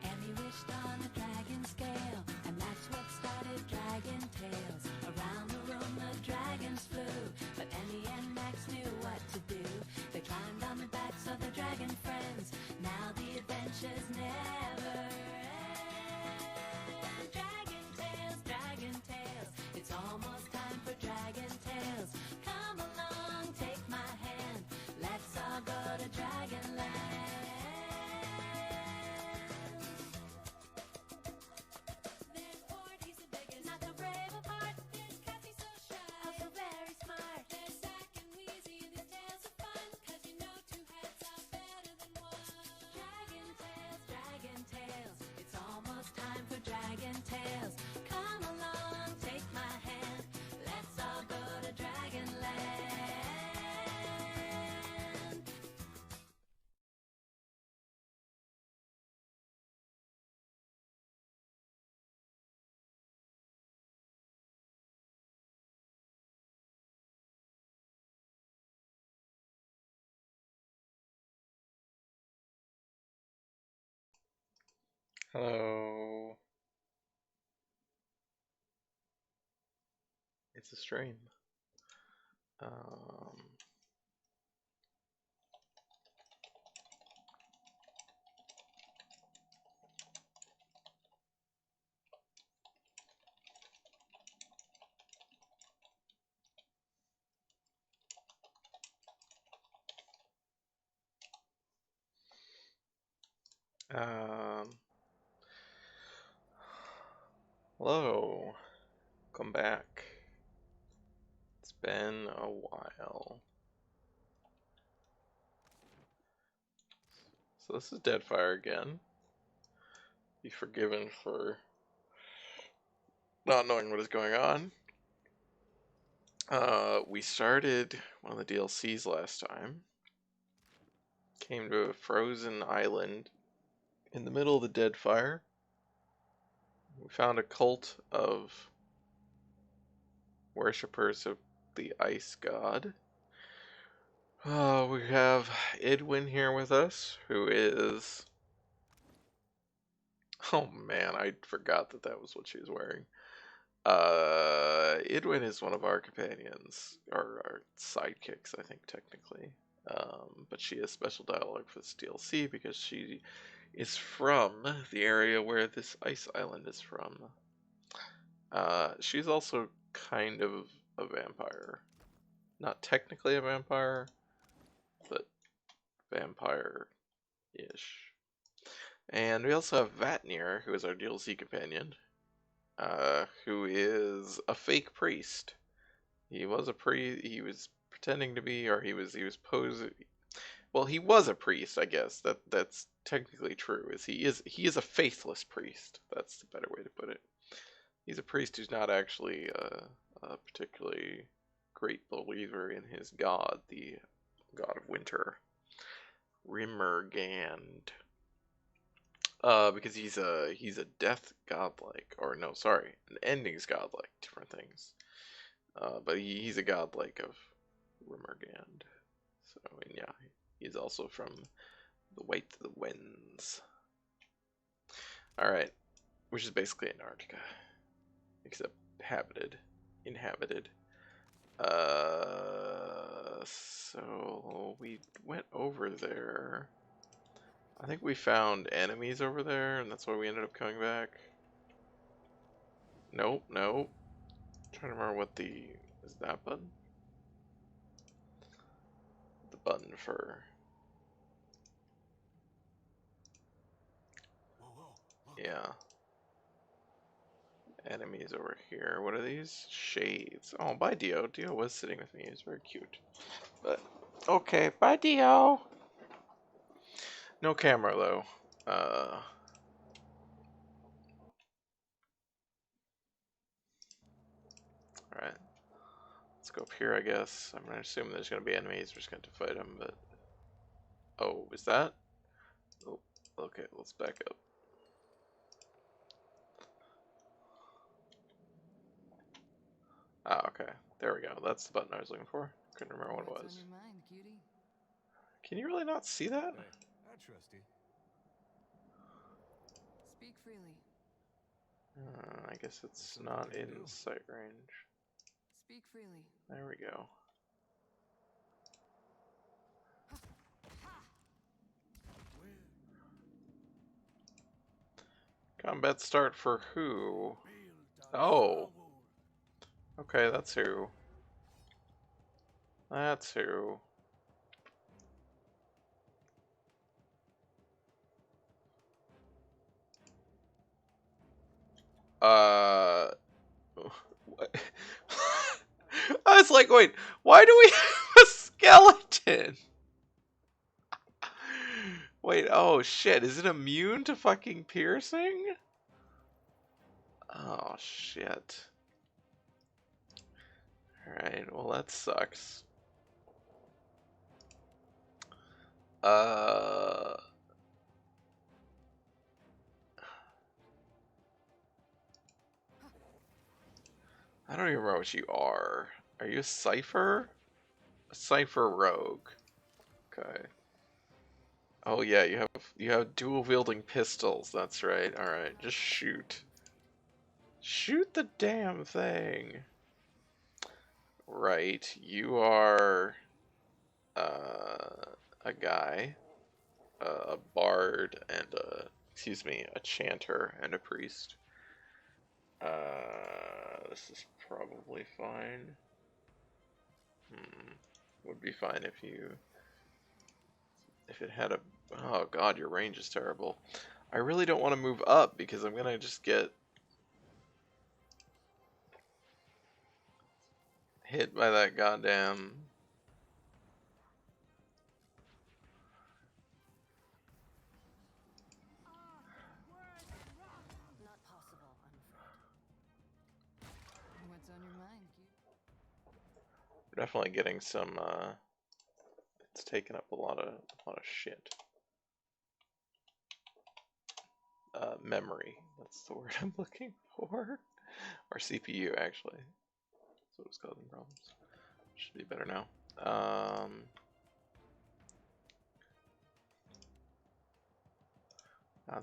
Emmy wished on a dragon scale, and that's what started Dragon Tales. Around the room the dragons flew, but Emmy and Max knew what to do. They climbed on the backs of their dragon friends. Now the adventures never end. Dragon Tales, it's almost time for Dragon Tales. Come along, take my hand, let's all go to Dragonland. There's Ford, he's the biggest, not the brave of heart. There's Cassie, so shy, also very smart. There's Zack and Wheezy, the tales are fun, 'cause you know two heads are better than one. Dragon Tales, it's almost time for Dragon Tales. Come along, take my hand, let's all go to Dragonland. Hello. It's a stream. Um, um, hello. Welcome back. It's been a while. So this is Deadfire again. Be forgiven for not knowing what is going on. We started one of the DLCs last time. Came to a frozen island in the middle of the Deadfire. We found a cult of worshippers of the ice god. We have Edwin here with us, who is... Oh man, I forgot that that was what she was wearing. Edwin is one of our companions, or our sidekicks, I think, technically. But she has special dialogue for this DLC because she is from the area where this ice island is from. She's also kind of a vampire. Not technically a vampire, but vampire-ish. And we also have Vatnir, who is our DLC companion, who is a fake priest. He was a priest. He was pretending to be, or he was posing. Well, he was a priest, I guess. That's technically true. He is a faithless priest. That's the better way to put it. He's a priest who's not actually a particularly great believer in his god, the god of winter, Rimmergand. Because he's a death godlike, or no, sorry, an endings godlike, different things. But he's a godlike of Rimmergand. So, and yeah, he's also from the White to the Winds. Alright, which is basically Antarctica, except inhabited. So we went over there. I think we found enemies over there, and that's why we ended up coming back. Nope. I'm trying to remember what is that button? The button for... Yeah. Enemies over here. What are these? Shades. Oh, bye Dio. Dio was sitting with me. He's very cute. But, okay, bye Dio! No camera, though. Alright. Let's go up here, I guess. I'm gonna assume there's gonna be enemies. We're just gonna have to fight them, but... Oh, is that? Oh, okay, let's back up. Ah, okay. There we go. That's the button I was looking for. Couldn't remember what it was. Can you really not see that? Hey, I trust you. Speak freely. I guess it's Something not we can in do. sight range. Speak freely. There we go. Combat start for who? Oh. Okay, that's who. That's who. What? I was like, wait, why do we have a skeleton? Wait, oh shit, is it immune to fucking piercing? Oh shit. Alright, well that sucks. I don't even remember what you are. Are you a Cypher? A Cypher Rogue. Okay. Oh yeah, you have dual wielding pistols, that's right. Alright, just shoot. Shoot the damn thing. Right, you are a guy, a bard and excuse me, a chanter and a priest. This is probably fine. Would be fine if it had a, oh god, your range is terrible. I really don't want to move up because I'm gonna just get hit by that goddamn. Not possible, I'm afraid. What's on your mind, Cube? We're definitely getting some. It's taking up a lot of shit. Memory. That's the word I'm looking for. Or CPU, actually. That's what was causing problems. Should be better now.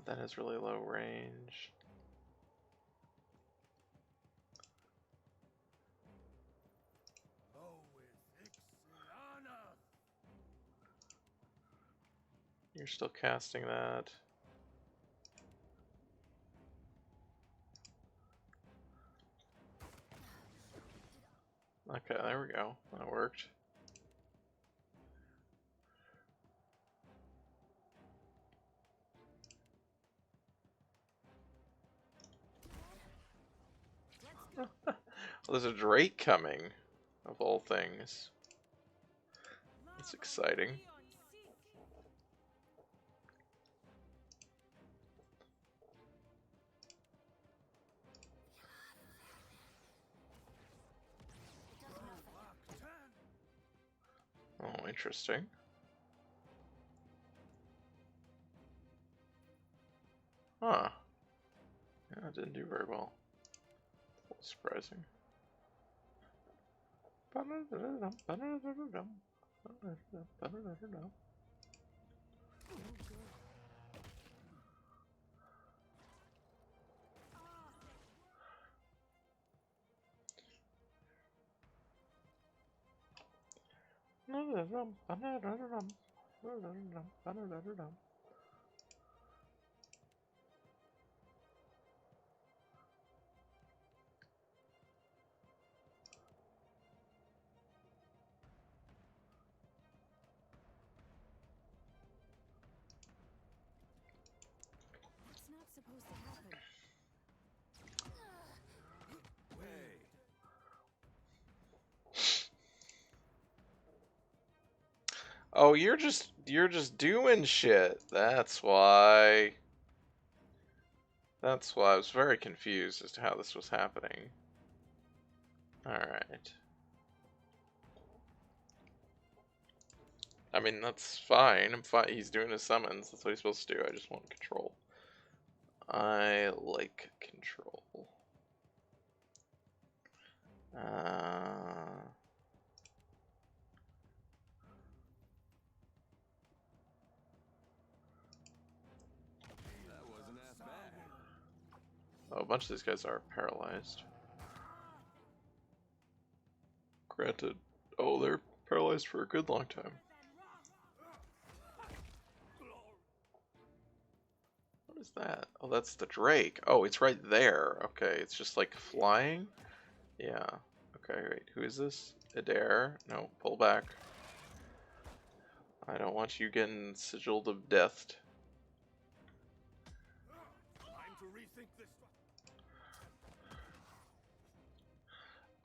That has really low range. You're still casting that. Okay, there we go. That worked. Well, there's a Drake coming, of all things. That's exciting. Oh, interesting. Huh. Yeah, it didn't do very well. A little surprising. That's not supposed to happen. Wait. Oh, you're just doing shit. That's why. That's why I was very confused as to how this was happening. Alright. I mean, that's fine. I'm fine. He's doing his summons. That's what he's supposed to do. I just want control. I like control. bunch of these guys are paralyzed. Granted. Oh, they're paralyzed for a good long time. What is that? Oh, that's the Drake. Oh, it's right there. Okay, it's just like flying? Yeah. Okay, wait. Who is this? Adair? No, pull back. I don't want you getting sigilled of death. Time to rethink this.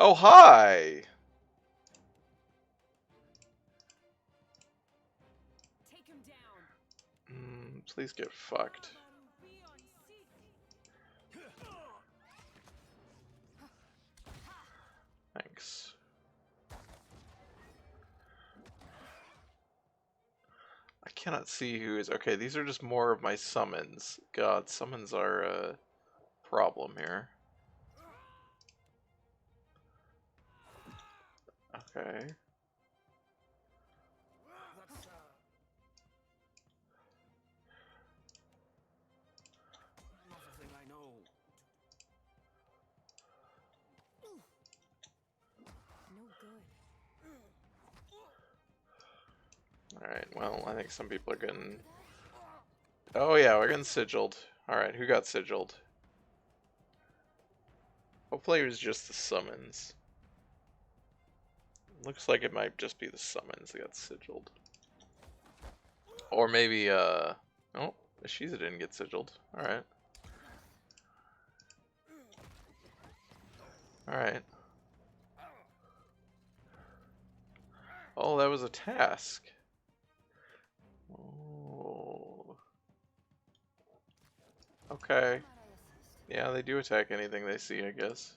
Oh, hi! Take him down. Please get fucked. Thanks. I cannot see who is... Okay, these are just more of my summons. God, summons are a problem here. Okay. That's not a thing I know. No good. Alright, well, I think some people are getting... Oh yeah, we're getting sigilled. Alright, who got sigilled? Hopefully it was just the summons. Looks like it might just be the summons that got sigilled. Or maybe, oh, Ashiza didn't get sigilled. Alright. Alright. Oh, that was a task. Oh. Okay. Yeah, they do attack anything they see, I guess.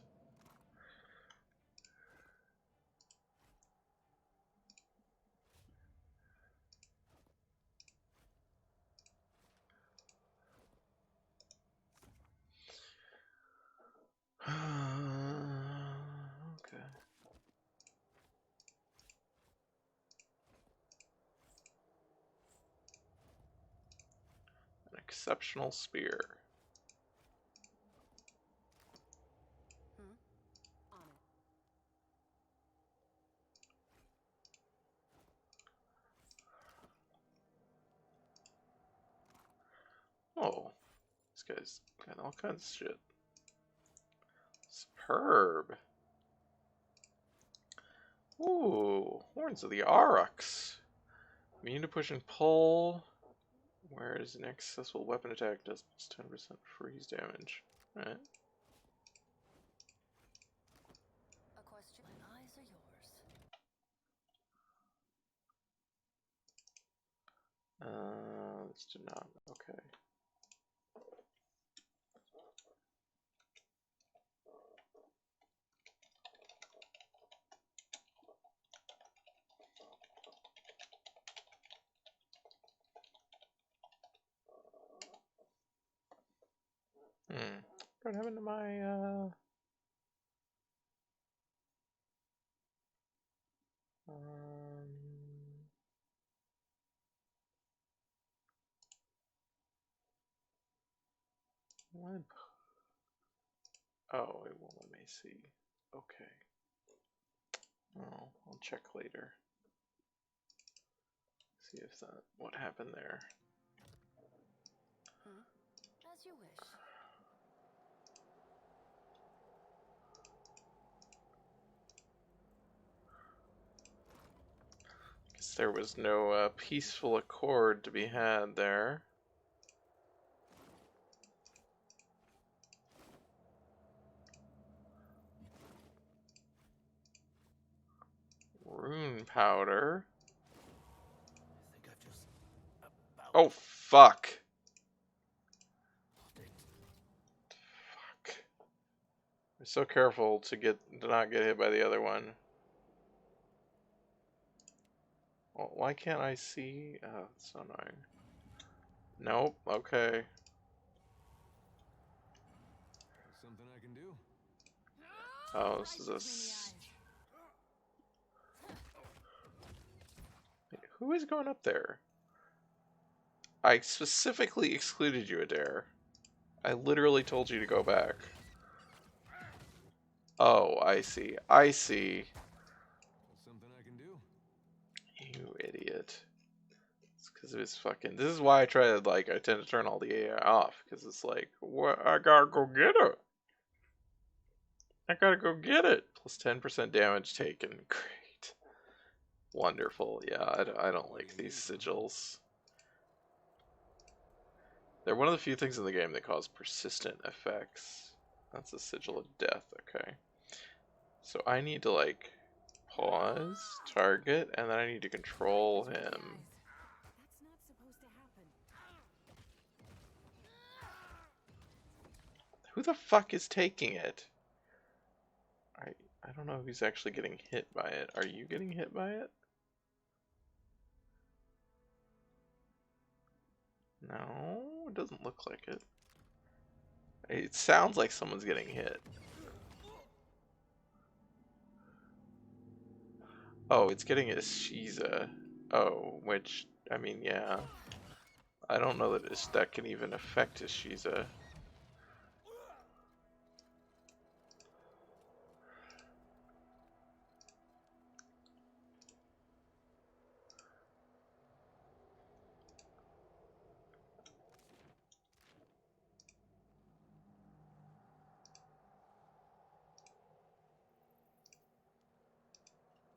Okay. An exceptional spear. On it. Oh, this guy's got all kinds of shit. Superb. Ooh, Horns of the Aurochs. Immune to push and pull. Whereas an successful weapon attack does 10% freeze damage. Alright. A question. My eyes are yours. This did not. Okay. What happened to my, what? Oh, it won't let me see. Okay. Oh, I'll check later. See if that, what happened there. As you wish. Guess there was no peaceful accord to be had there. Rune powder. I think I've just about Oh, fuck. it. Fuck. I'm so careful to not get hit by the other one. Well, why can't I see? Oh, it's so annoying. Nope. Okay. There's something I can do. Oh, this is a. Wait, who is going up there? I specifically excluded you, Adair. I literally told you to go back. Oh, I see. I see. That's something I can do. You idiot. It's because of his fucking. This is why I try to, like, I tend to turn all the AI off. Because it's like, what? I gotta go get it. I gotta go get it. Plus 10% damage taken. Great. Wonderful. Yeah, I don't like these sigils. They're one of the few things in the game that cause persistent effects. That's a sigil of death, okay. So I need to, like, pause, target, and then I need to control him. That's not supposed to happen. Who the fuck is taking it? I don't know who's actually getting hit by it. Are you getting hit by it? No, it doesn't look like it. It sounds like someone's getting hit. Oh, it's getting a Shiza. Oh, which, I mean, yeah. I don't know that that can even affect his Shiza.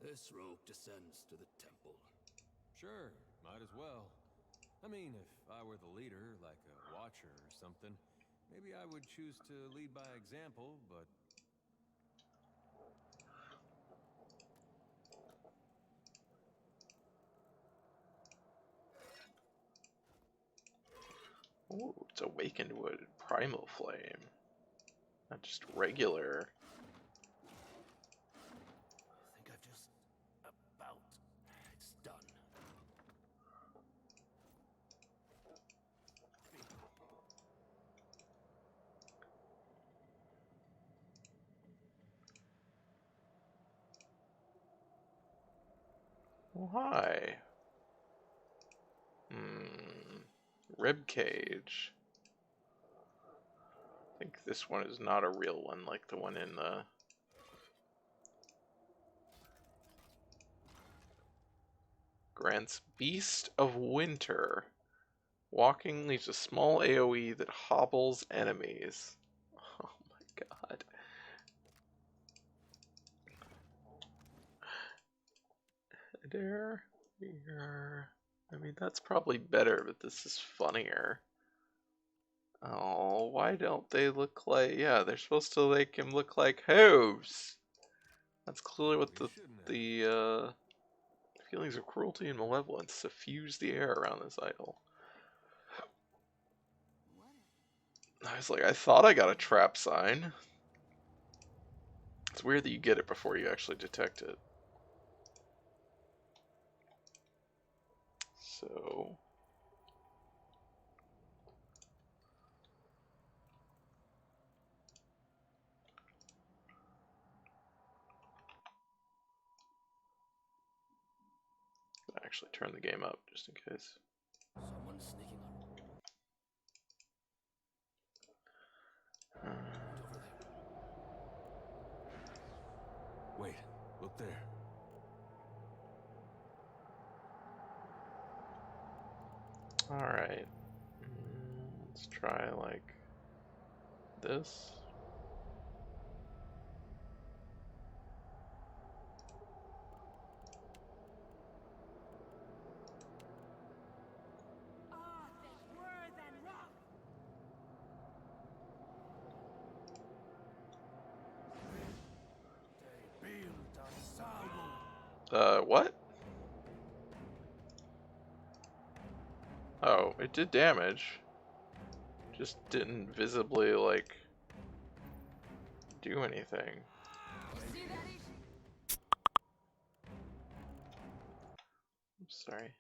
This rope descends to the temple. Sure, might as well. I mean, if I were the leader, like a watcher or something, maybe I would choose to lead by example, but... Ooh, it's awakened wood, primal flame. Not just regular. I think I've just... about... It's done. Oh, hi. Rib cage. I think this one is not a real one like the one in the... Grants Beast of Winter. Walking leaves a small AoE that hobbles enemies. Oh my god. There we are. I mean, that's probably better, but this is funnier. Oh, why don't they look like... Yeah, they're supposed to make him look like hooves. That's clearly what the feelings of cruelty and malevolence suffuse the air around this idol. I was like, I thought I got a trap sign. It's weird that you get it before you actually detect it. So... actually turn the game up just in case. Someone's sneaking on. Uh, Over there. Wait, look there. Alright. Let's try like this. What? Oh, it did damage. Just didn't visibly, like, do anything. I'm sorry.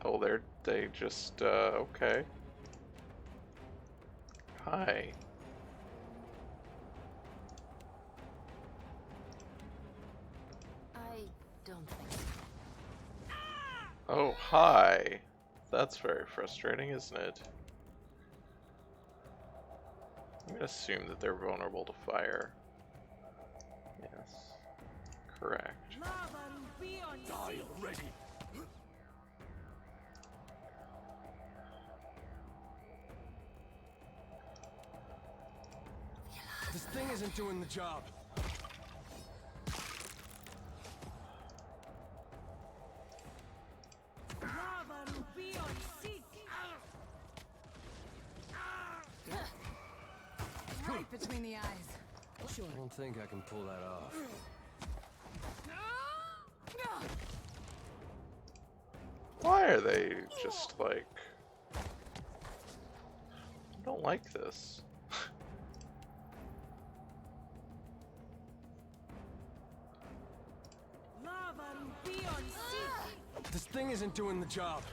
Oh, they just, okay. Hi. Oh, hi. That's very frustrating, isn't it? I'm gonna assume that they're vulnerable to fire. Yes. Correct. Die already! This thing isn't doing the job. Right between the eyes. Sure. I don't think I can pull that off. Why are they just like... I don't like this. This thing isn't doing the job.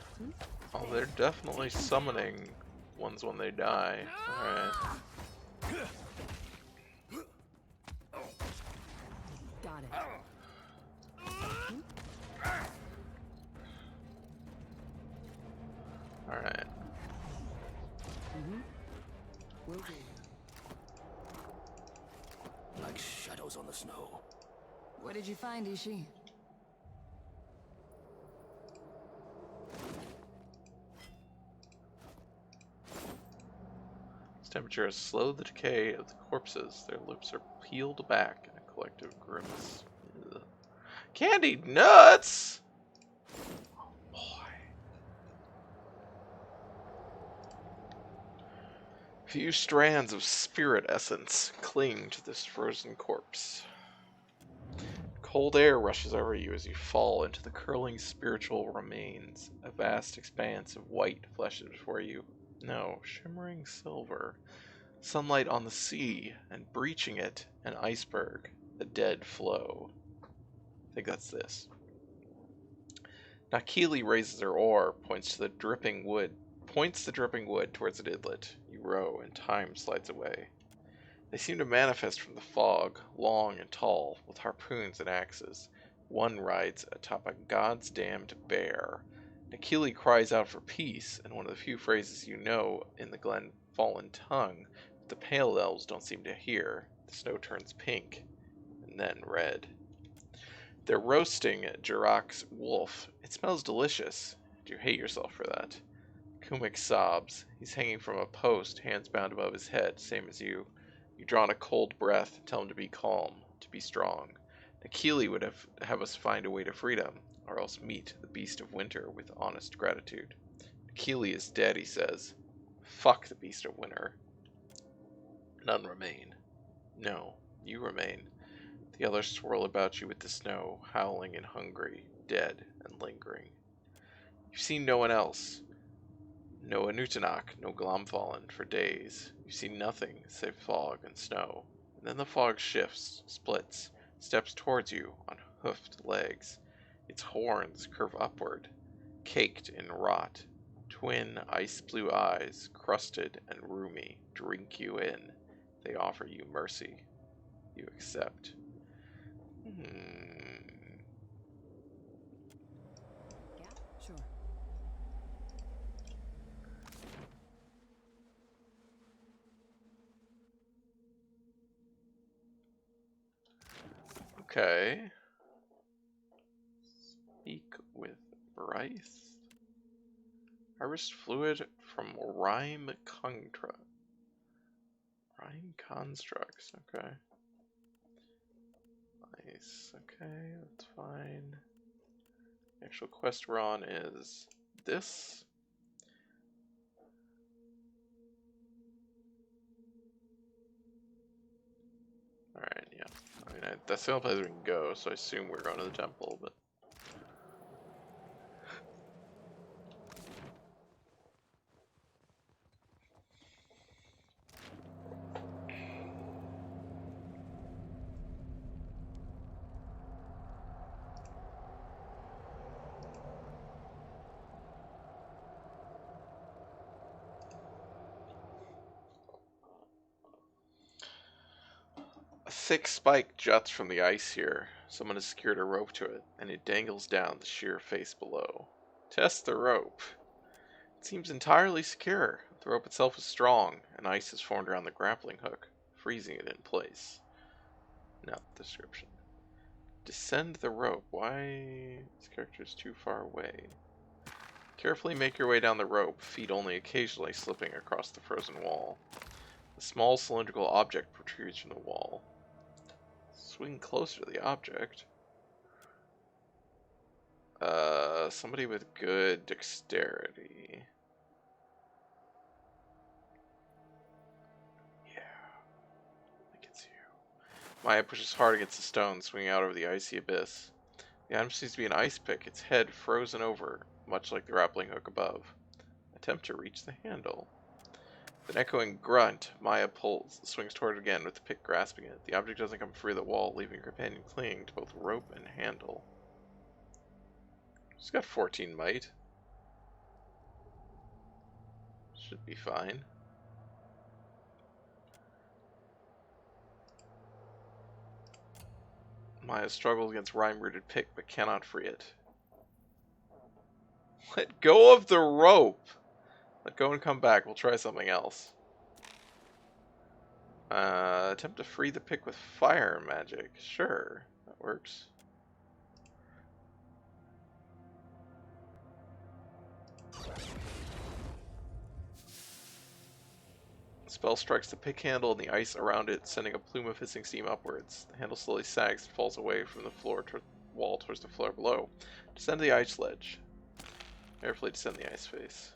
Oh, they're definitely summoning ones when they die. Alright. Got it. Alright. Will do. Like shadows on the snow. What did you find, Ishi? This temperature has slowed the decay of the corpses. Their lips are peeled back in a collective grimace. Ugh. Candied nuts! Oh boy. Few strands of spirit essence cling to this frozen corpse. Cold air rushes over you as you fall into the curling spiritual remains. A vast expanse of white flashes before you. No, shimmering silver. Sunlight on the sea, and breaching it, an iceberg. The dead flow. I think that's this. Nakili raises her oar, points the dripping wood towards an inlet. You row, and time slides away. They seem to manifest from the fog, long and tall, with harpoons and axes. One rides atop a god's damned bear. Nakili cries out for peace, and one of the few phrases you know in the Glen Fallen tongue, but the Pale Elves don't seem to hear. The snow turns pink, and then red. They're roasting Jirak's wolf. It smells delicious. You hate yourself for that. Kumik sobs. He's hanging from a post, hands bound above his head, same as you. You draw in a cold breath, tell him to be calm, to be strong. Nakili would have us find a way to freedom, or else meet the beast of winter with honest gratitude. Nakili is dead, he says. Fuck the beast of winter. None remain. No, you remain. The others swirl about you with the snow, howling and hungry, dead and lingering. You've seen no one else. No Anutinok, no Glomfallen for days. You see nothing save fog and snow. And then the fog shifts, splits, steps towards you on hoofed legs. Its horns curve upward, caked in rot. Twin ice blue eyes, crusted and roomy, drink you in. They offer you mercy. You accept. Yeah, sure. Okay. Speak with Bryce. Harvest fluid from Rhyme Constructs. Rhyme Constructs, okay. Nice, okay, that's fine. The actual quest we're on is this. Alright, yeah. I mean, that's the only place we can go, so I assume we're going to the temple, but... A thick spike juts from the ice here. Someone has secured a rope to it, and it dangles down the sheer face below. Test the rope. It seems entirely secure. The rope itself is strong, and ice has formed around the grappling hook, freezing it in place. Now, description. Descend the rope. Why? This character is too far away. Carefully make your way down the rope, feet only occasionally slipping across the frozen wall. A small cylindrical object protrudes from the wall. Swing closer to the object. Somebody with good dexterity. Yeah, I think it's you. Maya pushes hard against the stone, swinging out over the icy abyss. The item seems to be an ice pick, its head frozen over, much like the grappling hook above. Attempt to reach the handle. With an echoing grunt, Maya swings toward it again with the pick grasping it. The object doesn't come free of the wall, leaving her companion clinging to both rope and handle. She's got 14 might. Should be fine. Maya struggles against rime-rooted pick, but cannot free it. Let go of the rope! Let go and come back. We'll try something else. Attempt to free the pick with fire magic. Sure, that works. The spell strikes the pick handle and the ice around it, sending a plume of hissing steam upwards. The handle slowly sags and falls away from the floor wall towards the floor below. Descend to the ice ledge. Carefully descend the ice face.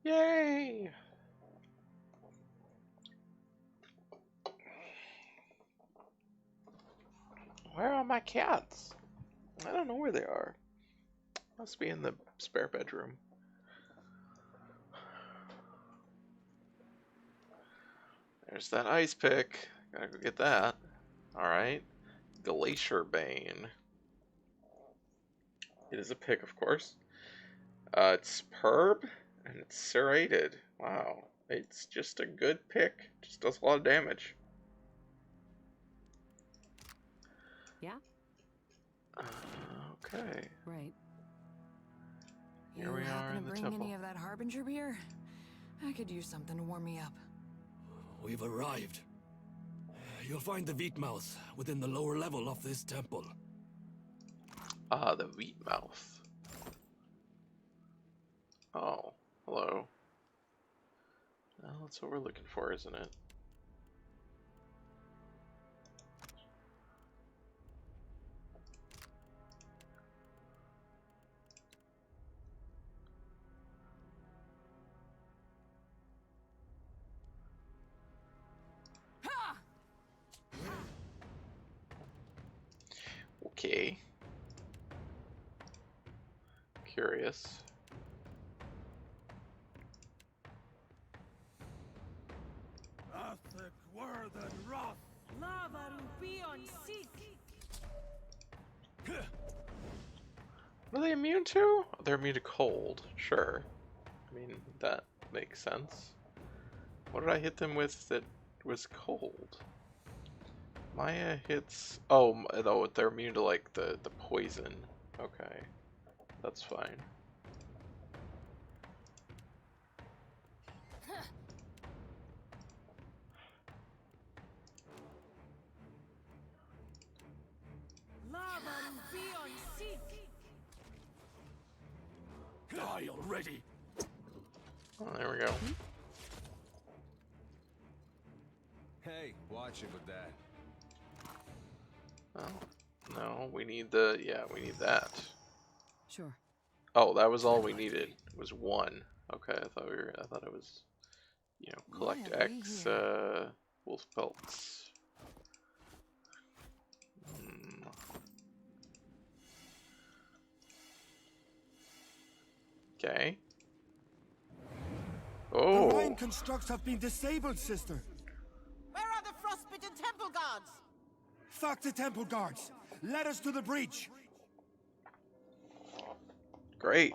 Yay! Where are my cats? I don't know where they are. Must be in the spare bedroom. There's that ice pick. Gotta go get that. Alright. Glacier Bane. It is a pick, of course. It's superb, and it's serrated. Wow. It's just a good pick. Just does a lot of damage. Yeah? Okay. Right. Here we are in the bring temple. any of that Harbinger beer? I could use something to warm me up. We've arrived. You'll find the Wheatmouth within the lower level of this temple. Ah, the Wheatmouth. Oh, hello. Well, that's what we're looking for, isn't it? Okay. Curious. What are they immune to? They're immune to cold. Sure. I mean, that makes sense. What did I hit them with that was cold? Maya hits... Oh, no, they're immune to, like, the poison. Okay. That's fine. Die already! Oh, there we go. Hey, watch it with that. Oh, no, we need the... Yeah, we need that. Sure. Oh, that was all we needed. It was one. Okay, I thought it was, you know, collect Why are we X, here? wolf pelts. Okay. The Oh, mine constructs have been disabled, sister. Where are the frostbitten temple guards? Fuck the temple guards. Let us to the breach. great.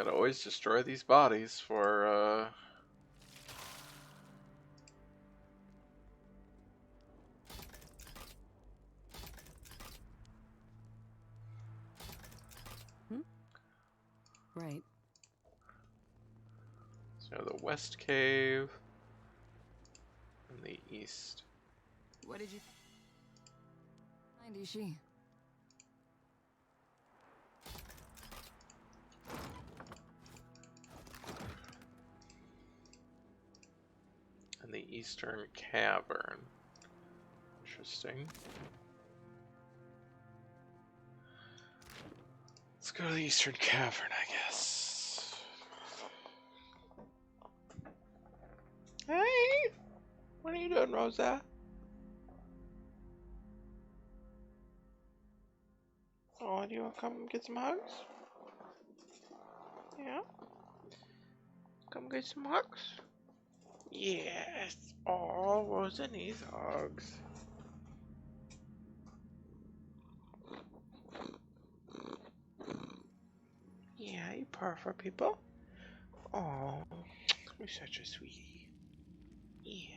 Gotta always destroy these bodies for, Right. So the west cave and the east. What did you find, Ishi? And the eastern cavern. Interesting. Let's go to the eastern cavern, I guess. Hey! What are you doing, Rosa? Oh, do you want to come get some hugs? Yeah? Come get some hugs? Yes! Oh, Rosa needs hugs. Yeah, you purr for people. Oh, you're such a sweetie. Yeah.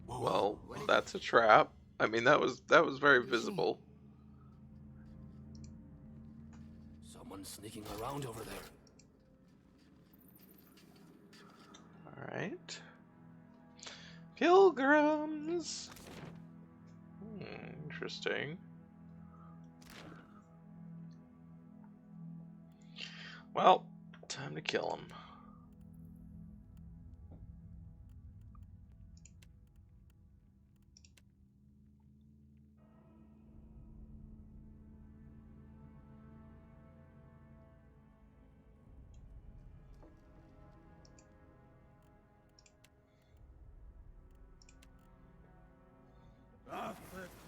Well, that's a trap. I mean, that was very visible. Someone's sneaking around over there. All right. Pilgrims. Interesting. Well, time to kill him.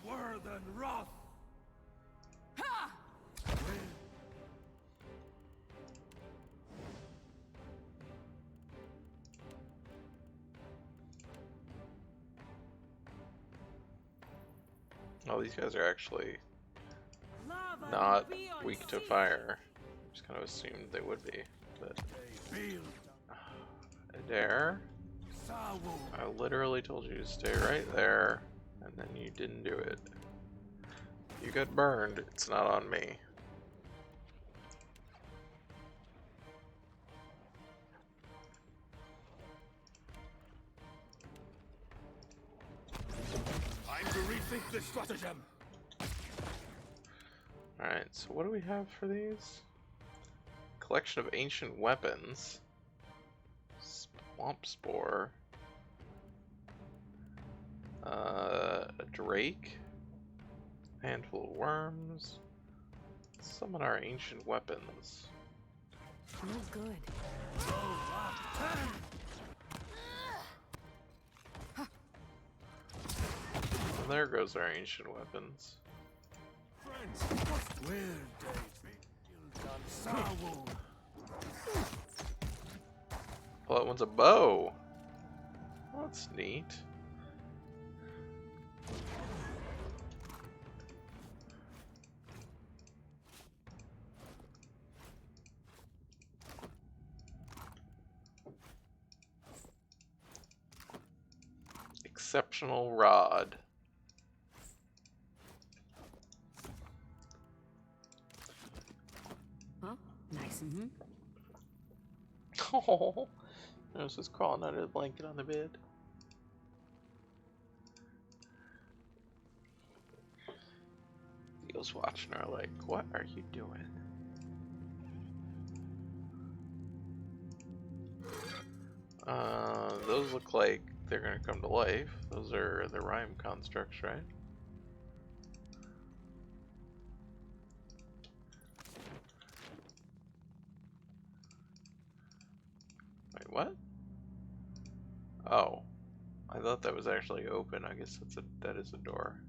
Word and wrath. Oh, these guys are actually not weak to fire. Just kind of assumed they would be, but Adair, I literally told you to stay right there, and then you didn't do it. You got burned. It's not on me. Time to rethink this stratagem. Alright, so what do we have for these? Collection of ancient weapons. Swamp spore. A drake. Handful of worms. Summon our ancient weapons. No good. And there goes our ancient weapons. Where Well, that one's a bow. Oh, that's neat. Exceptional rod. Huh? Nice. Mm-hmm. Oh, I was just crawling under the blanket on the bed. Theo's watching her like, what are you doing? Those look like they're gonna come to life. Those are the rhyme constructs, right? Wait, what? Oh, I thought that was actually open. I guess that is a door.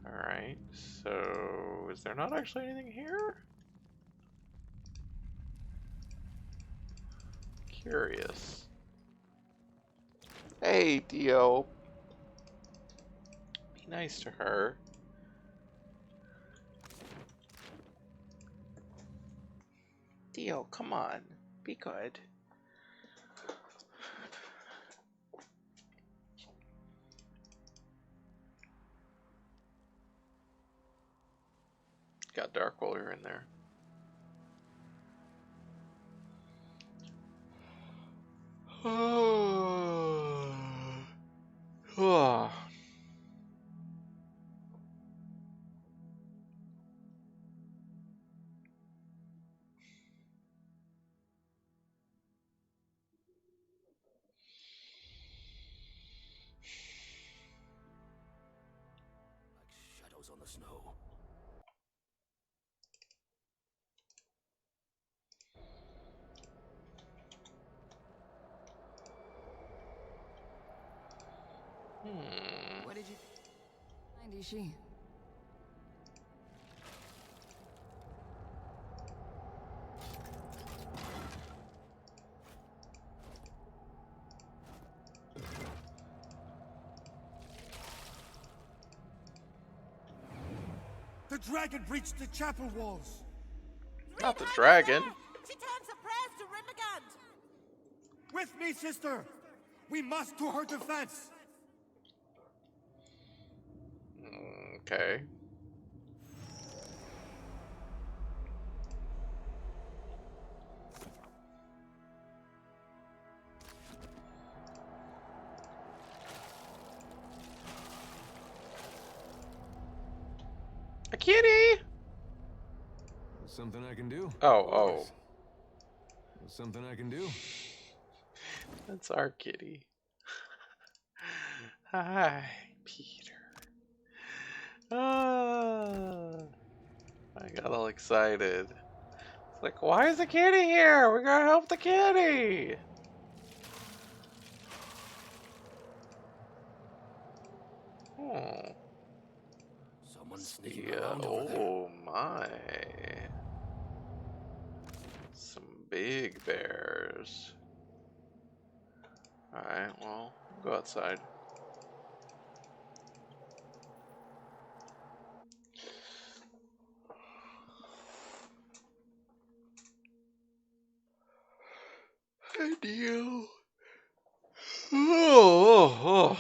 Alright, so is there not actually anything here? Curious. Hey, Dio. nice to her. Dio, come on. Be good. Got dark while you're in there. Like shadows on the snow. What did you find, Ishi? The dragon breached the chapel walls. Not the dragon. She turns her prayers to Rimagant. With me, sister. We must to her defense. Okay. A kitty! Something I can do? Oh. Something I can do? That's our kitty. Hi, Peter. I got all excited. It's like, why is the kitty here? We gotta help the kitty! Oh. Someone's sneaking around over there. Oh my. Some big bears. Alright, well, go outside. Hey, Dio. Oh.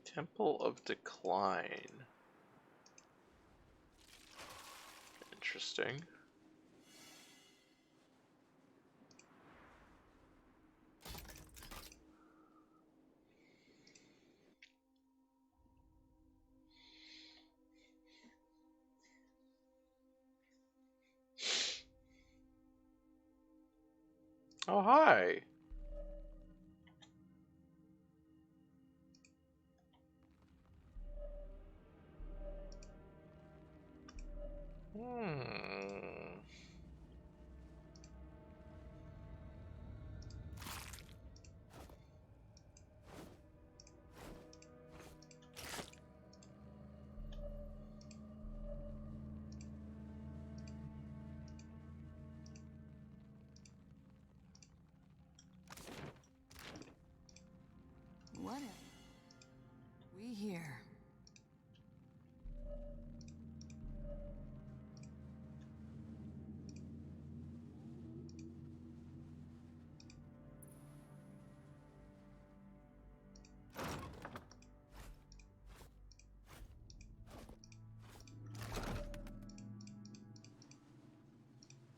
Temple of Decline. Interesting. Oh, hi. What if we here?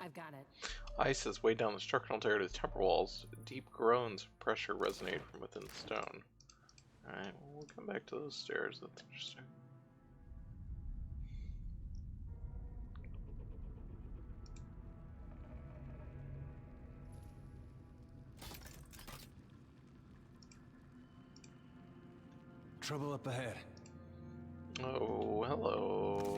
I've got it. Ice has weighed down the structural integrity of the temple walls. Deep groans of pressure resonate from within the stone. Alright, well, we'll come back to those stairs. That's interesting. Trouble up ahead. Oh, hello.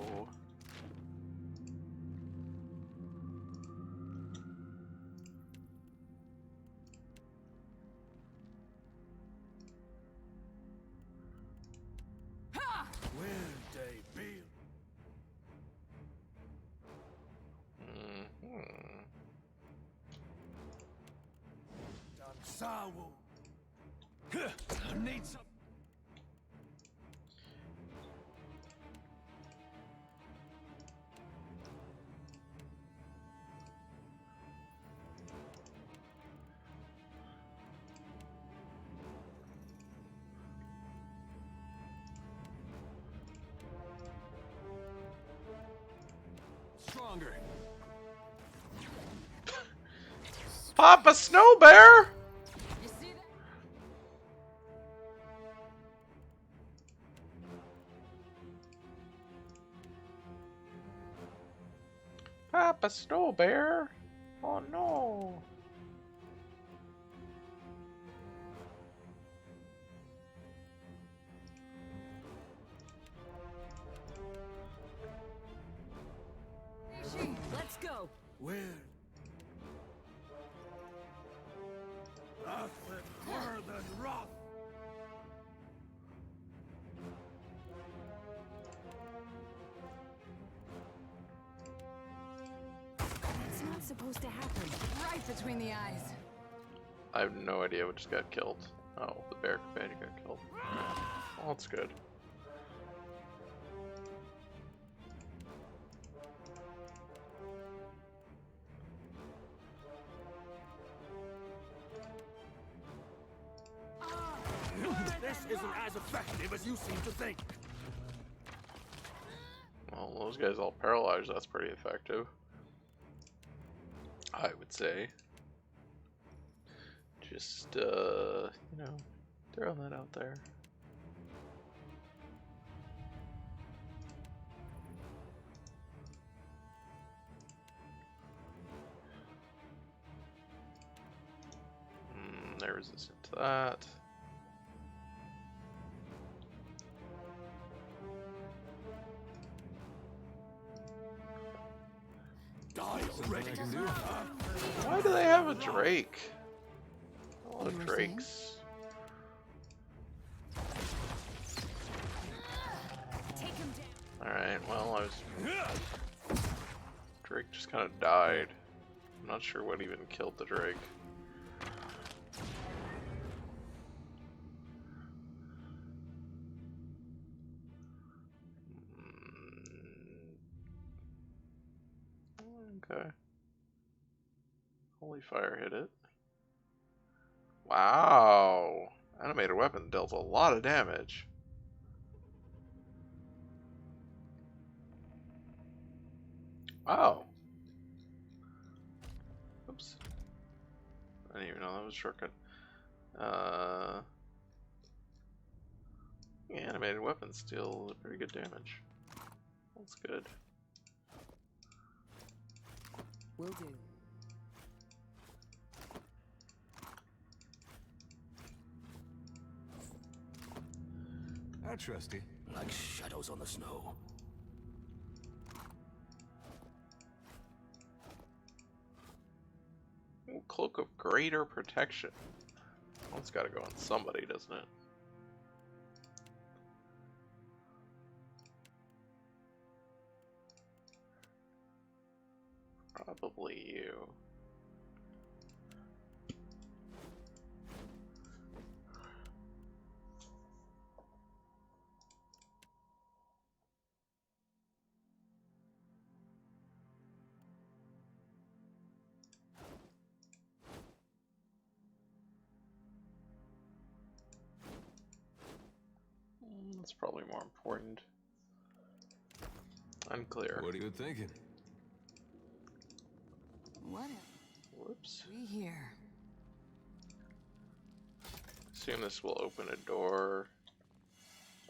Will they be? Sawu. Need some. Stronger. Papa Snow Bear! You see that? Papa Snow Bear! Oh no! She, let's go. Where? Nothing more than rough. It's not supposed to happen. Right between the eyes. I have no idea what just got killed. Oh, the bear companion got killed. Well, that's good. This isn't as effective as you seem to think. Well, those guys all paralyzed, that's pretty effective. I would say. Just, you know, throwing that out there. They're resistant to that. Die Something already. I can do. Why do they have a Drake? A lot You of were saying? Drakes. Take him down. Alright, well, Drake just kind of died. I'm not sure what even killed the Drake. Okay. Holy Fire hit it. Wow! Animated weapon dealt a lot of damage. Wow. Oops. I didn't even know that was a shortcut. Yeah, animated weapons deal pretty good damage. That's good. Will do. I trust you. Like shadows on the snow. Ooh, Cloak of Greater Protection. Well, it's gotta go on somebody, doesn't it? Probably you. That's probably more important. Unclear. What are you thinking? Whatever. Whoops. We here. Assume this will open a door,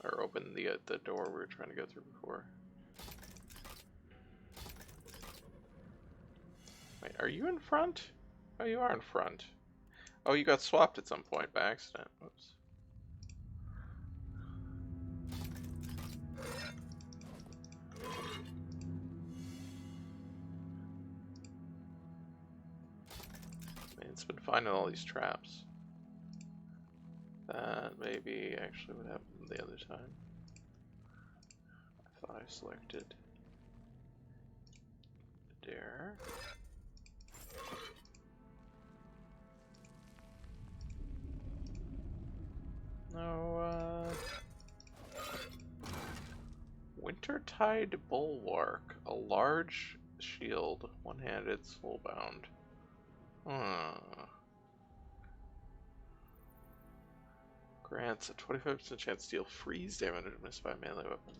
or open the door we were trying to go through before. Wait, are you in front? Oh, you are in front. Oh, you got swapped at some point by accident. Whoops. Man, it's been finding all these traps. That may be actually what happened the other time. I thought I selected the dare. No, Wintertide Bulwark. A large shield. One-handed, soulbound. Grants a 25% chance to deal freeze damage when missed by a melee weapon.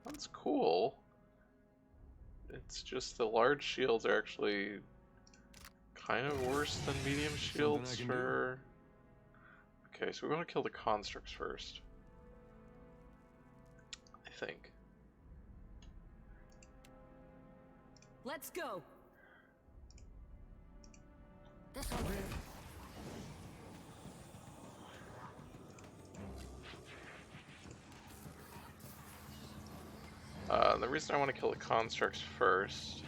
That's cool. It's just the large shields are actually kind of worse than medium shields for... Okay, so we want to kill the constructs first. I think. Let's go. This will do. The reason I want to kill the constructs first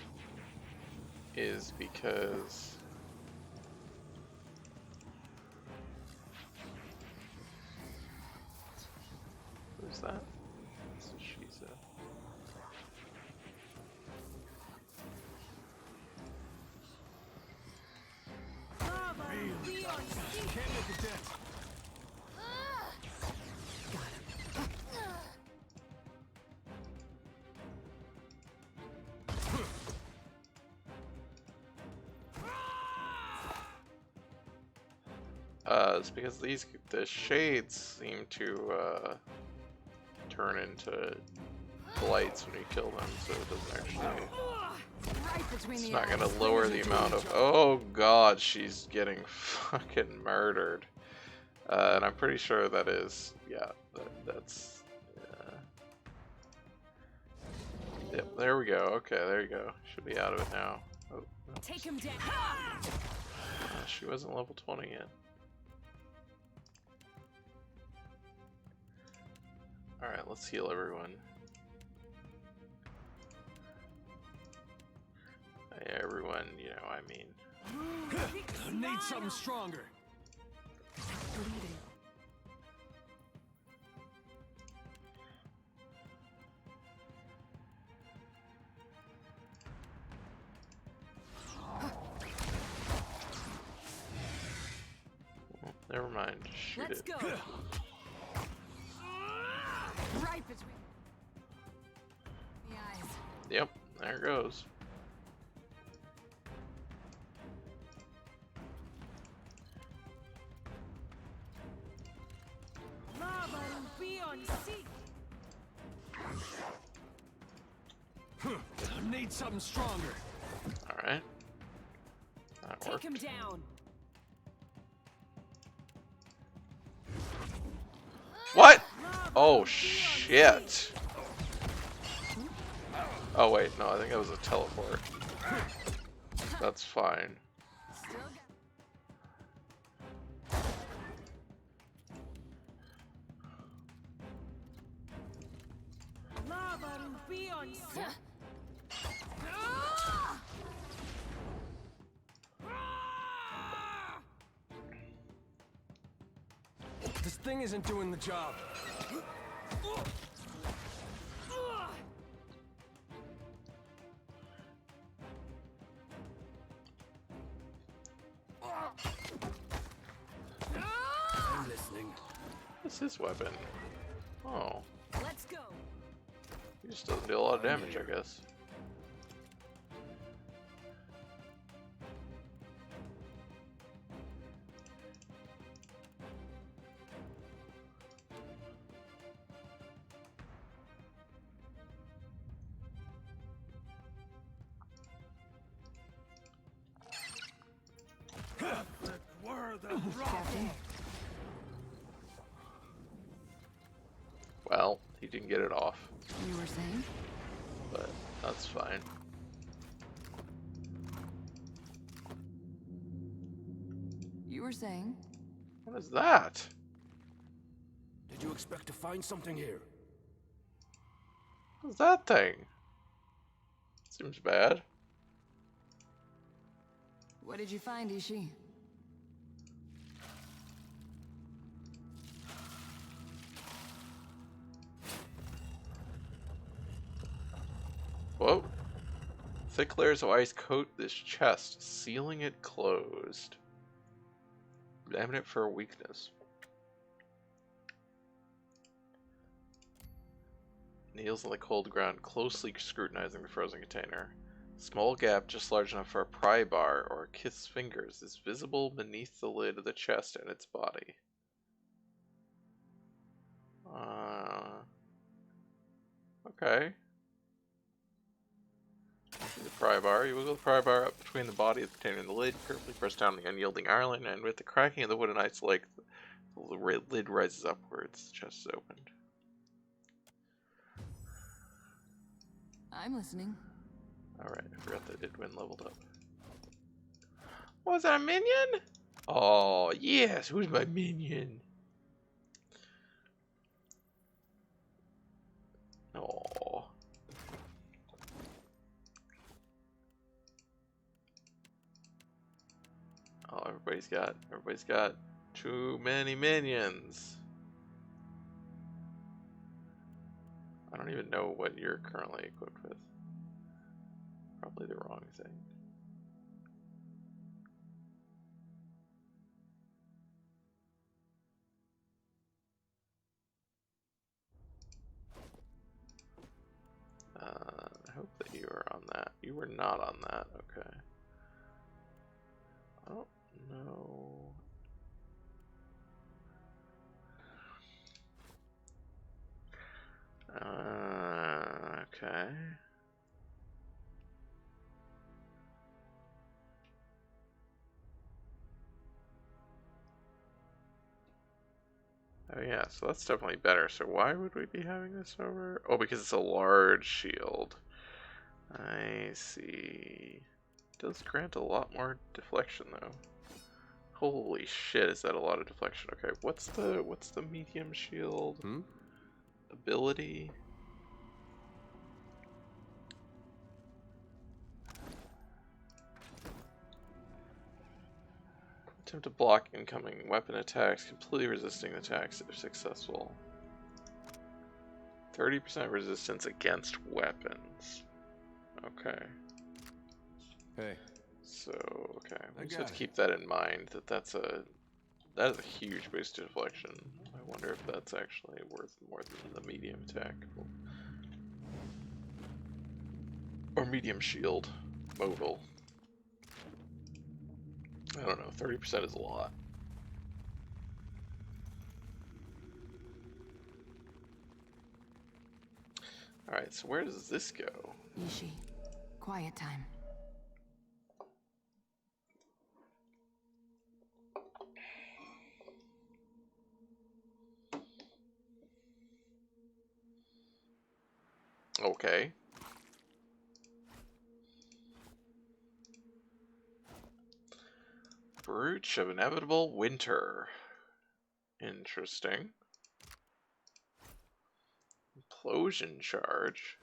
is because who's that? This is Shiza. Can't make a dent. It's because the shades seem to turn into blights when you kill them, so it doesn't actually. Right between It's the not gonna eyes. lower the amount of. Oh god, she's getting fucking murdered, and I'm pretty sure that is. Yeah, that's. Yep, there we go. Okay, there you go. Should be out of it now. Oh, no. Take him down. She wasn't level 20 yet. Alright, let's heal everyone. Everyone, you know, I mean. Need something stronger. Bleeding. Well, never mind, shoot Let's it. go. Right between the eyes. Yep, there it goes. Lava will be on seat. Need something stronger. Alright. That Take worked. him down. What? Oh shit. Oh wait, no, I think that was a teleport. That's fine. Still got Lava will be on seat. This thing isn't doing the job. I'm listening. What's his weapon? Oh, Let's go. he just doesn't do a lot of damage, I guess. Well, he didn't get it off, You were saying? but that's fine. You were saying? What is that? Did you expect to find something here? What's that thing? Seems bad. What did you find, Ishi? Whoa. Thick layers of ice coat this chest, sealing it closed. Examine it for a weakness. Kneels on the cold ground, closely scrutinizing the frozen container. Small gap just large enough for a pry bar or a kid's fingers is visible beneath the lid of the chest and its body. Okay. See the pry bar. You wiggle the pry bar up between the body of the container and the lid, carefully press down the unyielding iron, and with the cracking of the wooden ice leg, the lid rises upwards. The chest is opened. I'm listening. Alright, I forgot that Idwin leveled up. Was that a minion? Oh, yes, who's my minion? Oh. Oh, everybody's got too many minions. I don't even know what you're currently equipped with. Probably the wrong thing. I hope that you are on that. You were not on that, okay. I don't know. Okay. Oh yeah, so that's definitely better. So why would we be having this over? Oh, because it's a large shield. I see. It does grant a lot more deflection though. Holy shit, is that a lot of deflection? Okay, what's the medium shield ability? Attempt to block incoming weapon attacks, completely resisting attacks if successful. 30% resistance against weapons. Okay. Hey. So, okay, we just have to keep that in mind, that is a huge boost to deflection. I wonder if that's actually worth more than the medium attack. Or medium shield modal. I don't know, 30% is a lot. Alright, so where does this go? Ishi, quiet time. Okay. Brooch of Inevitable Winter. Interesting. Implosion Charge.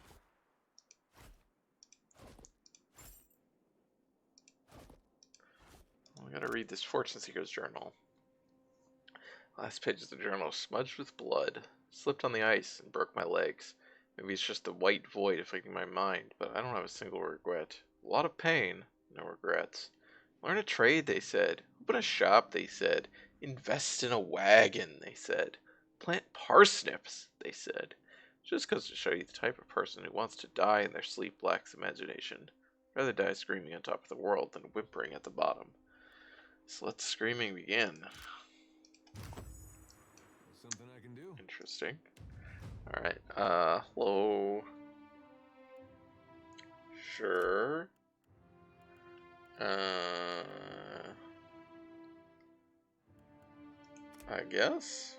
I gotta read this Fortune Seeker's journal. Last page of the journal, smudged with blood. Slipped on the ice and broke my legs. Maybe it's just the white void afflicting my mind, but I don't have a single regret. A lot of pain, no regrets. Learn a trade, they said. Open a shop, they said. Invest in a wagon, they said. Plant parsnips, they said. Just goes to show you the type of person who wants to die in their sleep lacks imagination. Rather die screaming on top of the world than whimpering at the bottom. So let the screaming begin. Something I can do. Interesting. Alright, hello. Sure. I guess.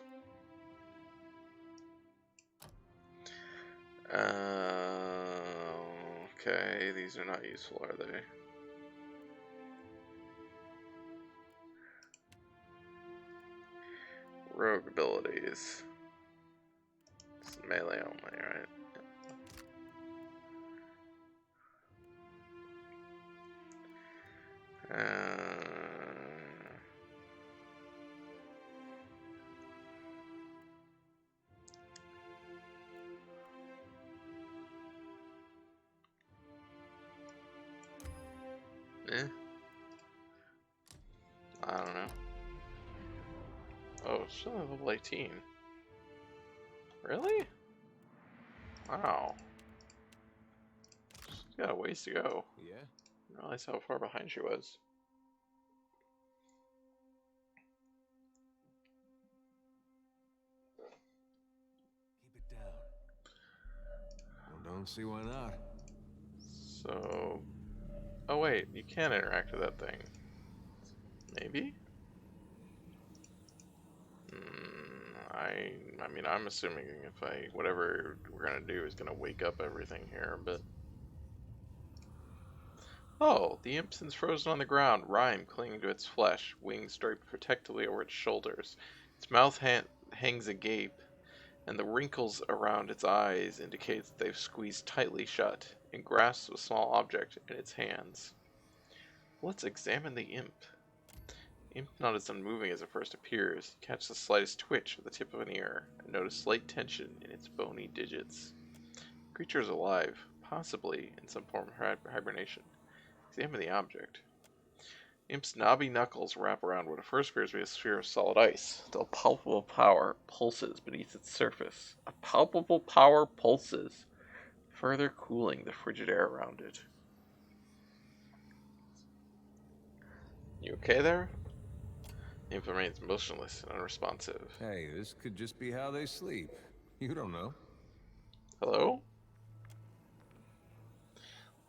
Okay, these are not useful, are they? Rogue abilities. It's melee only, right? I don't know. Oh, it's still level 18. Really? Wow. She's got a ways to go. Yeah? I didn't realize how far behind she was. Keep it down. Well, don't see why not. So... Oh wait, you can interact with that thing. Maybe? I mean, I'm assuming if whatever we're gonna do is gonna wake up everything here, but... Oh, the imp sits frozen on the ground, rime clinging to its flesh, wings draped protectively over its shoulders. Its mouth hangs agape, and the wrinkles around its eyes indicate that they've squeezed tightly shut. It grasps a small object in its hands. Let's examine the imp. The imp not as unmoving as it first appears. You catch the slightest twitch at the tip of an ear, and notice slight tension in its bony digits. The creature is alive, possibly in some form of hibernation. Examine the object. The imp's knobby knuckles wrap around what at first appears to be a sphere of solid ice. A palpable power pulses beneath its surface. A palpable power pulses, further cooling the frigid air around it. You okay there? The imp remains motionless and unresponsive. Hey, this could just be how they sleep. You don't know. Hello?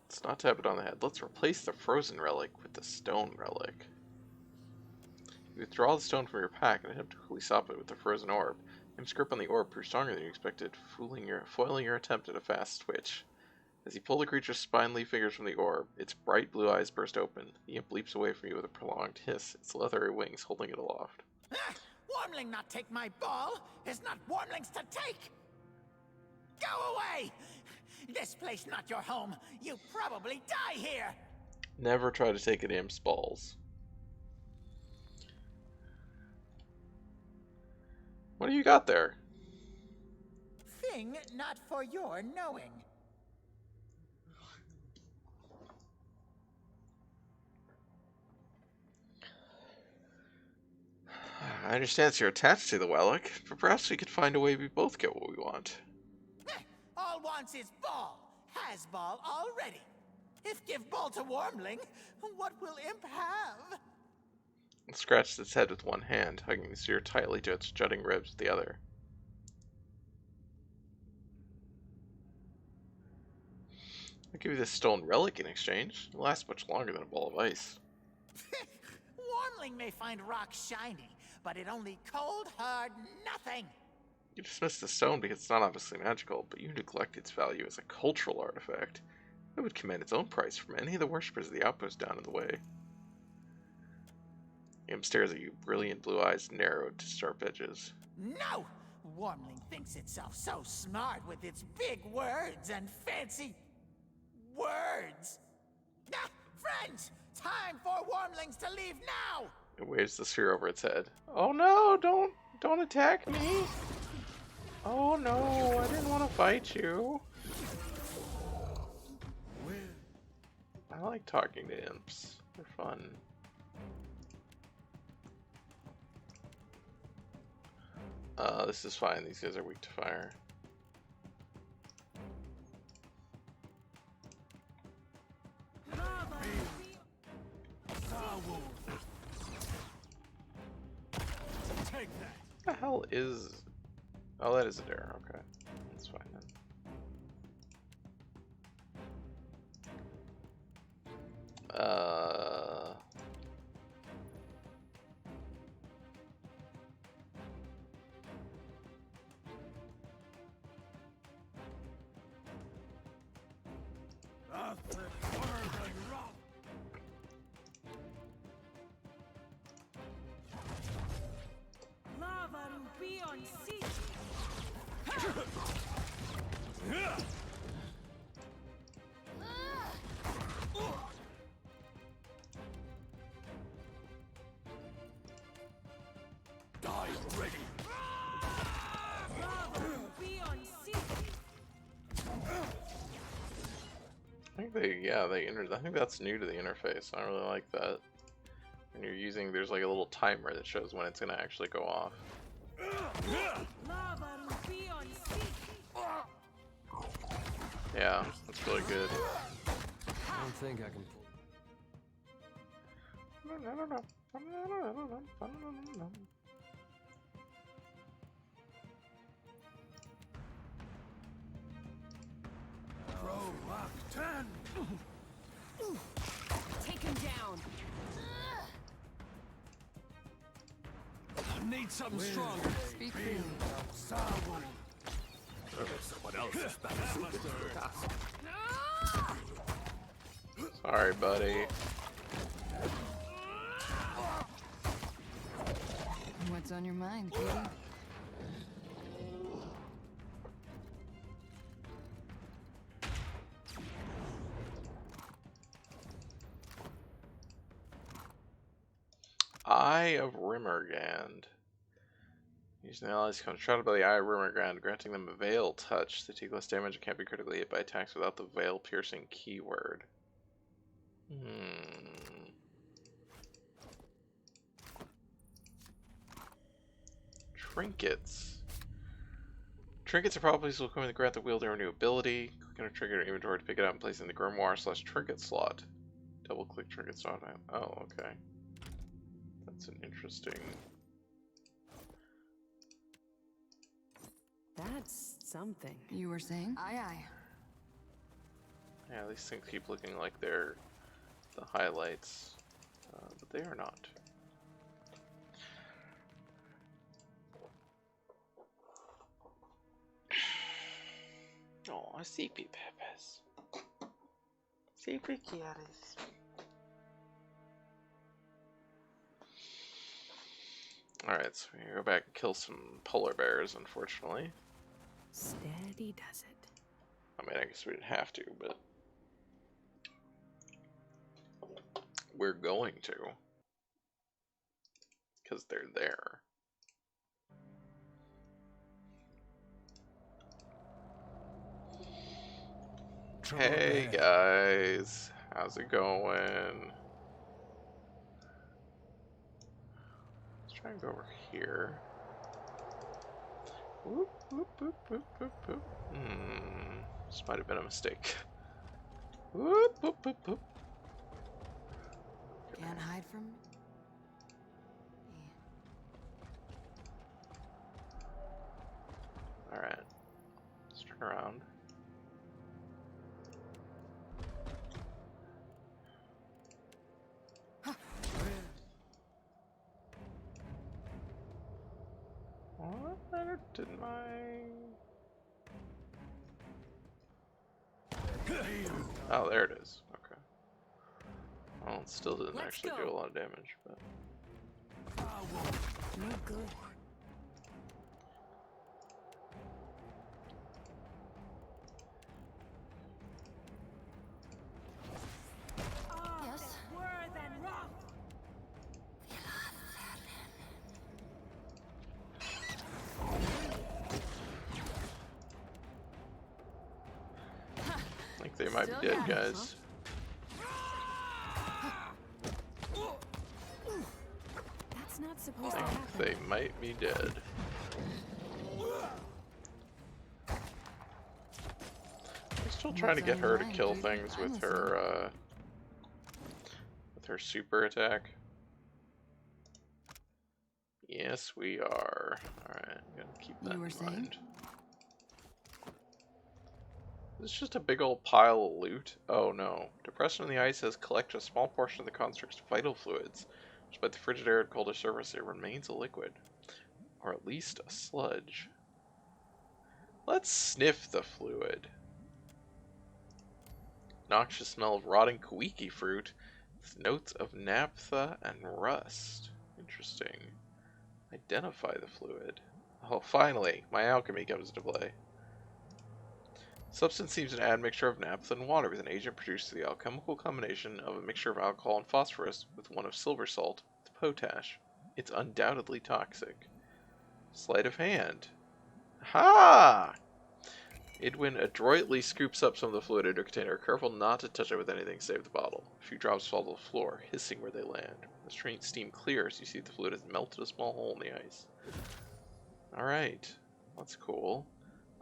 Let's not tap it on the head. Let's replace the frozen relic with the stone relic. You withdraw the stone from your pack and attempt to quickly stop it with the frozen orb. Imp's grip on the orb proves stronger than you expected, foiling your attempt at a fast twitch. As you pull the creature's spindly fingers from the orb, its bright blue eyes burst open. The imp leaps away from you with a prolonged hiss, its leathery wings holding it aloft. Wormling not take my ball is not wormlings to take! Go away! This place not your home. You probably die here! Never try to take an imp's balls. What do you got there? Thing not for your knowing. I understand you're attached to the Wellick, but perhaps we could find a way we both get what we want. All wants is ball. Has ball already. If give ball to Wormling, what will imp have? It scratched its head with one hand, hugging the sphere tightly to its jutting ribs with the other. I'll give you this stolen relic in exchange. It'll last much longer than a ball of ice. Wormling may find rock shiny, but it only cold, hard nothing. You dismiss the stone because it's not obviously magical, but you neglect its value as a cultural artifact. It would command its own price from any of the worshippers of the outpost down in the way. Imp stares at you, brilliant blue eyes narrowed to sharp edges. No! Wormling thinks itself so smart with its big words and fancy words. Ah, friends! Time for Wormlings to leave now! It waves the sphere over its head. Oh no, don't attack me! Oh no, I didn't want to fight you. I like talking to imps. They're fun. This is fine. These guys are weak to fire. Take that. What the hell is... Oh, that is a dare. Okay. That's fine then. Lava will be on sea. Die already! Lava will be on sea. I think I think that's new to the interface. I really like that. When you're using, there's like a little timer that shows when it's gonna actually go off. Lava will be on sea. Yeah, that's really good. I don't think I can pull. Take him down. I need something stronger. Speak freely. Someone else is better suited to the task. Sorry, buddy. What's on your mind, Katie? Eye of Rimmergand. Using the allies controlled by the Eye of Rimmergand, granting them a Veil touch. They take less damage and can't be critically hit by attacks without the Veil piercing keyword. Trinkets. Trinkets are probably still coming to grant the wielder a new ability. Click on a trinket or inventory to pick it up and place it in the grimoire/trinket slot. Double click trinket slot. Oh, okay. That's an interesting. That's something. You were saying? Aye, aye. Yeah, these things keep looking like they're the highlights, but they are not. Oh, CP peppers. CP carrots. Alright, so we go back and kill some polar bears, unfortunately. Steady does it. I mean, I guess we didn't have to, but we're going to. Because they're there. Hey guys, how's it going? Let's try and go over here. Whoop, whoop, whoop, whoop, whoop, whoop. This might have been a mistake. Whoop, whoop, whoop, whoop. Can't hide from me. Alright, let's turn around. What did Oh, there it is. Okay. Well, it still didn't actually do a lot of damage, but. No good. Yes. Word and rough. I think they might be dead, guys. That's not supposed I to think happen. they might be dead. I'm still trying to get her to kill things with her super attack. Yes, we are. Alright, I'm gonna keep that in mind. Is this just a big old pile of loot? Oh no. Depression in the ice has collected a small portion of the construct's vital fluids. Despite the frigid air and colder surface, it remains a liquid. Or at least a sludge. Let's sniff the fluid. Noxious smell of rotting kuiki fruit with notes of naphtha and rust. Interesting. Identify the fluid. Oh, finally, my alchemy comes into play. Substance seems an admixture of naphtha and water with an agent produced through the alchemical combination of a mixture of alcohol and phosphorus with one of silver salt with potash. It's undoubtedly toxic. Sleight of hand. Ha! Edwin adroitly scoops up some of the fluid into a container, careful not to touch it with anything save the bottle. A few drops fall to the floor, hissing where they land. The strange steam clears, you see the fluid has melted a small hole in the ice. Alright, that's cool.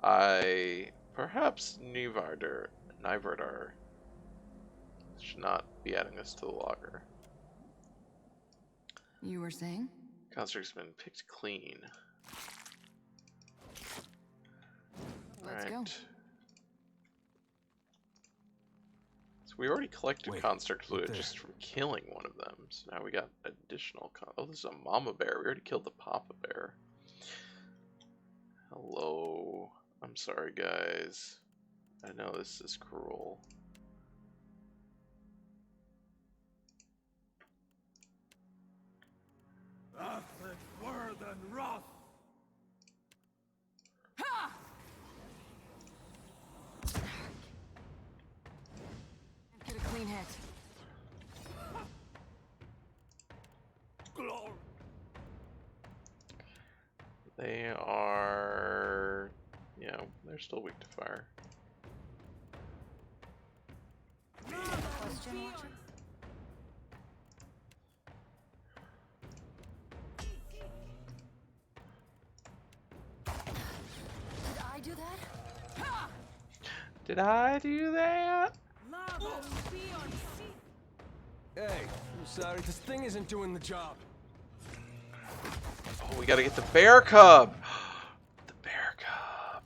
I Perhaps Nivardar should not be adding this to the logger. You were saying? Construct's been picked clean. Let's go. So we already collected Wait, construct look fluid there. just from killing one of them. So now we got additional. Oh, this is a mama bear. We already killed the papa bear. Hello. I'm sorry, guys. I know this is cruel. Nothing more than wrath. Get a clean hit. Glory. They are, you know, they're still weak to fire. Question watcher? Did I do that? Did I do that? Lava will be on sea. Hey, I'm sorry, this thing isn't doing the job. Oh, we gotta get the bear cub! The bear cub.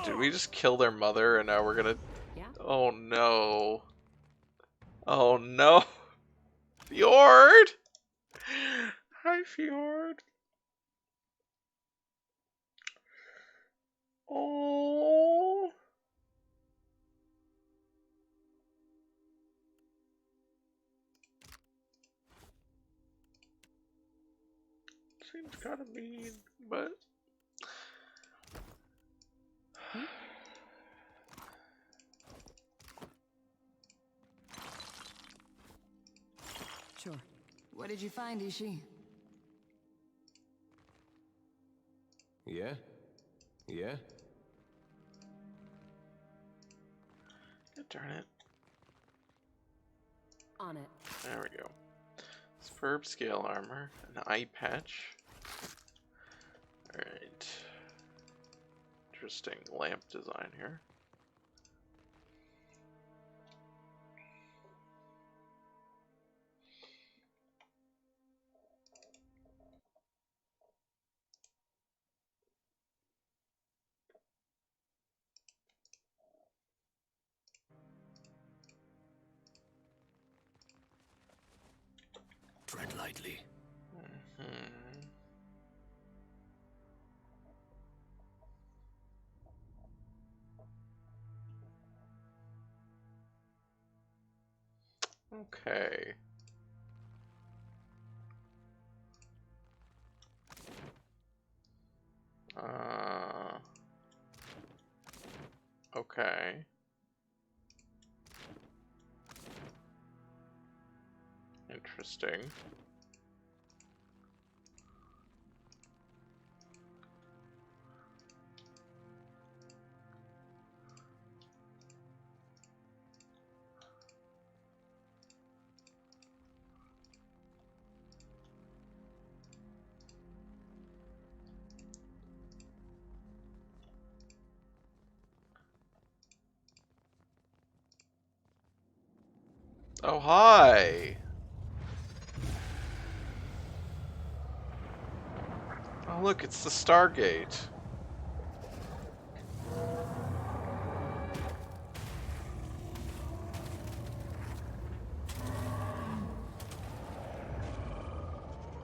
Did we just kill their mother and now we're gonna... Yeah. Oh no. Oh no. Fjord! Hi, Fjord. Oh. Seems kind of mean, but... Sure. What did you find, Ishi? Yeah? Yeah? God darn it. On it. There we go. Superb scale armor, an eye patch. Alright. Interesting lamp design here. Tread lightly. Okay. Okay. Interesting. Oh, hi! Oh, look, it's the Stargate.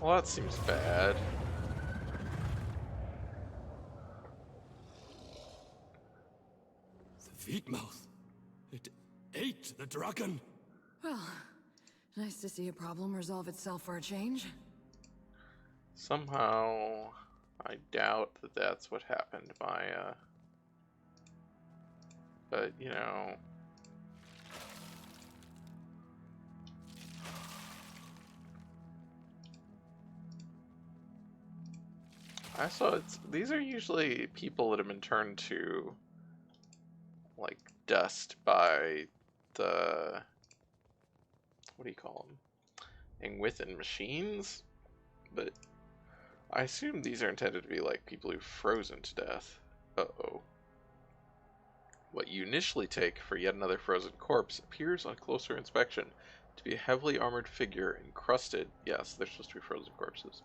Well, that seems bad. The Veetmouth. It ate the dragon. Well, nice to see a problem resolve itself for a change. Somehow, I doubt that that's what happened, Maya. But, you know... I saw it's... These are usually people that have been turned to, like, dust by the... What do you call them? Within machines? But I assume these are intended to be, like, people who've frozen to death. Uh-oh. What you initially take for yet another frozen corpse appears on closer inspection to be a heavily armored figure encrusted, yes, they're supposed to be frozen corpses,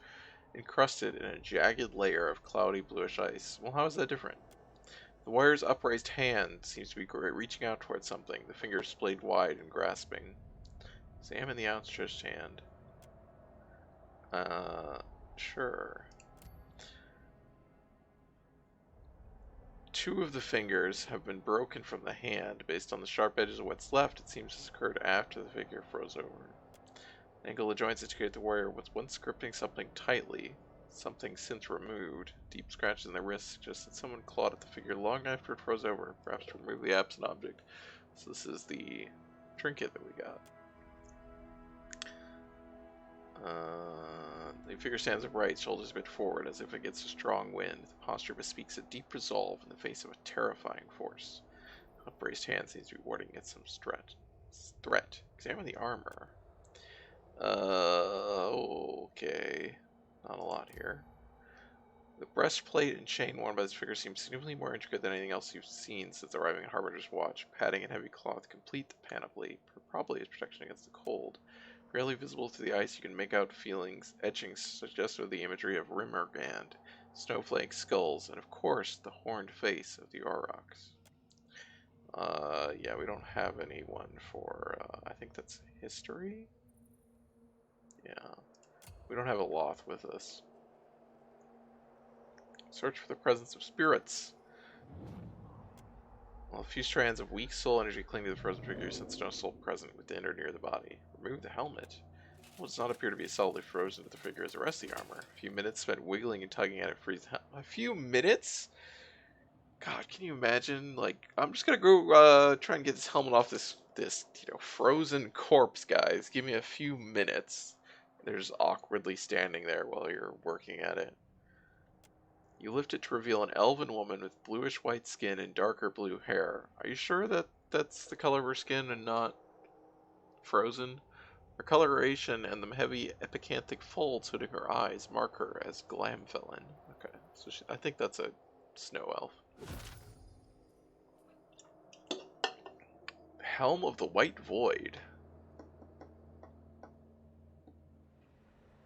encrusted in a jagged layer of cloudy bluish ice. Well, how is that different? The warrior's upraised hand seems to be reaching out towards something, the fingers splayed wide and grasping. Examine the outstretched hand. Sure. Two of the fingers have been broken from the hand. Based on the sharp edges of what's left, it seems this occurred after the figure froze over. The angle of the joints indicate the warrior was once gripping something tightly, something since removed. Deep scratches in the wrist suggest that someone clawed at the figure long after it froze over, perhaps to remove the absent object. So this is the trinket that we got. The figure stands upright, shoulders a bit forward, as if against a strong wind. The posture bespeaks a deep resolve in the face of a terrifying force. Upraised hand seems to be warding against some threat. Examine the armor. Okay. Not a lot here. The breastplate and chain worn by this figure seem significantly more intricate than anything else you've seen since arriving at Harbinger's Watch. Padding and heavy cloth complete the panoply, probably as protection against the cold. Barely visible through the ice, you can make out etchings suggestive of the imagery of Rimmergand, snowflakes, skulls, and of course, the horned face of the Aurochs. Yeah, we don't have anyone for, I think that's history? Yeah. We don't have a Loth with us. Search for the presence of spirits. While a few strands of weak soul energy cling to the frozen figure, you sense no soul present within or near the body. Remove the helmet. Well, it does not appear to be solidly frozen to the figure as the rest of the armor. A few minutes spent wiggling and tugging at it frees a few minutes? God, can you imagine? Like, I'm just gonna go try and get this helmet off this frozen corpse, guys. Give me a few minutes. They're just awkwardly standing there while you're working at it. You lift it to reveal an elven woman with bluish-white skin and darker blue hair. Are you sure that that's the color of her skin and not frozen? Her coloration and the heavy epicanthic folds hooding her eyes mark her as Glamfelin. Okay, so I think that's a snow elf. Helm of the White Void.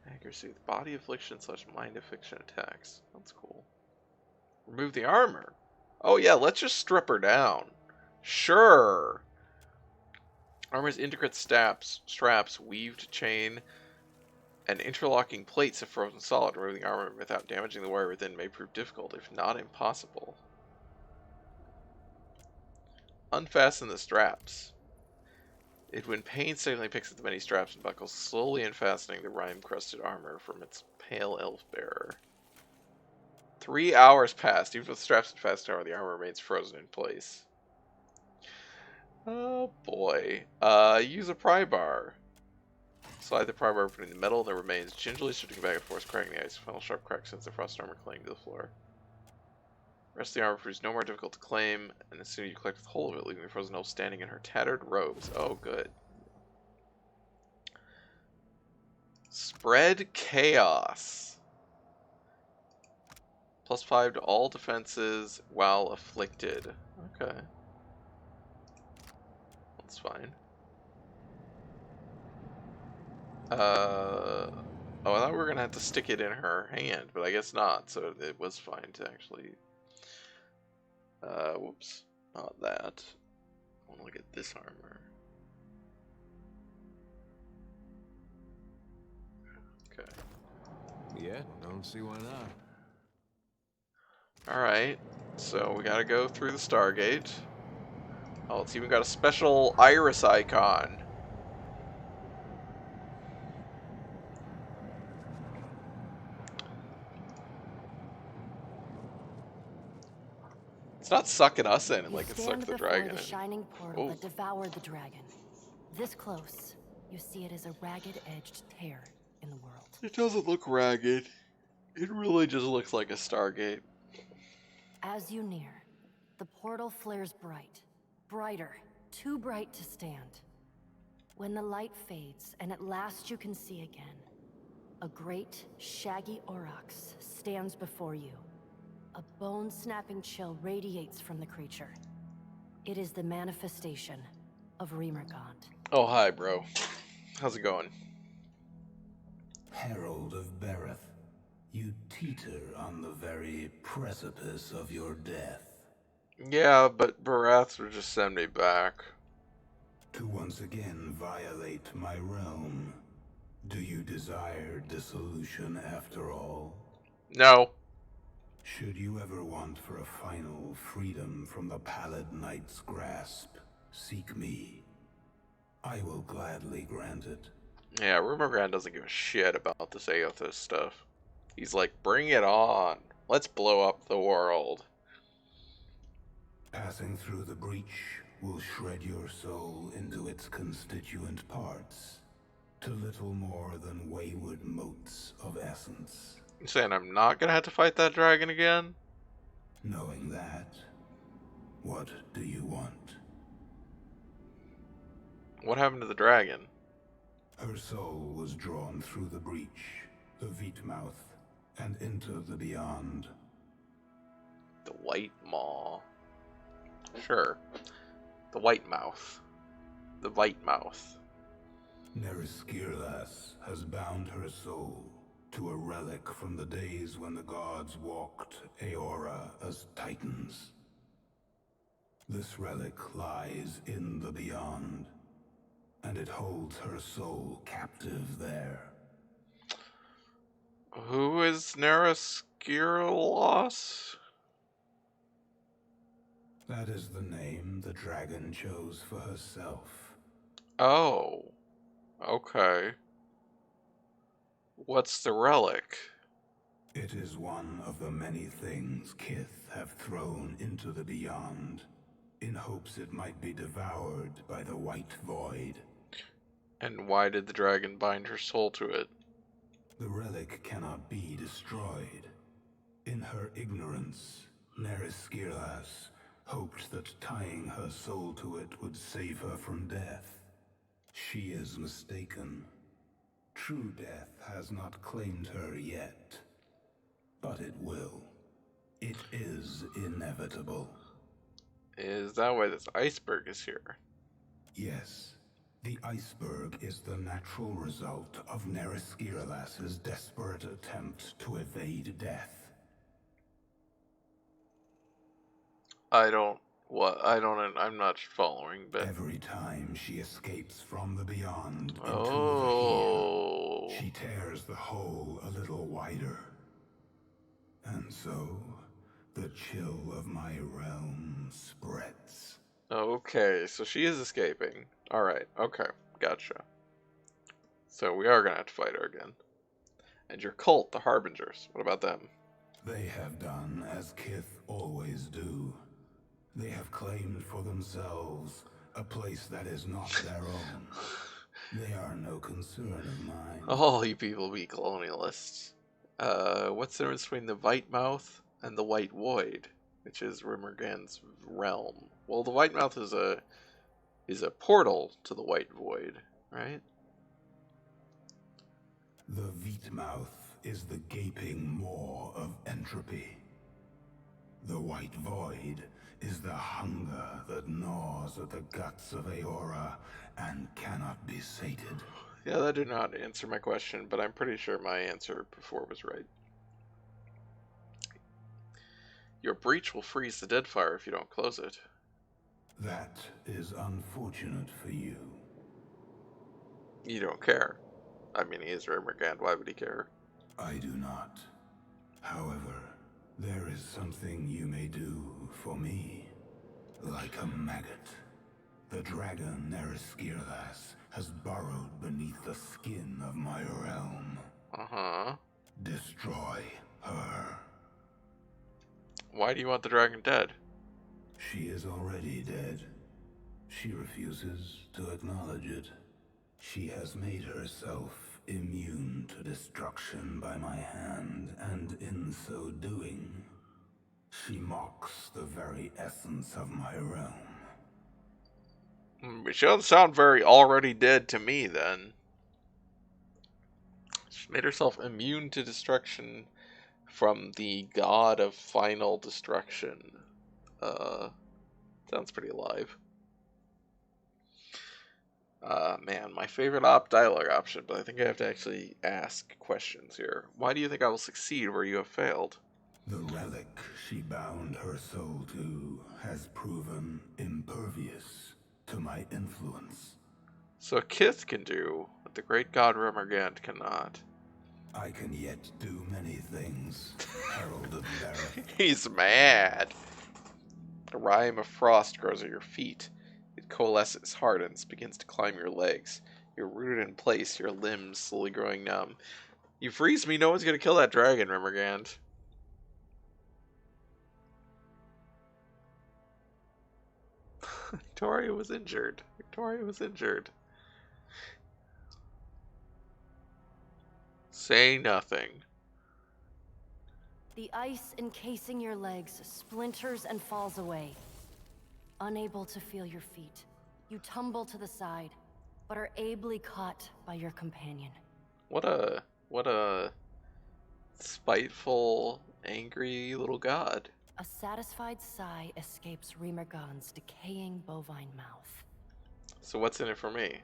Accuracy with body affliction / mind affliction attacks. That's cool. Remove the armor. Oh yeah, let's just strip her down. Sure. Armor's intricate straps, weaved chain, and interlocking plates of frozen solid. Removing the armor without damaging the wire within may prove difficult, if not impossible. Unfasten the straps. Edwin painstakingly picks at the many straps and buckles, slowly unfastening the rime-crusted armor from its pale elf bearer. 3 hours passed. Even with the straps unfastened, the armor remains frozen in place. Oh boy. Use a pry bar. Slide the pry bar between the metal and the remains, gingerly shifting back and forth, cracking the ice. Final sharp crack sends the frost armor clinging to the floor. The rest of the armor proves no more difficult to claim, and as soon as you collect the whole of it, leaving the frozen elf standing in her tattered robes. Oh, good. Spread chaos. +5 to all defenses while afflicted. Okay. That's fine. Oh, I thought we were gonna have to stick it in her hand, but I guess not, so it was fine to actually... whoops. Not that. I wanna look at this armor. Okay. Yeah, don't see why not. Alright, so we gotta go through the Stargate. Oh, it's even got a special iris icon. It's not sucking us in like it sucked the dragon in. The shining portal that devoured the dragon. This close, you see it as a ragged-edged tear in the world. It doesn't look ragged. It really just looks like a Stargate. As you near, the portal flares bright. Brighter. Too bright to stand. When the light fades, and at last you can see again, a great, shaggy aurochs stands before you. A bone-snapping chill radiates from the creature. It is the manifestation of Remergant. Oh, hi, bro. How's it going? Herald of Bereth, you teeter on the very precipice of your death. Yeah, but Barath would just send me back. To once again violate my realm. Do you desire dissolution after all? No. Should you ever want for a final freedom from the Pallid Knight's grasp, seek me. I will gladly grant it. Yeah, Rumorgran doesn't give a shit about this Aothos stuff. He's like, bring it on. Let's blow up the world. Passing through the breach will shred your soul into its constituent parts, to little more than wayward motes of essence. You saying I'm not gonna have to fight that dragon again? Knowing that, what do you want? What happened to the dragon? Her soul was drawn through the breach, the Veetmouth, and into the beyond. The White Maw. Sure. The White Mouth. The White Mouth. Neriskirlas has bound her soul to a relic from the days when the gods walked Aora as titans. This relic lies in the beyond, and it holds her soul captive there. Who is Neriskirlas? That is the name the dragon chose for herself. Oh. Okay. What's the relic? It is one of the many things Kith have thrown into the beyond, in hopes it might be devoured by the White Void. And why did the dragon bind her soul to it? The relic cannot be destroyed. In her ignorance, Neriskirlas hoped that tying her soul to it would save her from death. She is mistaken. True death has not claimed her yet, but it will. It is inevitable. Is that why this iceberg is here? Yes. The iceberg is the natural result of Neriskirlas' desperate attempt to evade death. I'm not following, but... Every time she escapes from the beyond into Oh. the here, she tears the hole a little wider. And so, the chill of my realm spreads. Okay, so she is escaping. Alright, okay, gotcha. So we are gonna have to fight her again. And your cult, the Harbingers, what about them? They have done as Kith always do. They have claimed for themselves a place that is not their own. They are no concern of mine. Oh, you people be colonialists. What's the difference between the White Mouth and the White Void, which is Rimmergan's realm? Well, the White Mouth is a portal to the White Void, right? The Veetmouth is the gaping maw of entropy. The White Void is the hunger that gnaws at the guts of Aora and cannot be sated. Yeah, that did not answer my question, but I'm pretty sure my answer before was right. Your breach will freeze the Deadfire if you don't close it. That is unfortunate for you. You don't care. I mean, he is Rimmergand, why would he care? I do not. However, there is something you may do for me. Like a maggot, the dragon Neriskirlas has burrowed beneath the skin of my realm. Uh-huh. Destroy her. Why do you want the dragon dead? She is already dead. She refuses to acknowledge it. She has made herself immune to destruction by my hand, and in so doing, she mocks the very essence of my realm. She doesn't sound very already dead to me, then. She made herself immune to destruction from the god of final destruction. Sounds pretty alive. Man, my favorite op dialogue option, but I think I have to actually ask questions here. Why do you think I will succeed where you have failed? The relic she bound her soul to has proven impervious to my influence. So Kith can do what the great god Remergant cannot. I can yet do many things, Herald of Lareth. He's mad. A rime of frost grows at your feet. It coalesces, hardens, begins to climb your legs. You're rooted in place, your limbs slowly growing numb. You freeze me, no one's gonna kill that dragon, Remergant. Victoria was injured. Victoria was injured. Say nothing. The ice encasing your legs splinters and falls away. Unable to feel your feet, you tumble to the side, but are ably caught by your companion. What a spiteful, angry little god. A satisfied sigh escapes Remergand's decaying bovine mouth. So what's in it for me?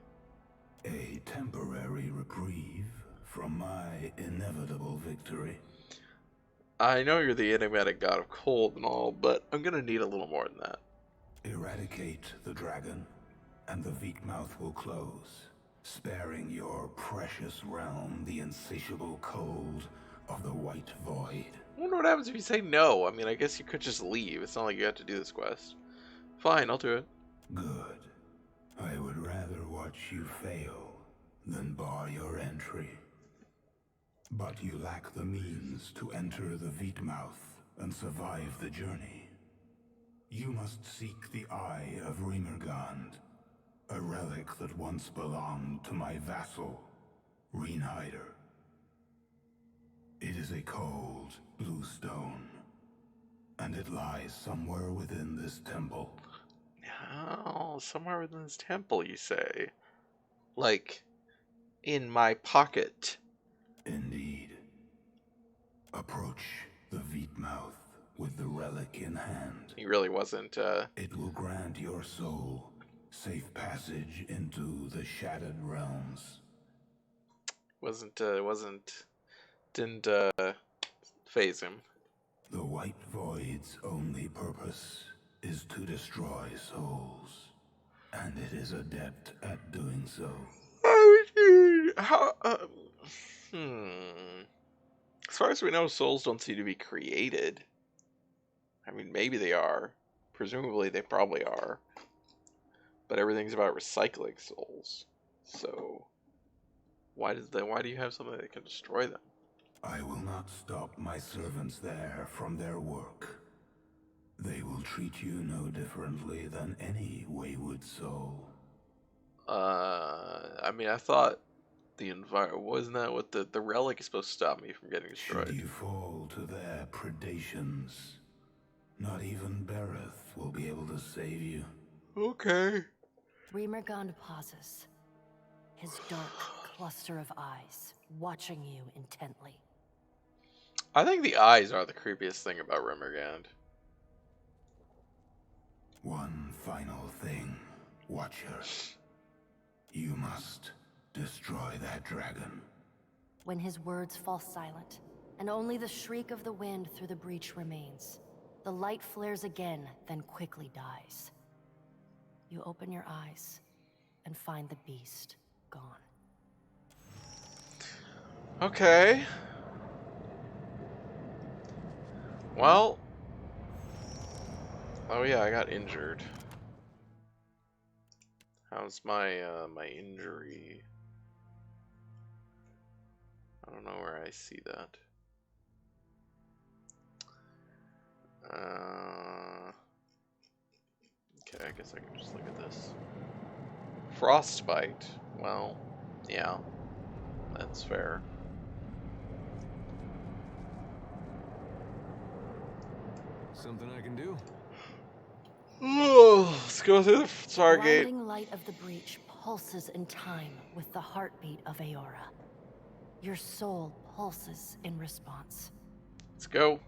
A temporary reprieve from my inevitable victory. I know you're the enigmatic god of cold and all, but I'm gonna need a little more than that. Eradicate the dragon, and the Veekmouth will close, sparing your precious realm the insatiable cold of the White Void. I wonder what happens if you say no. I mean, I guess you could just leave. It's not like you have to do this quest. Fine, I'll do it. Good. I would rather watch you fail than bar your entry. But you lack the means to enter the Veekmouth and survive the journey. You must seek the Eye of Remergand, a relic that once belonged to my vassal, Reinhider. It is a cold, blue stone, and it lies somewhere within this temple. Oh, somewhere within this temple, you say? Like, in my pocket. Indeed. Approach the Veekmouth with the relic in hand. He really wasn't, It will grant your soul safe passage into the Shattered Realms. didn't phase him. The White Void's only purpose is to destroy souls, and it is adept at doing so. How, As far as we know, souls don't seem to be created. I mean, maybe they are. Presumably, they probably are. But everything's about recycling souls. So, why do you have something that can destroy them? I will not stop my servants there from their work. They will treat you no differently than any wayward soul. I mean, I thought wasn't that what the relic is supposed to stop me from getting destroyed? Should you fall to their predations, not even Bereth will be able to save you. Okay. Remergand pauses, his dark cluster of eyes watching you intently. I think the eyes are the creepiest thing about Remergand. One final thing, Watcher. You must destroy that dragon. When his words fall silent, and only the shriek of the wind through the breach remains, the light flares again, then quickly dies. You open your eyes and find the beast gone. Okay. Well. Oh yeah, I got injured. How's my my injury? I don't know where I see that. Okay, I guess I can just look at this. Frostbite. Well, yeah, that's fair. Something I can do? Let's go through the The Stargate. blinding light of the breach pulses in time with the heartbeat of Aora. Your soul pulses in response. Let's go.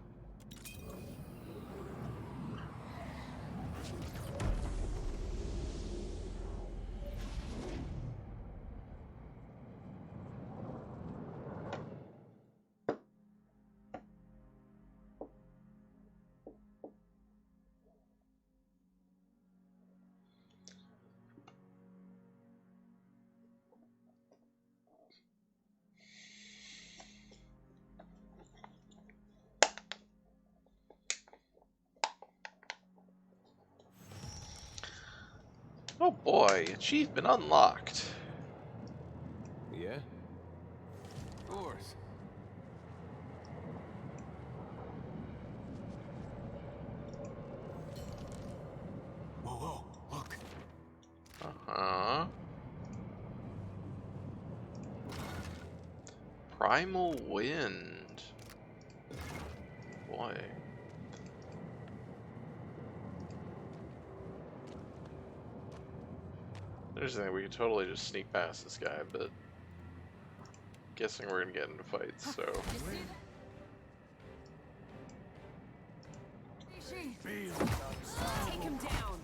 Oh boy, achievement unlocked. Yeah? Of course. Whoa, whoa, look. Uh-huh. Primal Wind. Boy. There's a thing, we could totally just sneak past this guy, but guessing we're gonna get into fights, so. Take him down.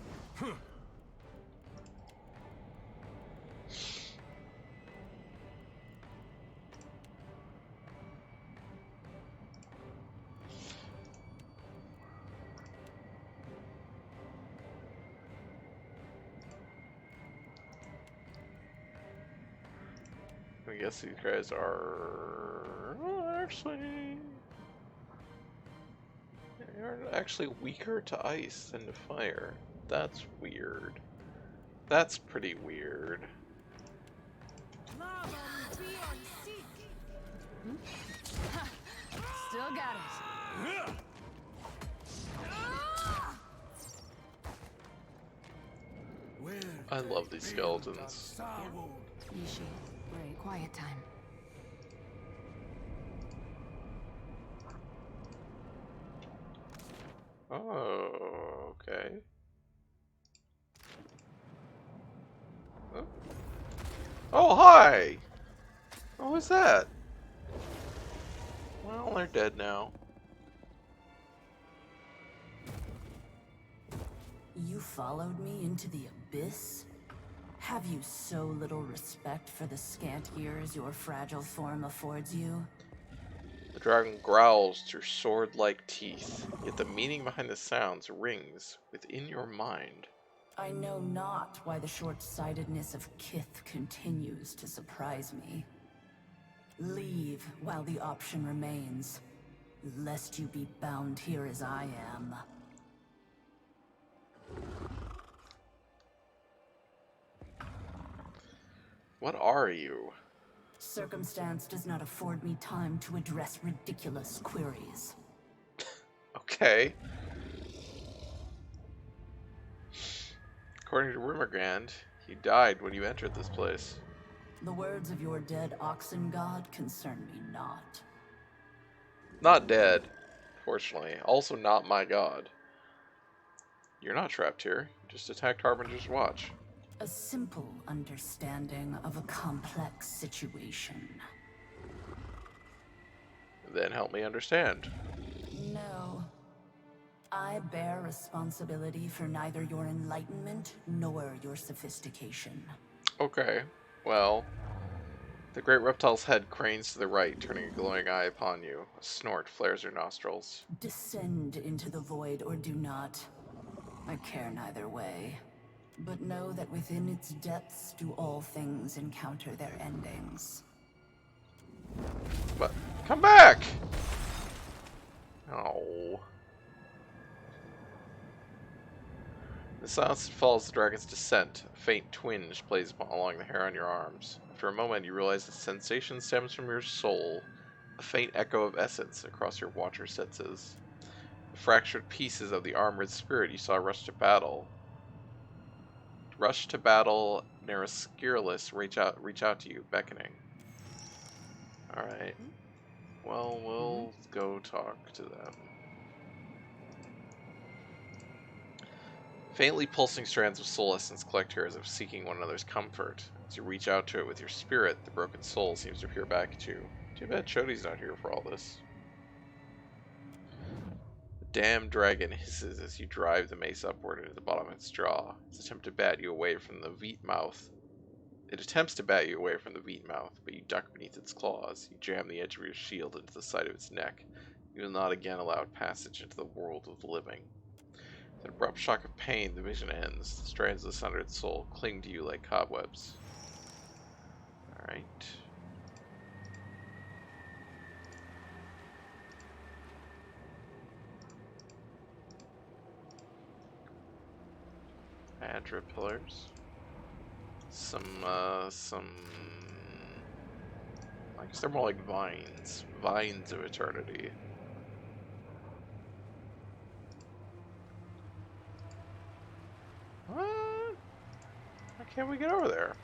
I guess these guys are actually they're actually weaker to ice than to fire. That's weird. That's pretty weird. Lava will be on seek. Still got it. I love these skeletons. Nishi, right, quiet time. Oh, okay. Oh, oh hi! What was that? Well, they're dead now. You followed me into the abyss? Have you so little respect for the scant years your fragile form affords you? The dragon growls through sword-like teeth, yet the meaning behind the sounds rings within your mind. I know not why the short-sightedness of Kith continues to surprise me. Leave while the option remains, lest you be bound here as I am. What are you? Circumstance does not afford me time to address ridiculous queries. Okay. According to Rumorgand, you died when you entered this place. The words of your dead oxen god concern me not. Not dead, fortunately. Also not my god. You're not trapped here. You just attacked Harbinger's Watch. A simple understanding of a complex situation. Then help me understand. No. I bear responsibility for neither your enlightenment nor your sophistication. Okay, well, the great reptile's head cranes to the right, turning a glowing eye upon you. A snort flares her nostrils. Descend into the void or do not. I care neither way. But know that within its depths do all things encounter their endings. But come back! Oh. The silence that follows the dragon's descent. A faint twinge plays along the hair on your arms. After a moment, you realize the sensation stems from your soul. A faint echo of essence across your watcher's senses. The fractured pieces of the armored spirit you saw rush to battle. Naraskirlis reach out to you, beckoning. Alright. Well, we'll go talk to them. Faintly pulsing strands of soul essence collect here as if seeking one another's comfort. As you reach out to it with your spirit, the broken soul seems to peer back at you. Too bad Chodi's not here for all this. The damned dragon hisses as you drive the mace upward into the bottom of its jaw. Its attempt to bat you away from the Veet mouth. It attempts to bat you away from the Veet mouth, but you duck beneath its claws. You jam the edge of your shield into the side of its neck. You will not again allow passage into the world of the living. With an abrupt shock of pain, the vision ends. The strands of the sundered soul cling to you like cobwebs. Alright. Adra pillars. some. I guess they're more like vines. Vines of eternity. What? Why can't we get over there?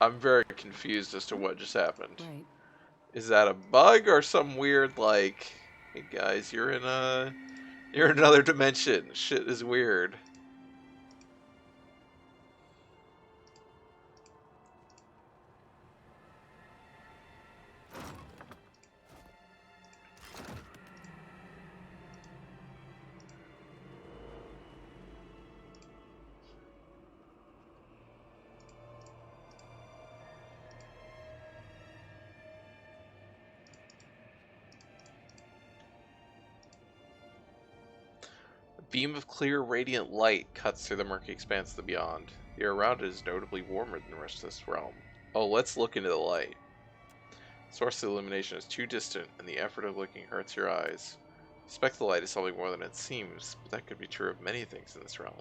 I'm very confused as to what just happened. Right. Is that a bug or some weird like, hey guys, you're in another dimension. Shit is weird. A beam of clear, radiant light cuts through the murky expanse of the beyond. The air around it is notably warmer than the rest of this realm. Oh, let's look into the light. The source of the illumination is too distant, and the effort of looking hurts your eyes. I suspect the light is something more than it seems, but that could be true of many things in this realm.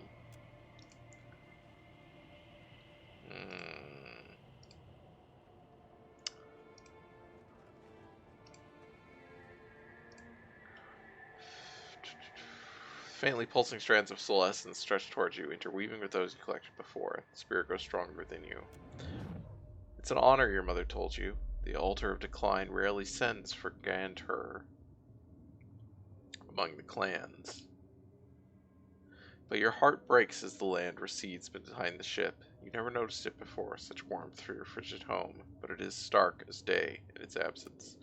Faintly pulsing strands of soul essence stretch towards you, interweaving with those you collected before. The spirit grows stronger within you. It's an honor, your mother told you. The altar of decline rarely sends for Ganter among the clans. But your heart breaks as the land recedes behind the ship. You never noticed it before, such warmth for your frigid home, but it is stark as day in its absence.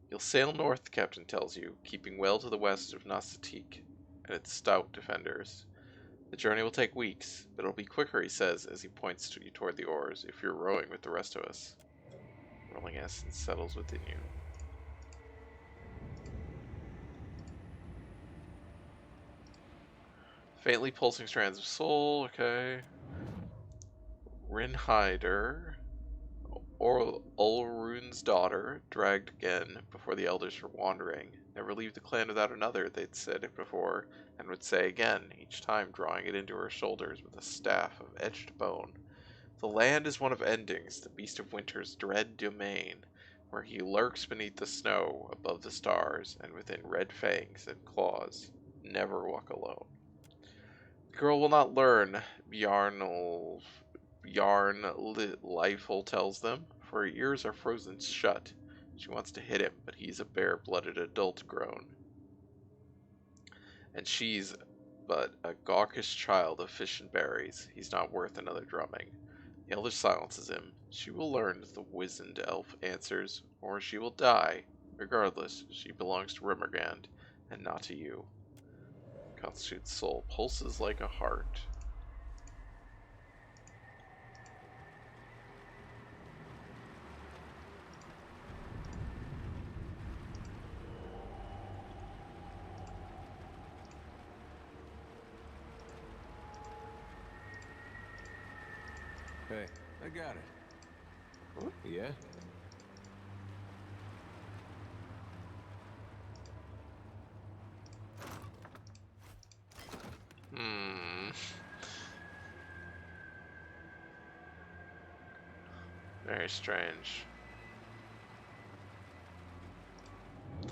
You'll sail north, the captain tells you, keeping well to the west of Nasatik and its stout defenders. The journey will take weeks, but it'll be quicker, he says, as he points to you toward the oars, if you're rowing with the rest of us. Rolling essence settles within you. Faintly pulsing strands of soul, okay. Rinhider, Olrun's daughter, dragged again before the elders for wandering. Never leave the clan without another, they'd said it before, and would say again, each time drawing it into her shoulders with a staff of etched bone. The land is one of endings, the beast of winter's dread domain, where he lurks beneath the snow, above the stars, and within red fangs and claws. Never walk alone. The girl will not learn, Bjarn Leifel tells them, for her ears are frozen shut. She wants to hit him, but he's a bare-blooded adult grown. And she's but a gawkish child of fish and berries. He's not worth another drumming. The elder silences him. She will learn, the wizened elf answers, or she will die. Regardless, she belongs to Rimmergand, and not to you. Constitute's soul pulses like a heart. Hey, I got it. Ooh. Yeah? Very strange. You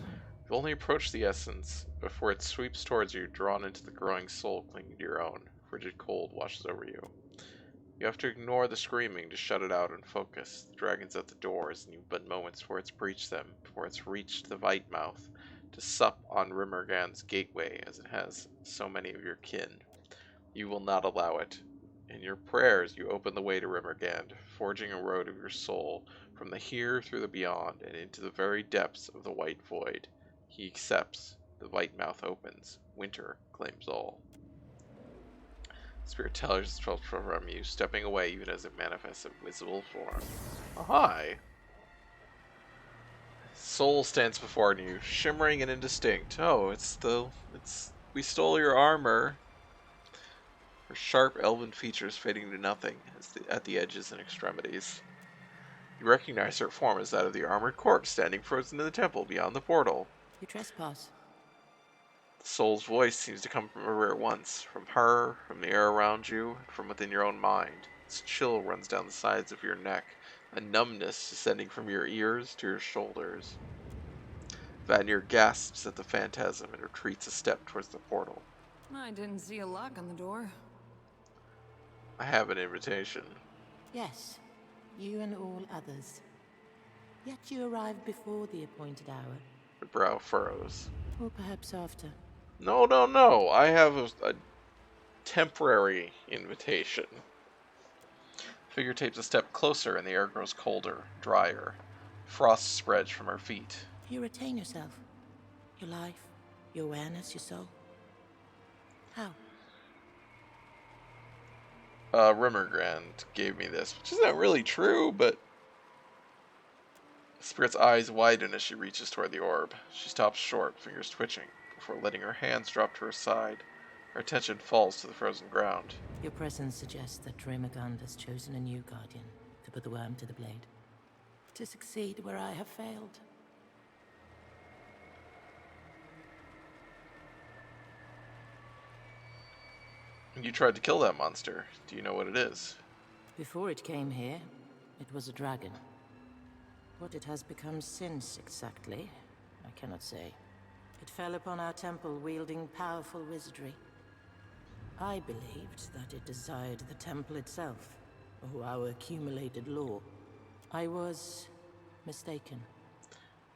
only approach the essence before it sweeps towards you, drawn into the growing soul clinging to your own. Frigid cold washes over you. You have to ignore the screaming to shut it out and focus. The dragon's at the doors, and you've but moments before it's breached them, before it's reached the Vite Mouth, to sup on Rimmergand's gateway, as it has so many of your kin. You will not allow it. In your prayers, you open the way to Rimmergand, forging a road of your soul from the here through the beyond and into the very depths of the white void. He accepts. The Vite Mouth opens. Winter claims all. Spirit tells itself from you, stepping away even as it manifests in visible form. Oh, hi! Soul stands before you, shimmering and indistinct. Oh, we stole your armor. Her sharp elven features fading to nothing at the edges and extremities. You recognize her form as that of the armored corpse standing frozen in the temple beyond the portal. You trespass. The soul's voice seems to come from everywhere at once, from her, from the air around you, and from within your own mind. This chill runs down the sides of your neck, a numbness descending from your ears to your shoulders. Vanir gasps at the phantasm and retreats a step towards the portal. I didn't see a lock on the door. I have an invitation. Yes, you and all others. Yet you arrived before the appointed hour. The brow furrows. Or perhaps after. No, no, no. I have a temporary invitation. Figure tapes a step closer and the air grows colder, drier. Frost spreads from her feet. You retain yourself. Your life, your awareness, your soul. How? Rimmergrand gave me this, which isn't really true, but... The spirit's eyes widen as she reaches toward the orb. She stops short, fingers twitching, before letting her hands drop to her side. Her attention falls to the frozen ground. Your presence suggests that Rimmergund has chosen a new guardian to put the worm to the blade. To succeed where I have failed. You tried to kill that monster. Do you know what it is? Before it came here, it was a dragon. What it has become since, exactly, I cannot say. It fell upon our temple wielding powerful wizardry. I believed that it desired the temple itself, or our accumulated lore. I was mistaken.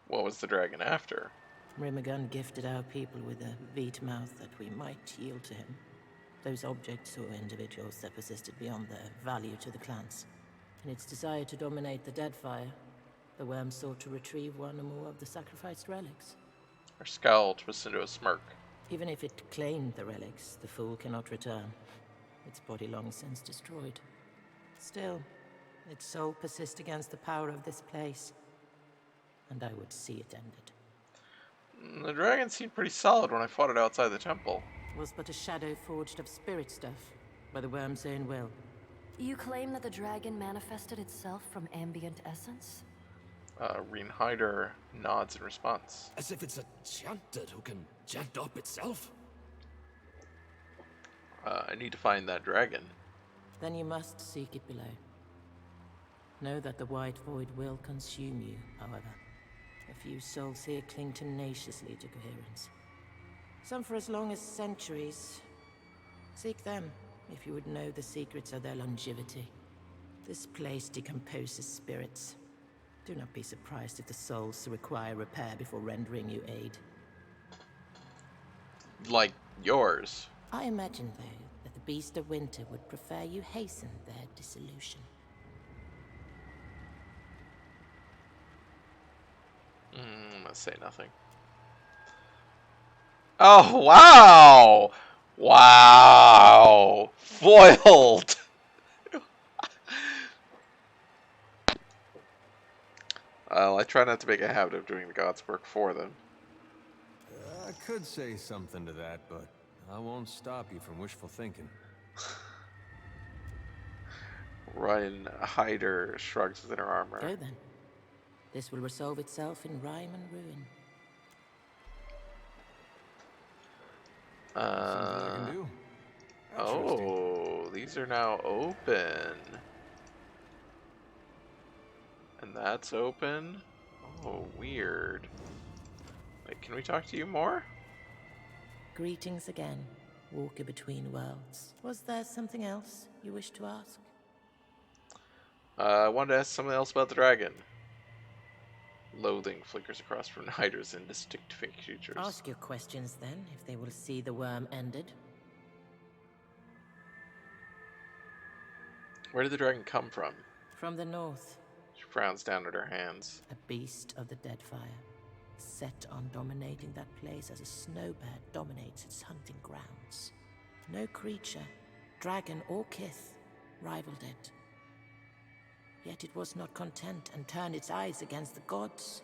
What was the dragon after? Rimmergund gifted our people with a veet mouth that we might yield to him. Those objects or individuals that persisted beyond their value to the clans. In its desire to dominate the Deadfire, the worm sought to retrieve one or more of the sacrificed relics. Her scowl twists into a smirk. Even if it claimed the relics, the fool cannot return. Its body long since destroyed. Still, its soul persists against the power of this place, and I would see it ended. The dragon seemed pretty solid when I fought it outside the temple. Was but a shadow forged of spirit stuff, by the worm's own will. You claim that the dragon manifested itself from ambient essence? Reinhider nods in response. As if it's a chanted who can chant up itself. I need to find that dragon. Then you must seek it below. Know that the white void will consume you, however. A few souls here cling tenaciously to coherence. Some for as long as centuries. Seek them, if you would know the secrets of their longevity. This place decomposes spirits. Do not be surprised if the souls require repair before rendering you aid. Like yours. I imagine, though, that the Beast of Winter would prefer you hasten their dissolution. Let's say nothing. Oh, wow! Wow! Foiled! I try not to make a habit of doing the gods' work for them. I could say something to that, but I won't stop you from wishful thinking. Reinhider shrugs within her armor. Go then. This will resolve itself in rhyme and ruin. Something I can do. Oh, these are now open. And that's open? Oh, weird. Wait, can we talk to you more? Greetings again, walker between worlds. Was there something else you wish to ask? I wanted to ask something else about the dragon. Loathing flickers across Reinhider's indistinct features. Ask your questions then, if they will see the worm ended. Where did the dragon come from? From the north. She frowns down at her hands. A beast of the Deadfire, set on dominating that place as a snowbird dominates its hunting grounds. No creature, dragon or kith, rivaled it. Yet it was not content and turned its eyes against the gods.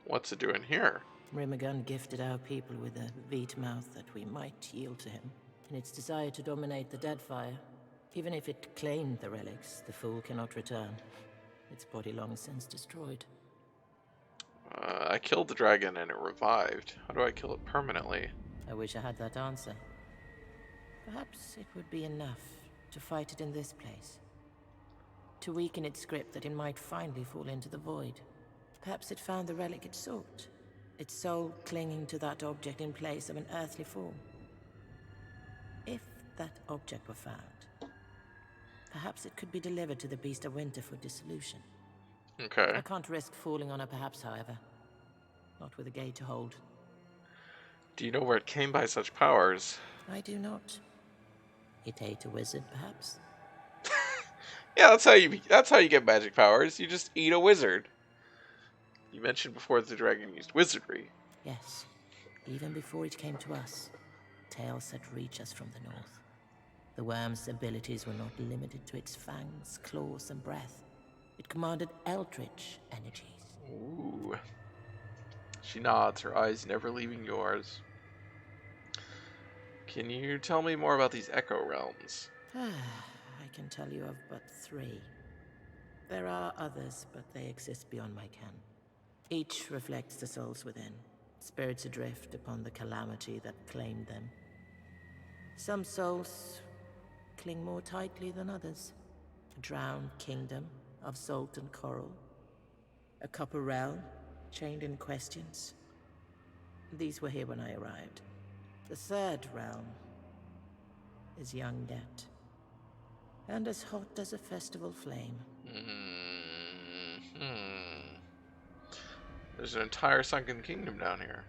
What's it doing here? Rimmergund gifted our people with a veet mouth that we might yield to him. In its desire to dominate the Deadfire, even if it claimed the relics, the fool cannot return. its body long since destroyed. I killed the dragon and it revived. How do I kill it permanently? I wish I had that answer. Perhaps it would be enough to fight it in this place. To weaken its grip that it might finally fall into the void. Perhaps it found the relic it sought, its soul clinging to that object in place of an earthly form. If that object were found, perhaps it could be delivered to the Beast of Winter for dissolution. Okay. I can't risk falling on her perhaps, however. Not with a gate to hold. Do you know where it came by such powers? I do not. It ate a wizard, perhaps? Yeah, that's how you get magic powers. You just eat a wizard. You mentioned before that the dragon used wizardry. Yes. Even before it came to us, tales had reached us from the north. The worm's abilities were not limited to its fangs, claws, and breath. It commanded eldritch energies. Ooh. She nods, her eyes never leaving yours. Can you tell me more about these Echo Realms? I can tell you of but 3. There are others, but they exist beyond my ken. Each reflects the souls within, spirits adrift upon the calamity that claimed them. Some souls cling more tightly than others. A drowned kingdom of salt and coral. A copper realm, chained in questions. These were here when I arrived. The 3rd realm is young yet, and as hot as a festival flame. There's an entire sunken kingdom down here.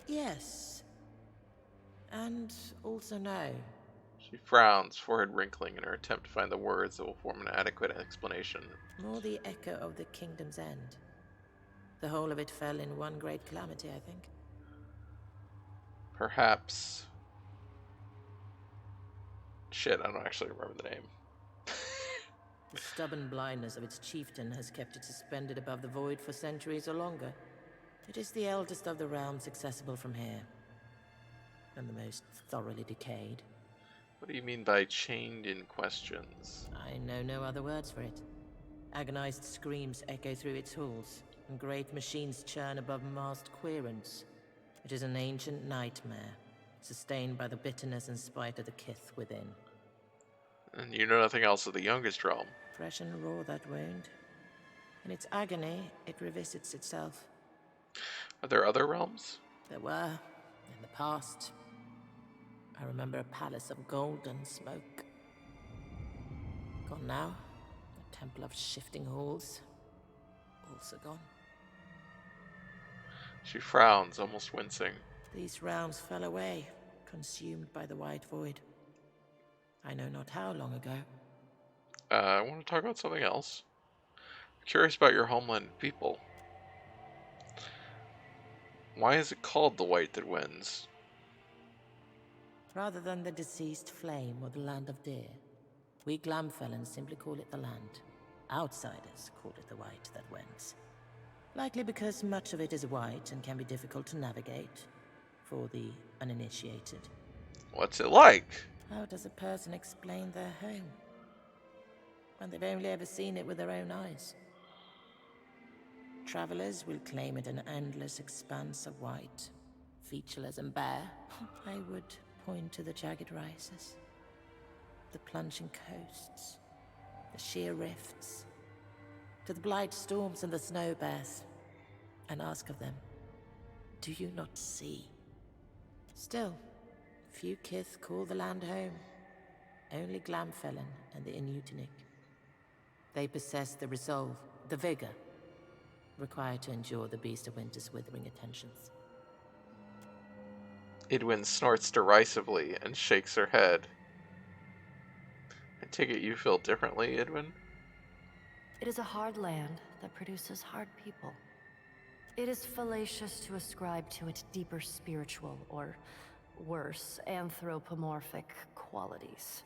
Yes. And also no. She frowns, forehead wrinkling in her attempt to find the words that will form an adequate explanation. More the echo of the kingdom's end. The whole of it fell in one great calamity, I think. Perhaps... Shit, I don't actually remember the name. The stubborn blindness of its chieftain has kept it suspended above the void for centuries or longer. It is the eldest of the realms accessible from here, and the most thoroughly decayed. What do you mean by chained in questions? I know no other words for it. Agonized screams echo through its halls, and great machines churn above masked querents. It is an ancient nightmare, sustained by the bitterness and spite of the kith within. And you know nothing else of the youngest realm. Fresh and raw, that wound. In its agony, it revisits itself. Are there other realms? There were, in the past. I remember a palace of gold and smoke. Gone now. A temple of shifting halls. Also gone. She frowns, almost wincing. These realms fell away, consumed by the white void. I know not how long ago. I want to talk about something else. I'm curious about your homeland people. Why is it called the White That Wins? Rather than the deceased flame or the land of deer, we Glamfelons simply call it the land. Outsiders call it the White That Wins. Likely because much of it is white and can be difficult to navigate for the uninitiated. What's it like? How does a person explain their home when they've only ever seen it with their own eyes? Travelers will claim it an endless expanse of white, featureless and bare. I would point to the jagged rises, the plunging coasts, the sheer rifts, to the blight storms and the snow bears, and ask of them, do you not see? Still, few kith call the land home. Only Glamfelon and the Inutinic. They possess the resolve, the vigor, required to endure the Beast of Winter's withering attentions. Idwin snorts derisively and shakes her head. I take it you feel differently, Idwin? It is a hard land that produces hard people. It is fallacious to ascribe to it deeper spiritual, or worse, anthropomorphic qualities.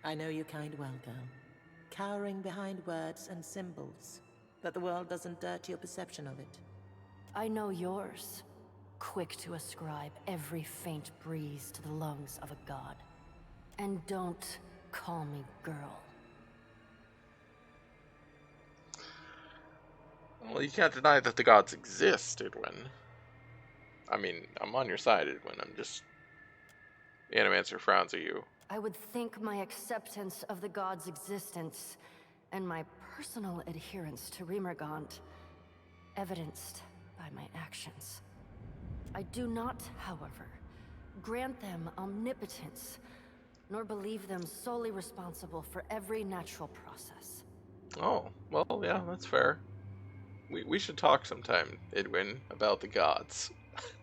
I know your kind well, girl. Cowering behind words and symbols, that the world doesn't dirt your perception of it. I know yours. Quick to ascribe every faint breeze to the lungs of a god. And don't call me girl. Well, you can't deny that the gods exist, Idwin. I mean, I'm on your side, Idwin. I'm just... The Animancer frowns at you. I would think my acceptance of the god's existence and my personal adherence to Remergant, evidenced by my actions. I do not, however, grant them omnipotence, nor believe them solely responsible for every natural process. Oh, well, yeah, that's fair. We should talk sometime, Idwin, about the gods.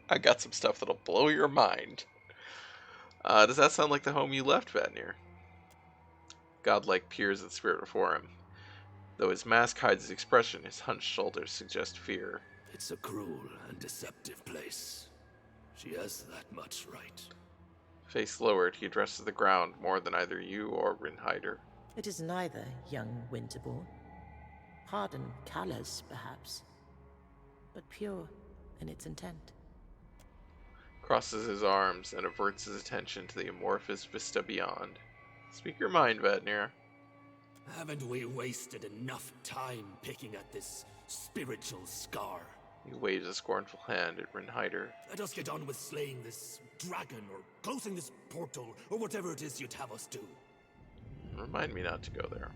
I got some stuff that'll blow your mind. Does that sound like the home you left, Vatnir? Godlike peers at the spirit before him. Though his mask hides his expression, his hunched shoulders suggest fear. It's a cruel and deceptive place. She has that much right. Face lowered, he addresses the ground more than either you or Rinhider. It is neither, young Winterborn. Hard and callous, perhaps, but pure in its intent. Crosses his arms and averts his attention to the amorphous vista beyond. Speak your mind, Vatnir. Haven't we wasted enough time picking at this spiritual scar? He waves a scornful hand at Rinhider. Let us get on with slaying this dragon, or closing this portal, or whatever it is you'd have us do. Remind me not to go there.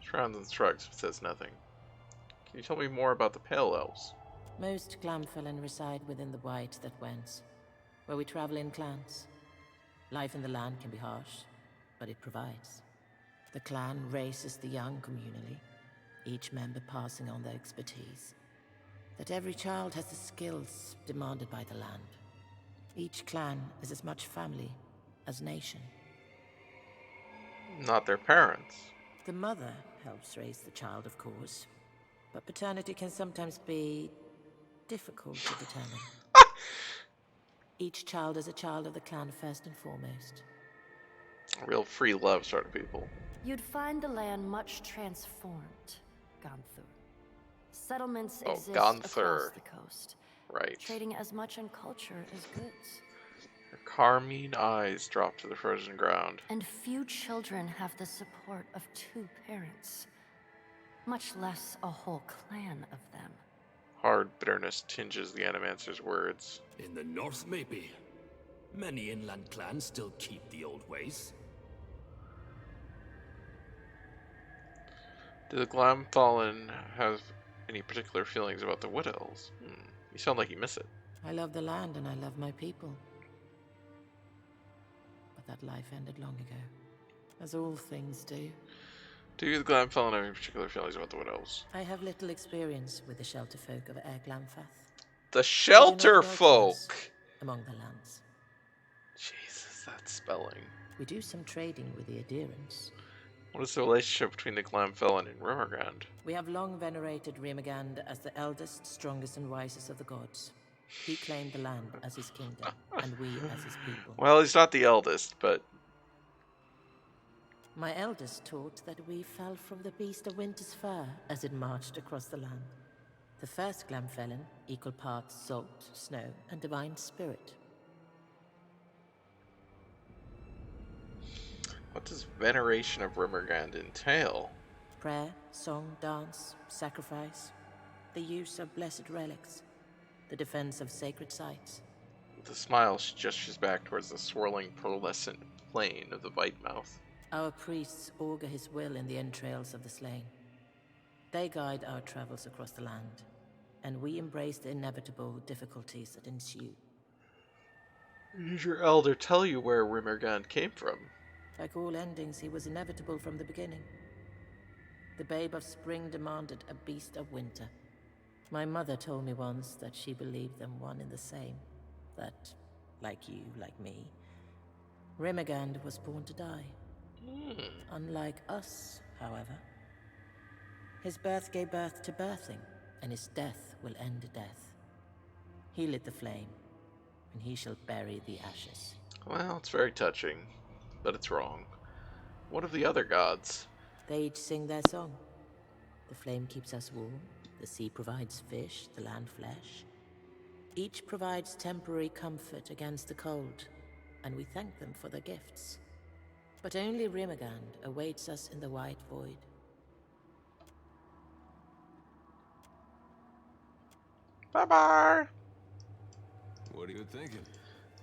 Frowns and shrugs, but says nothing. Can you tell me more about the Pale Elves? Most Glamfelin reside within the White that wends, where we travel in clans. Life in the land can be harsh, but it provides. The clan raises the young communally, each member passing on their expertise. That every child has the skills demanded by the land. Each clan is as much family as nation. Not their parents. The mother helps raise the child, of course, but paternity can sometimes be difficult to determine. Each child is a child of the clan first and foremost. Real free love sort of people. You'd find the land much transformed, Gonthur. Settlements exist across the coast, right? Trading as much in culture as goods. Her carmine eyes drop to the frozen ground. And few children have the support of two parents, much less a whole clan of them. Hard bitterness tinges the Animancer's words. In the north, maybe. Many inland clans still keep the old ways. Do the Glamfallen have any particular feelings about the Wood Elves? You sound like you miss it. I love the land and I love my people. But that life ended long ago, as all things do. Do you, the Glamfallen, have any particular feelings about the Wood Elves? I have little experience with the shelter folk of Air Glamfath. The shelter folk! Among the lands. Jesus, that's spelling. We do some trading with the adherents. What is the relationship between the Glamfallen and Rimmergand? We have long venerated Rimmergand as the eldest, strongest, and wisest of the gods. He claimed the land as his kingdom, and we as his people. Well, he's not the eldest, but... My eldest taught that we fell from the beast of winter's fur as it marched across the land. The first Glamfelin, equal parts salt, snow, and divine spirit. What does veneration of Rimmergand entail? Prayer, song, dance, sacrifice, the use of blessed relics, the defense of sacred sites. With a smile, she gestures back towards the swirling pearlescent plain of the Whitemouth. Our priests augur his will in the entrails of the slain. They guide our travels across the land, and we embrace the inevitable difficulties that ensue. Did your elder tell you where Rimmergand came from? Like all endings, he was inevitable from the beginning. The babe of spring demanded a beast of winter. My mother told me once that she believed them one and the same. That, like you, like me, Rimmergand was born to die. Unlike us, however. His birth gave birth to birthing, and his death will end death. He lit the flame, and he shall bury the ashes. Well, it's very touching, but it's wrong. What of the other gods? They each sing their song. The flame keeps us warm, the sea provides fish, the land flesh. Each provides temporary comfort against the cold, and we thank them for their gifts. But only Rimmergand awaits us in the White Void. Bye-bye! What are you thinking?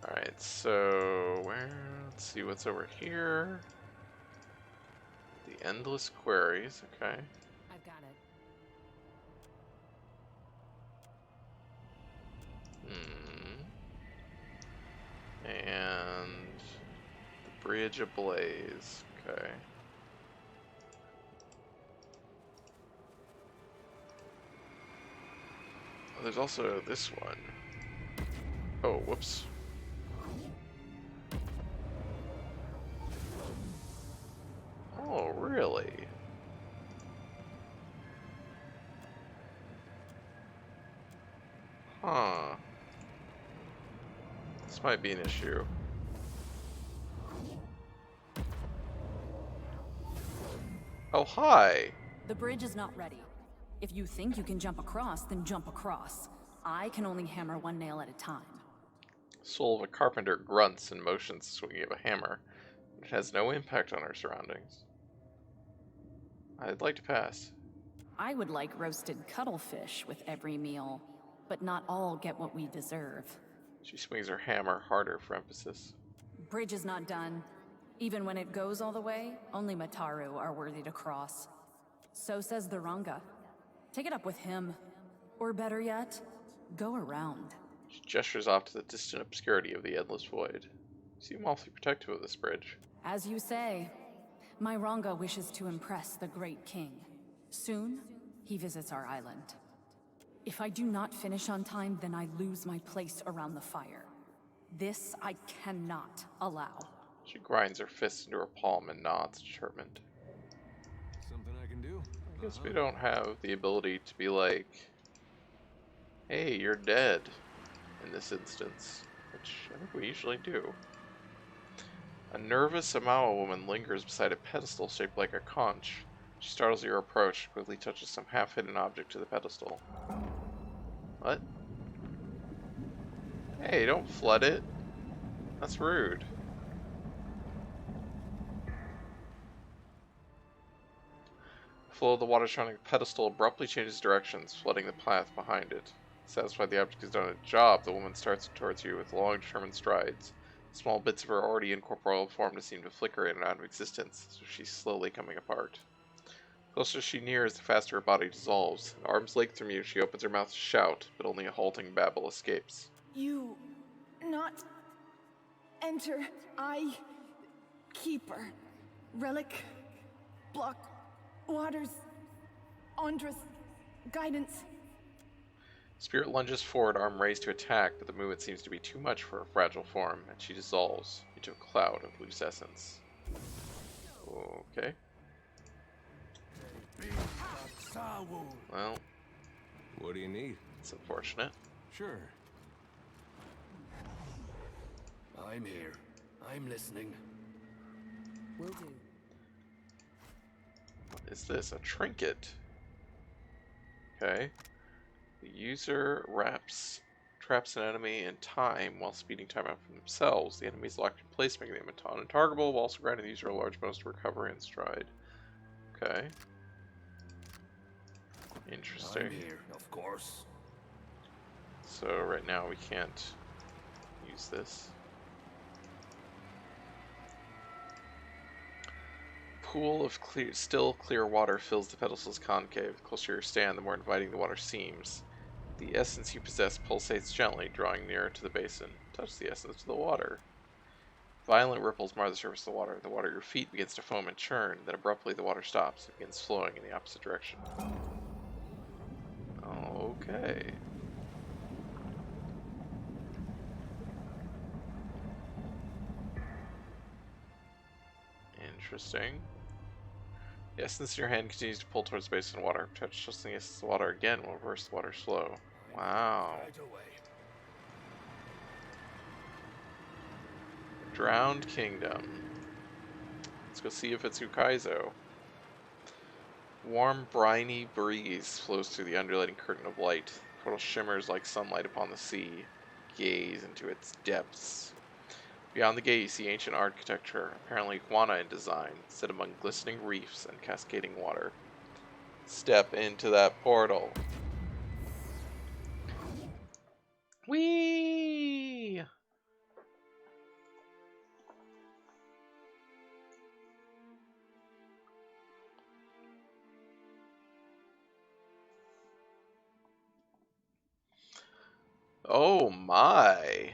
Alright, so let's see what's over here. The endless queries, okay. I've got it. And the bridge ablaze, okay. Oh, there's also this one. Oh, whoops. Oh, really? Huh. This might be an issue. Oh, hi! The bridge is not ready. If you think you can jump across, then jump across. I can only hammer one nail at a time. Soul of a carpenter grunts and motions the swinging of a hammer. It has no impact on her surroundings. I'd like to pass. I would like roasted cuttlefish with every meal, but not all get what we deserve. She swings her hammer harder for emphasis. Bridge is not done. Even when it goes all the way, only Mataru are worthy to cross. So says the Ranga. Take it up with him. Or better yet, go around. She gestures off to the distant obscurity of the endless void. You seem awfully protective of this bridge. As you say, my Ranga wishes to impress the great king. Soon, he visits our island. If I do not finish on time, then I lose my place around the fire. This I cannot allow. She grinds her fist into her palm and nods, determined. Something I can do? I guess we don't have the ability to be like, hey, you're dead, in this instance, which I think we usually do. A nervous Amawa woman lingers beside a pedestal shaped like a conch. She startles your approach, quickly touches some half-hidden object to the pedestal. What? Hey, don't flood it. That's rude. The flow of the water surrounding the pedestal abruptly changes directions, flooding the path behind it. Satisfied the object has done its job, the woman starts towards you with long, determined strides. Small bits of her already incorporeal form seem to flicker in and out of existence, so she's slowly coming apart. The closer she nears, the faster her body dissolves. At arm's length from you, she opens her mouth to shout, but only a halting babble escapes. You not enter. I keeper. Relic. Block. Waters. Andras. Guidance. Spirit lunges forward, arm raised to attack, but the movement seems to be too much for her fragile form, and she dissolves into a cloud of loose essence. Okay. Well, what do you need? It's unfortunate. Sure. I'm here. I'm listening. Will do. What is this? A trinket. Okay. The user traps an enemy in time while speeding time up from themselves. The enemy is locked in place, making them untargetable, while also granting the user a large bonus to recovery and stride. Okay. Interesting. I'm here, of course. So right now we can't use this. Pool of still clear water fills the pedestal's concave. The closer you stand, the more inviting the water seems. The essence you possess pulsates gently, drawing nearer to the basin. Touch the essence to the water. Violent ripples mar the surface of the water. The water at your feet begins to foam and churn. Then abruptly the water stops and begins flowing in the opposite direction. Okay. Interesting. The essence in your hand continues to pull towards the basin of water. Touch just the essence of the water again will reverse the water flow. Wow. Drowned Kingdom. Let's go see if it's Ukaizo. Warm, briny breeze flows through the undulating curtain of light. The portal shimmers like sunlight upon the sea. Gaze into its depths. Beyond the gate you see ancient architecture, apparently Huana in design, set among glistening reefs and cascading water. Step into that portal. Whee! Oh my!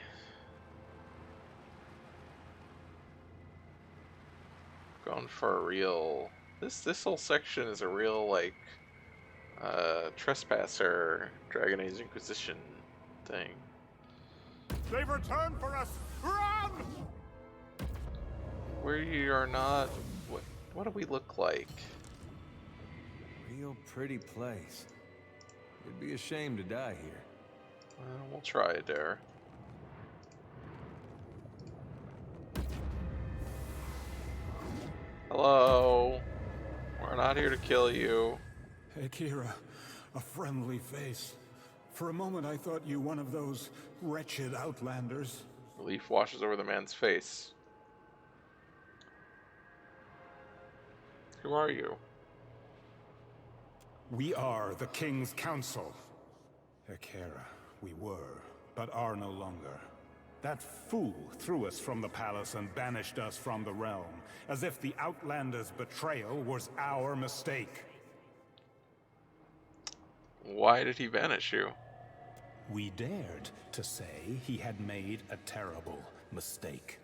Going for a real. This whole section is a real like trespasser Dragon Age Inquisition thing. They've returned for us! Run! We are not. What do we look like? Real pretty place. It'd be a shame to die here. We'll try it there. Hello. We're not here to kill you. Hey, Kira, a friendly face. For a moment I thought you one of those wretched outlanders. Relief washes over the man's face. Who are you? We are the King's Council. Akira, we were, but are no longer. That fool threw us from the palace and banished us from the realm, as if the Outlander's betrayal was our mistake. Why did he banish you? We dared to say he had made a terrible mistake.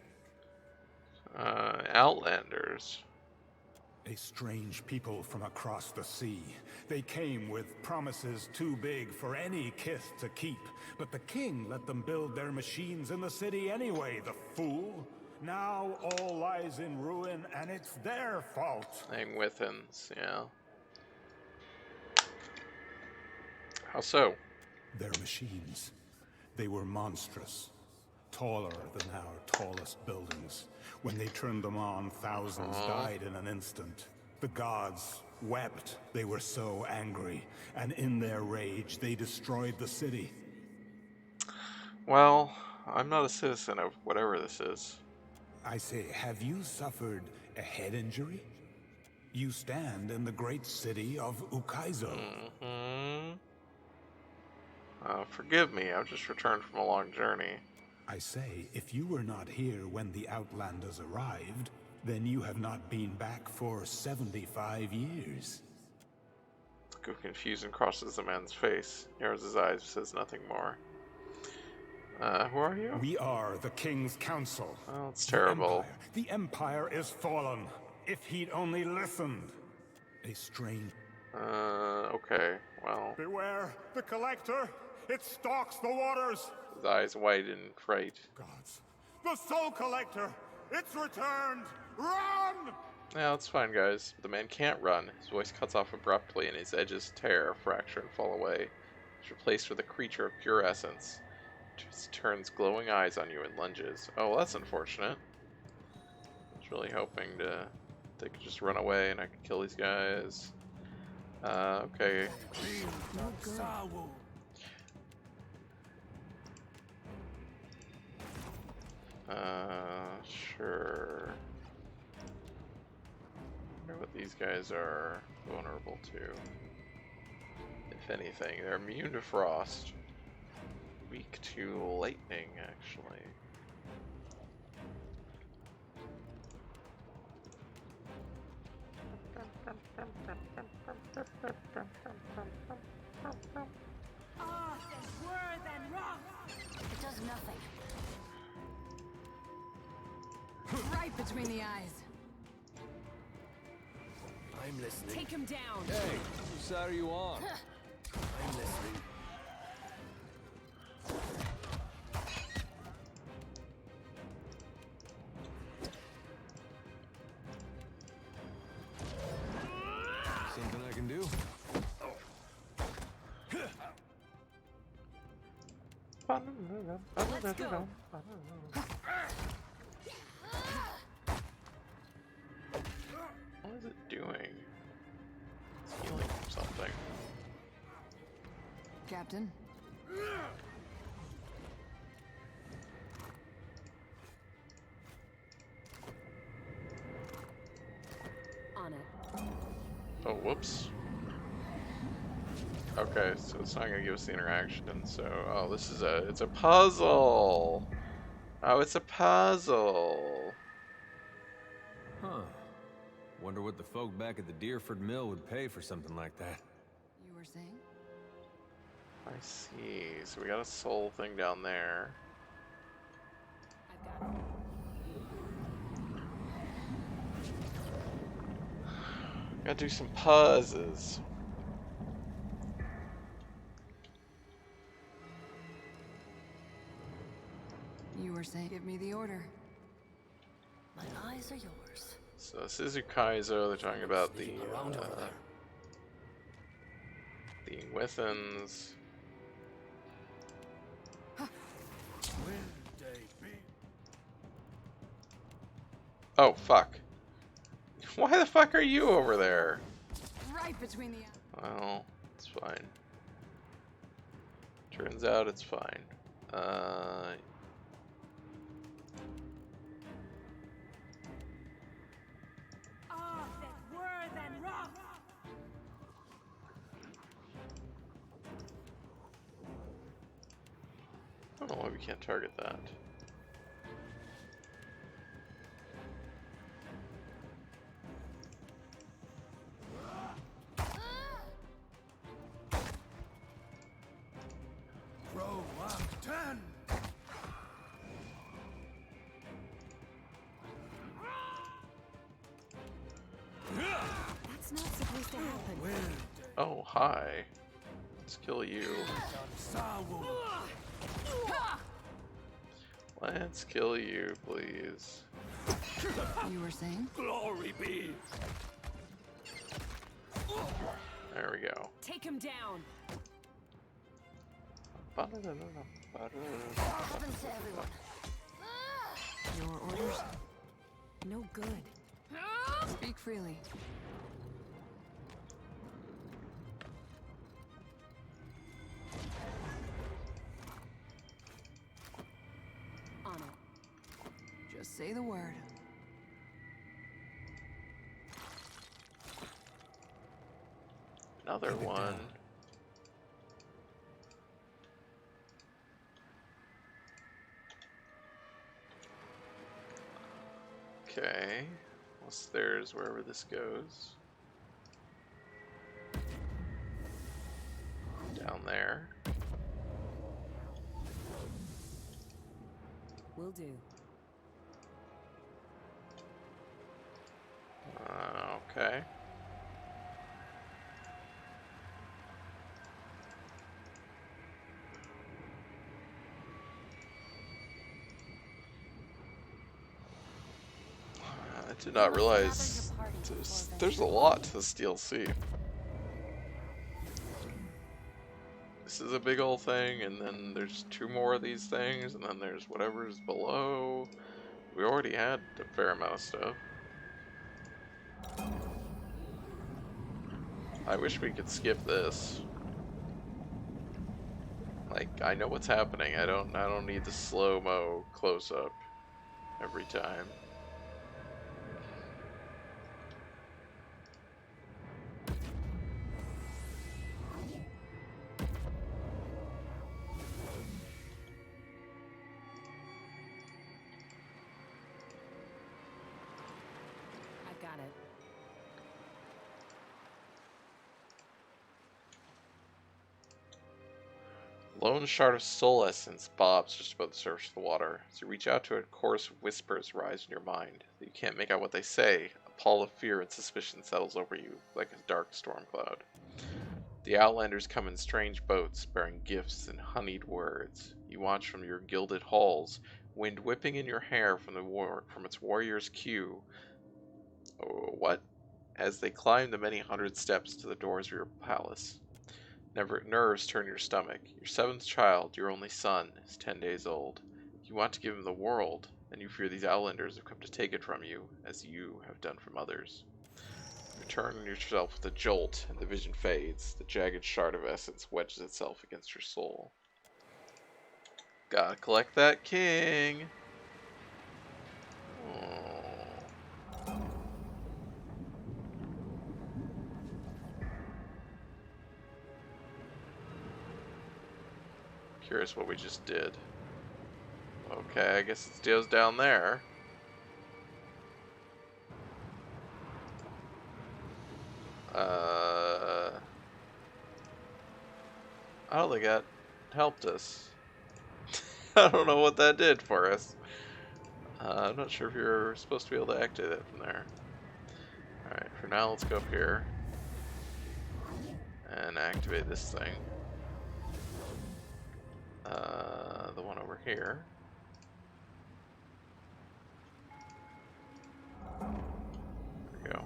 Outlanders. A strange people from across the sea. They came with promises too big for any Kith to keep, but the king let them build their machines in the city anyway, the fool. Now all lies in ruin, and it's their fault. Withens, yeah. How so? Their machines. They were monstrous. Taller than our tallest buildings. When they turned them on, thousands died in an instant. The gods wept. They were so angry. And in their rage, they destroyed the city. Well, I'm not a citizen of whatever this is. I say, have you suffered a head injury? You stand in the great city of Ukaizo. Forgive me, I've just returned from a long journey. I say, if you were not here when the Outlanders arrived, then you have not been back for 75 years. Look of confusion crosses the man's face. Narrows his eyes, says nothing more. Who are you? We are the King's Council. Oh, it's terrible. The Empire is fallen. If he'd only listened. A strange... Okay, well... Beware, the Collector! It stalks the waters! His eyes widen in fright. Gods. The Soul Collector! It's returned! Run! Yeah, it's fine, guys. The man can't run. His voice cuts off abruptly, and his edges tear, fracture, and fall away. He's replaced with a creature of pure essence. Just turns glowing eyes on you and lunges. Oh, well, that's unfortunate. I was really hoping they could just run away and I could kill these guys. Okay. Sure. I wonder what these guys are vulnerable to. If anything, they're immune to frost. Weak to lightning, actually. It does nothing. Right between the eyes. I'm listening. Take him down. Hey, whose side are you on? I'm listening. Something I can do? Let's go. What is it doing? It's healing from something. Captain. On it. Oh, whoops. Okay, so it's not gonna give us the interaction. So, oh, this is it's a puzzle. Oh, it's a puzzle. Huh. Wonder what the folk back at the Deerford Mill would pay for something like that. You were saying? I see. So we got a soul thing down there. I've got it. Gotta do some puzzles. You were saying, give me the order. My eyes are yours. So this is Ukaizo. They're talking about the around over there. the Withens. Oh fuck! Why the fuck are you over there? Right between the. Well, it's fine. Turns out it's fine. I don't know why we can't target that. That's not supposed to happen. Oh, hi. Let's kill you. Let's kill you, please. You were saying? Glory be. There we go. Take him down. What happens to everyone? Your orders? No good. Speak freely. On it. Just say the word. Another one. Okay. Unless there's wherever this goes. Down there. Will do. Okay. I did not realize there's a lot to this DLC. This is a big old thing, and then there's two more of these things, and then there's whatever's below. We already had a fair amount of stuff. I wish we could skip this. Like, I know what's happening. I don't need the slow-mo close-up every time. I've got it. Lone shard of soul essence bobs just above the surface of the water. As you reach out to it, a chorus of whispers rise in your mind. You can't make out what they say. A pall of fear and suspicion settles over you, like a dark storm cloud. The Outlanders come in strange boats, bearing gifts and honeyed words. You watch from your gilded halls, wind whipping in your hair from its warrior's queue. Oh, what? As they climb the many hundred steps to the doors of your palace. Nerves turn your stomach. Your seventh child, your only son, is 10 days old. You want to give him the world, and you fear these Outlanders have come to take it from you, as you have done from others. You turn yourself with a jolt, and the vision fades. The jagged shard of essence wedges itself against your soul. Gotta collect that king! Oh. curious what we just did. Okay, I guess it goes down there. I don't think that helped us. I don't know what that did for us. I'm not sure if you're supposed to be able to activate it from there. Alright, for now let's go up here and activate this thing. The one over here. There we go.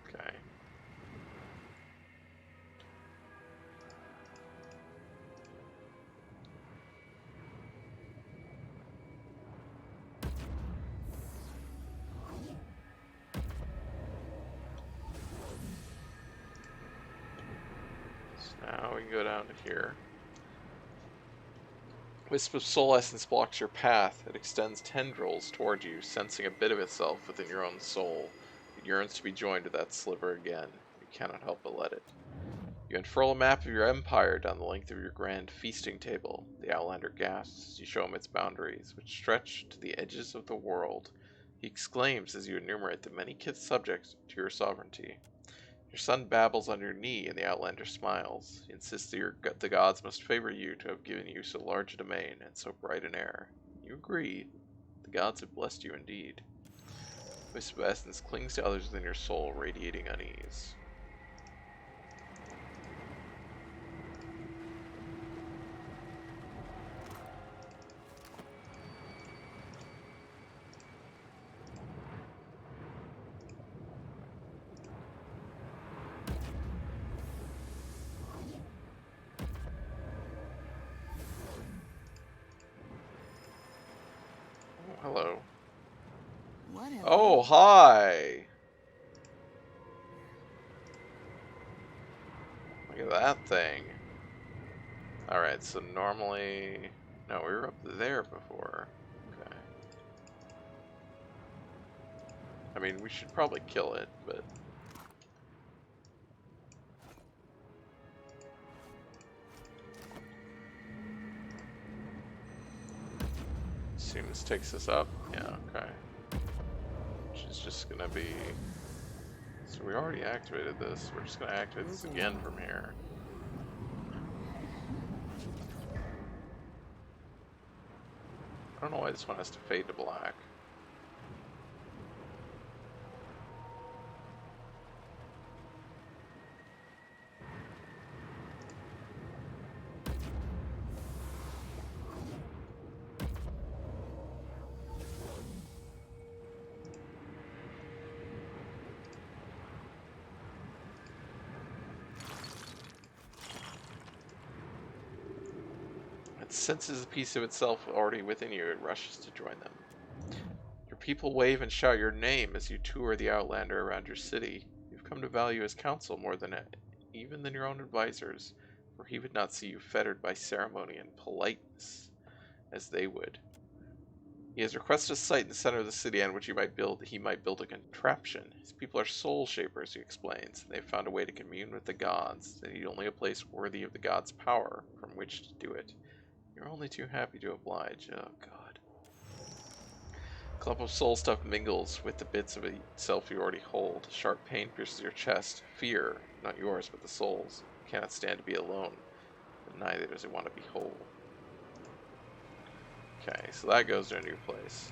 Okay. Now we can go down to here. Wisp of Soul Essence blocks your path. It extends tendrils toward you, sensing a bit of itself within your own soul. It yearns to be joined to that sliver again. You cannot help but let it. You unfurl a map of your empire down the length of your grand feasting table. The Outlander gasps as you show him its boundaries, which stretch to the edges of the world. He exclaims as you enumerate the many kith subjects to your sovereignty. Your son babbles on your knee, and the Outlander smiles. He insists that the gods must favor you to have given you so large a domain and so bright an heir. You agree. The gods have blessed you indeed. Wisp of Essence clings to others within your soul, radiating unease. Hello. Whatever. Oh, hi! Look at that thing. Alright, so normally... No, we were up there before. Okay. I mean, we should probably kill it, but... Assume this takes us up? Yeah, okay. Which is just gonna be... So we already activated this. We're just gonna activate this again from here. I don't know why this one has to fade to black. It senses a piece of itself already within you. It rushes to join them. Your people wave and shout your name as you tour the Outlander around your city. You've come to value his counsel more than even than your own advisors, for he would not see you fettered by ceremony and politeness as they would. He has requested a site in the center of the city on which he might build a contraption. His people are soul shapers, he explains. They have found a way to commune with the gods. They need only a place worthy of the gods' power from which to do it. You're only too happy to oblige. Oh, God. A clump of soul stuff mingles with the bits of itself you already hold. Sharp pain pierces your chest. Fear, not yours, but the soul's. It cannot stand to be alone, but neither does it want to be whole. Okay, so that goes to a new place.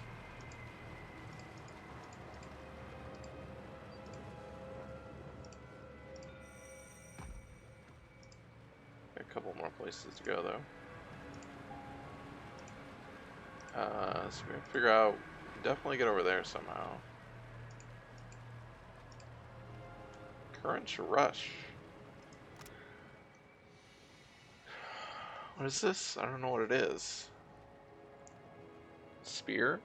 Got a couple more places to go, though. So we have to figure out, definitely get over there somehow. Current rush. What is this? I don't know what it is. Spear?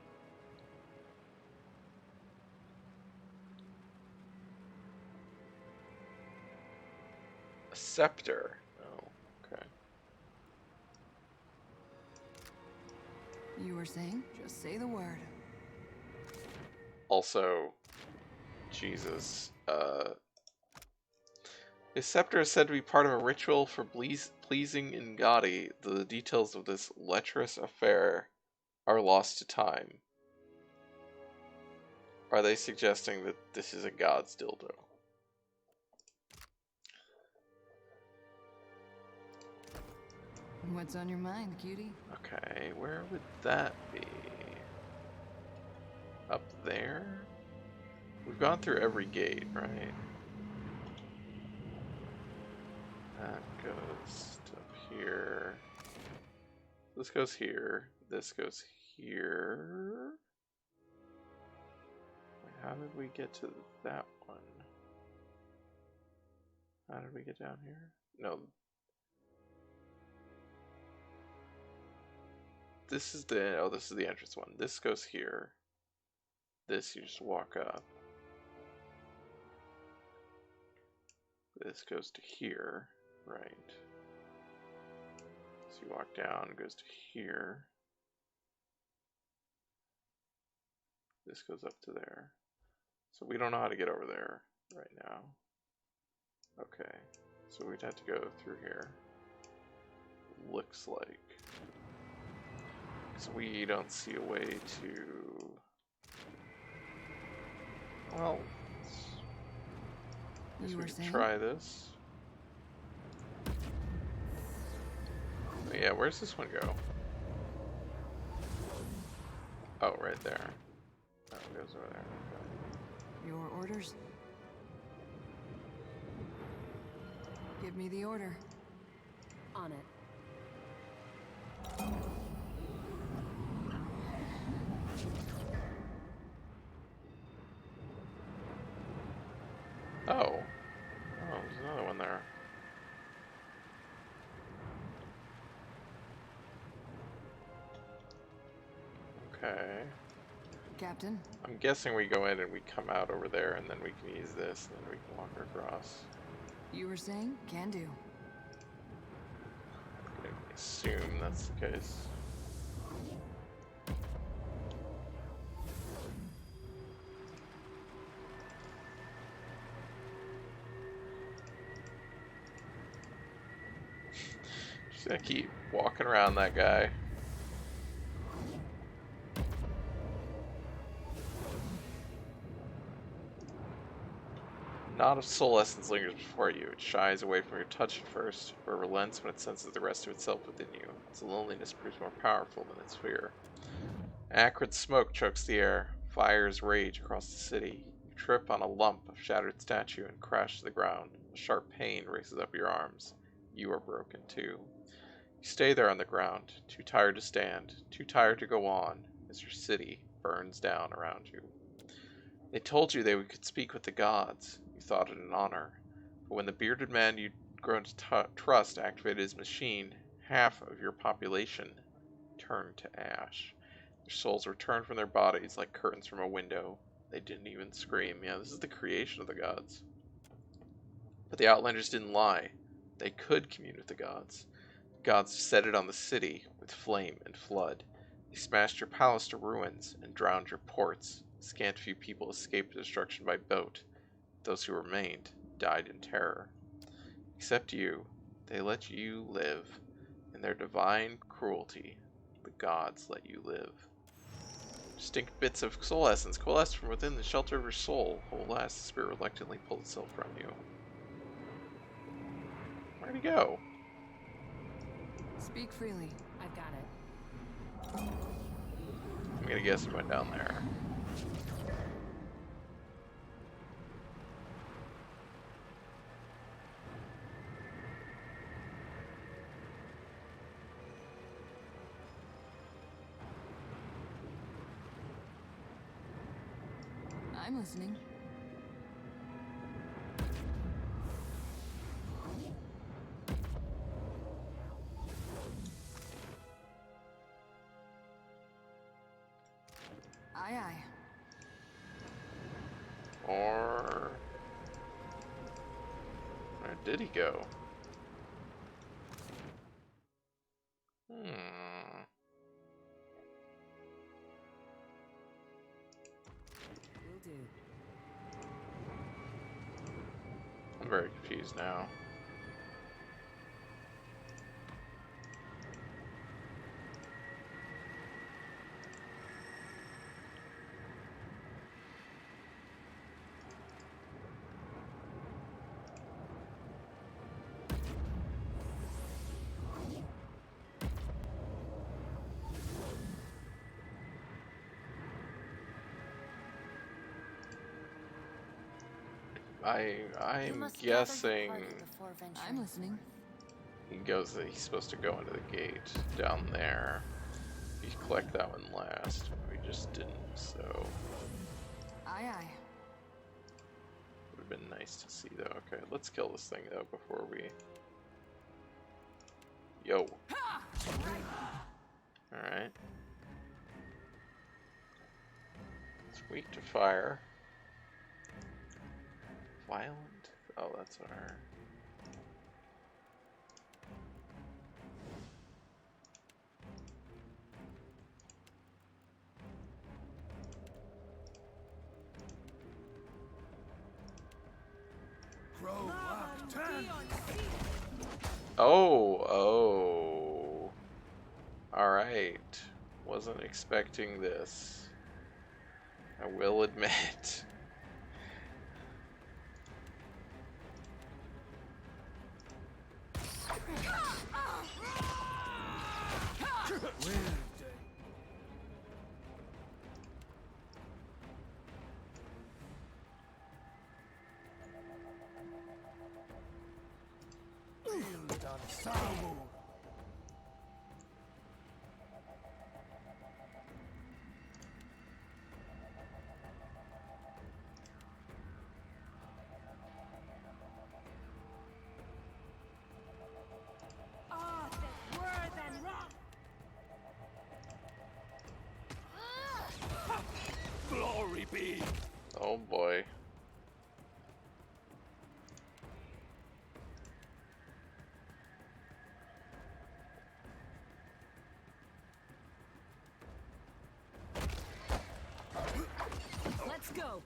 A scepter. Oh, okay. You were saying? Just say the word. Also, Jesus. His scepter is said to be part of a ritual for pleasing Ngati. The details of this lecherous affair are lost to time. Are they suggesting that this is a god's dildo? What's on your mind, cutie? Okay, where would that be? Up there? We've gone through every gate, right? That goes to up here. This goes here. This goes here. Wait, how did we get to that one? How did we get down here? No. This is the, oh, this is the entrance one. This goes here. This you just walk up. This goes to here, right? So you walk down, it goes to here. This goes up to there. So we don't know how to get over there right now. Okay, so we'd have to go through here. Looks like. Because we don't see a way to... Well, I guess we can try this. Oh, yeah, where's this one go? Oh, right there. Oh, it goes over there. Okay. Your orders? Give me the order. On it. Oh. Oh, there's another one there. Okay. Captain? I'm guessing we go in and we come out over there and then we can use this and then we can walk across. You were saying? Can do. I'm gonna assume that's the case. Just gonna keep walking around that guy. Knot of soul essence lingers before you. It shies away from your touch at first, but relents when it senses the rest of itself within you. Its loneliness proves more powerful than its fear. Acrid smoke chokes the air. Fires rage across the city. You trip on a lump of shattered statue and crash to the ground. A sharp pain races up your arms. You are broken too. You stay there on the ground, too tired to stand, too tired to go on, as your city burns down around you. They told you they could speak with the gods. You thought it an honor. But when the bearded man you'd grown to trust activated his machine, half of your population turned to ash. Their souls returned from their bodies like curtains from a window. They didn't even scream. Yeah, this is the creation of the gods. But the Outlanders didn't lie. They could commune with the gods. The gods set it on the city with flame and flood. They smashed your palace to ruins and drowned your ports. Scant few people escaped destruction by boat. Those who remained died in terror. Except you, they let you live. In their divine cruelty, the gods let you live. Distinct bits of soul essence coalesced from within the shelter of your soul. Alas, the spirit reluctantly pulled itself from you. Where'd he go? Speak freely. I've got it. I'm gonna guess he went down there. I'm listening. Aye, aye. Or... where did he go? Will do. I'm very confused now. I'm guessing I'm listening. he's supposed to go into the gate down there. You collect that one last. We just didn't, so Aye, aye. would have been nice to see though. Okay, let's kill this thing though before we. Yo. Alright. It's weak to fire. Violent? Oh, that's our. Oh. Alright. Wasn't expecting this. I will admit. Glory be! Oh boy. Let's go.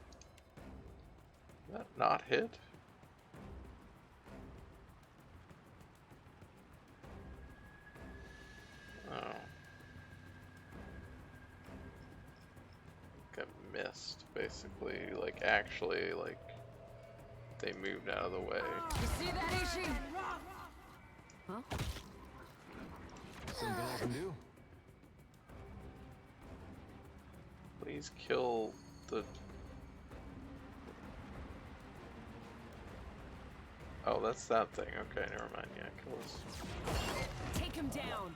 That not hit? Oh. Got missed, basically. Like, actually, like, they moved out of the way. You see that, Ishi? Huh? Something I can do? Please kill the... Oh, that's that thing. Okay, never mind. Yeah, kill us. Take him down.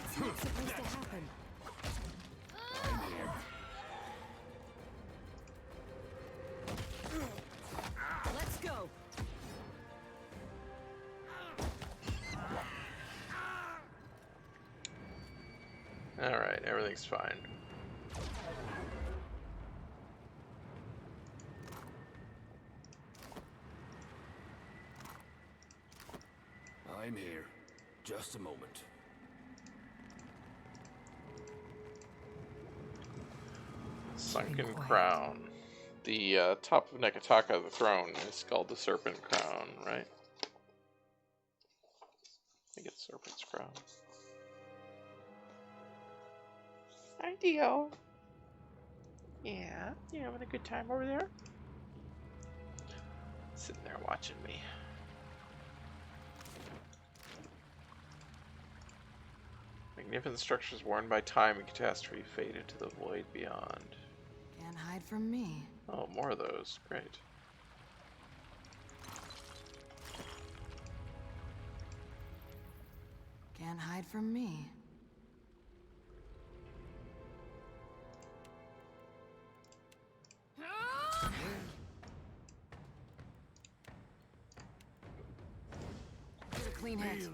It's not supposed to happen. Let's go. Alright, everything's fine. I'm here. Just a moment. Sunken Crown. The top of Nekataka, the throne, is called the Serpent Crown, right? I think it's Serpent's Crown. Hi, Dio. Yeah, you having a good time over there? Sitting there watching me. Magnificent structures worn by time and catastrophe fade into the void beyond. Can't hide from me. Oh, more of those. Great. Can't hide from me. Get a clean hit.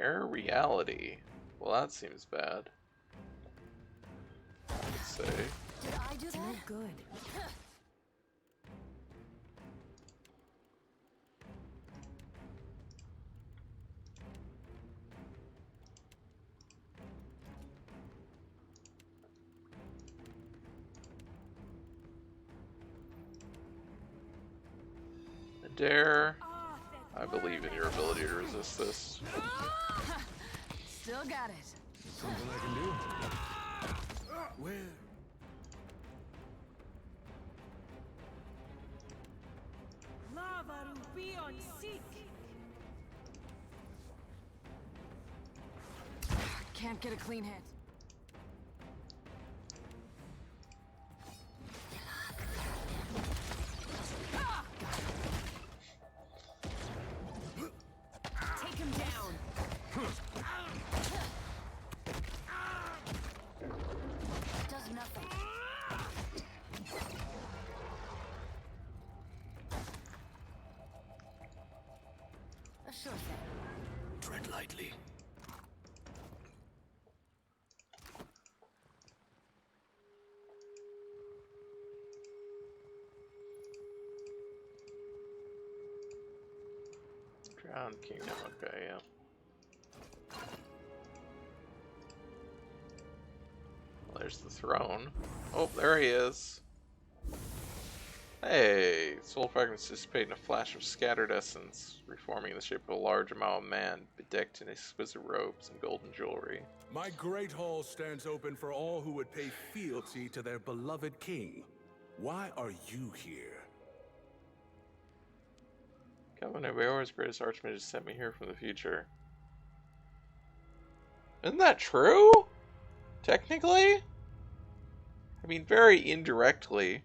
Hair reality. Well, that seems bad. I would say. Did I do that? No good. Dare. I believe in your ability to resist this. Still got it. Something I can do. Where? Lava ruby on seek. Can't get a clean hit. Take him down. Does nothing. A sure thing. Tread lightly. Drowned Kingdom, okay, yeah. Well, there's the throne. Oh, there he is. Hey! Soul fragments dissipate in a flash of scattered essence, reforming the shape of a large amount of man, bedecked in exquisite robes and golden jewelry. My great hall stands open for all who would pay fealty to their beloved king. Why are you here? Governor Beor's greatest archmage sent me here from the future. Isn't that true? Technically? I mean, very indirectly.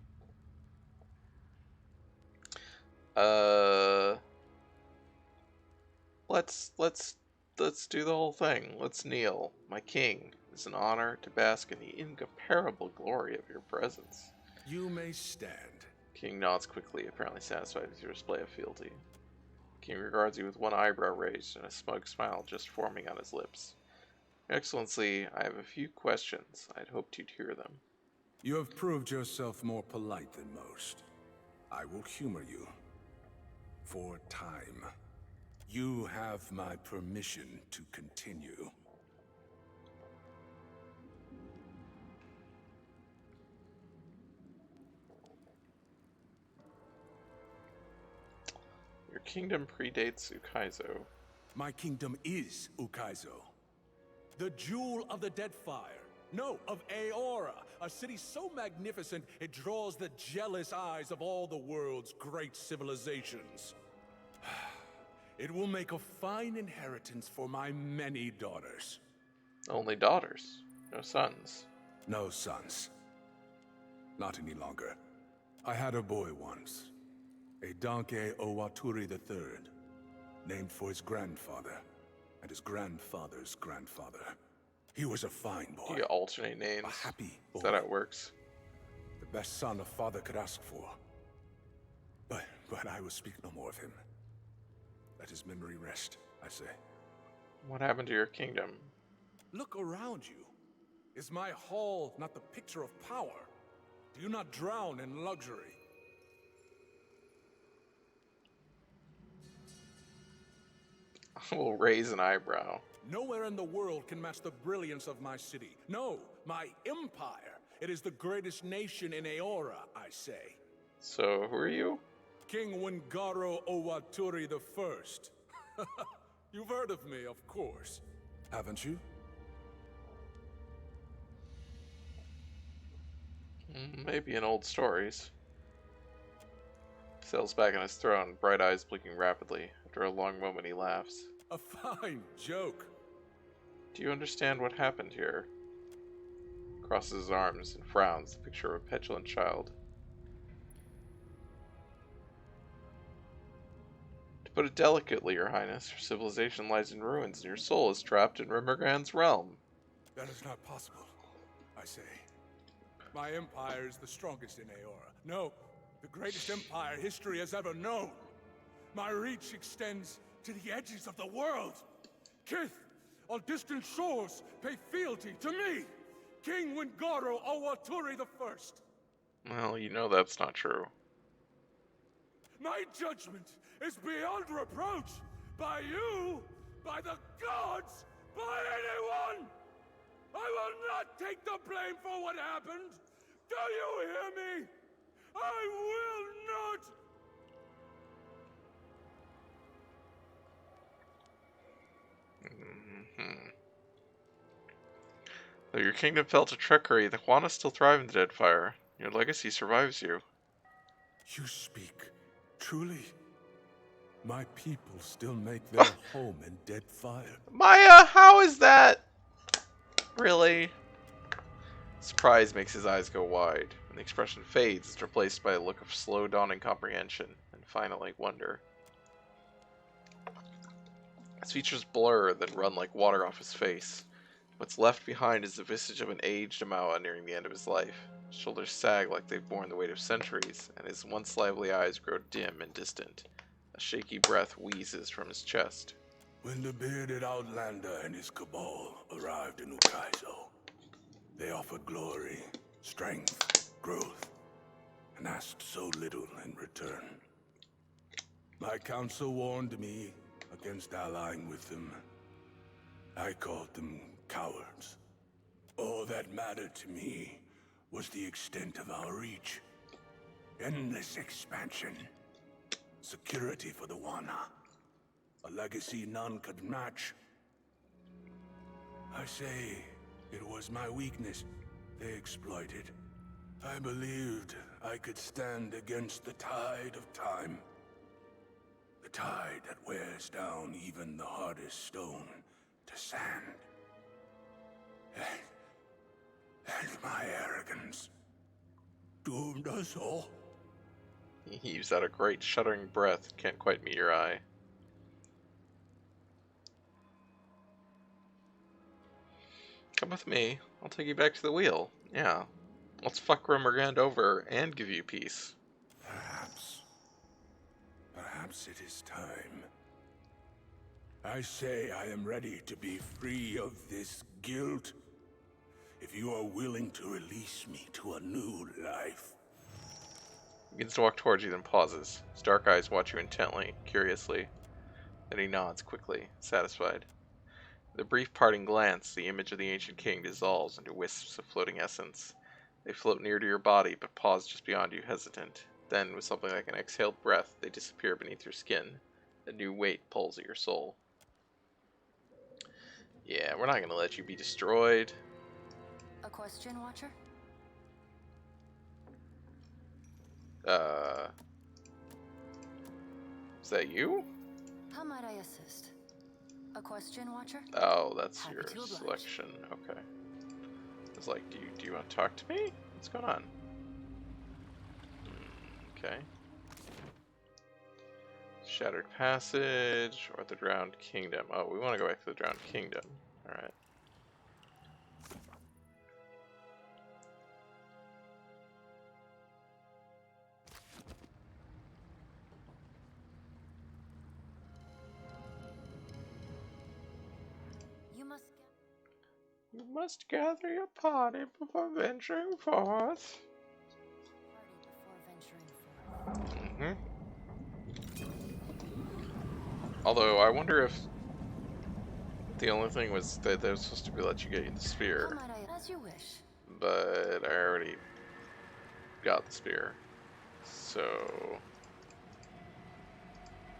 Let's do the whole thing. Let's kneel. My king, it's an honor to bask in the incomparable glory of your presence. You may stand. King nods quickly, apparently satisfied with your display of fealty. King regards you with one eyebrow raised and a smug smile just forming on his lips. Your Excellency, I have a few questions. I'd hoped you'd hear them. You have proved yourself more polite than most. I will humor you. For time. You have my permission to continue. Your kingdom predates Ukaizo. My kingdom is Ukaizo. The jewel of the Deadfire. No, of Aora, a city so magnificent it draws the jealous eyes of all the world's great civilizations. It will make a fine inheritance for my many daughters. Only daughters, no sons. No sons. Not any longer. I had a boy once. A Danke Owaturi III, named for his grandfather, and his grandfather's grandfather. He was a fine boy. Do you alternate names? A happy boy. Is that how it works? The best son a father could ask for. But I will speak no more of him. Let his memory rest, I say. What happened to your kingdom? Look around you. Is my hall not the picture of power? Do you not drown in luxury? I will raise an eyebrow. Nowhere in the world can match the brilliance of my city. No, my empire. It is the greatest nation in Aora, I say. So, who are you? King Wingaro Owaturi I. You've heard of me, of course. Haven't you? Maybe in old stories. He settles back on his throne, bright eyes blinking rapidly. After a long moment, he laughs. A fine joke. Do you understand what happened here? Crosses his arms and frowns, the picture of a petulant child. To put it delicately, Your Highness, your civilization lies in ruins, and your soul is trapped in Rimmergrand's realm. That is not possible, I say. My empire is the strongest in Aora. No, the greatest empire history has ever known. My reach extends to the edges of the world. Kith, on distant shores pay fealty to me, King Wingaro Owaturi I. Well, you know that's not true. My judgment is beyond reproach by you, by the gods, by anyone! I will not take the blame for what happened! Do you hear me? I will not! Though your kingdom fell to treachery, the Juana still thrive in the Deadfire. Your legacy survives you. You speak truly. My people still make their home in Deadfire. Maya, how is that? Really? Surprise makes his eyes go wide, and the expression fades is replaced by a look of slow dawning comprehension, and finally wonder. His features blur, then run like water off his face. What's left behind is the visage of an aged Amawa nearing the end of his life. His shoulders sag like they've borne the weight of centuries, and his once lively eyes grow dim and distant. A shaky breath wheezes from his chest. When the bearded outlander and his cabal arrived in Ukaizo, they offered glory, strength, growth, and asked so little in return. My council warned me against allying with them. I called them cowards. All that mattered to me was the extent of our reach. Endless expansion. Security for the Wana. A legacy none could match. I say it was my weakness they exploited. I believed I could stand against the tide of time. The tide that wears down even the hardest stone to sand. And my arrogance doomed us all. He heaves out a great shuddering breath, can't quite meet your eye. Come with me, I'll take you back to the wheel. Yeah, let's fuck Rummergand over and give you peace. Perhaps it is time. I say I am ready to be free of this guilt. If you are willing to release me to a new life. He begins to walk towards you, then pauses. His dark eyes watch you intently, curiously. Then he nods quickly, satisfied. With a brief parting glance, the image of the ancient king dissolves into wisps of floating essence. They float near to your body, but pause just beyond you, hesitant. Then, with something like an exhaled breath, they disappear beneath your skin. A new weight pulls at your soul. Yeah, we're not gonna let you be destroyed. A question, Watcher? Is that you? How might I assist? A question, Watcher? Oh, that's Happy your to oblige. selection. Okay. I was like, do you want to talk to me? What's going on? Okay. Shattered Passage or the Drowned Kingdom. Oh, we want to go back to the Drowned Kingdom. Alright. You must gather your party before venturing forth. Mm-hmm. Although, I wonder if the only thing was that they were supposed to be let you get the spear. As you wish. But I already got the spear. So,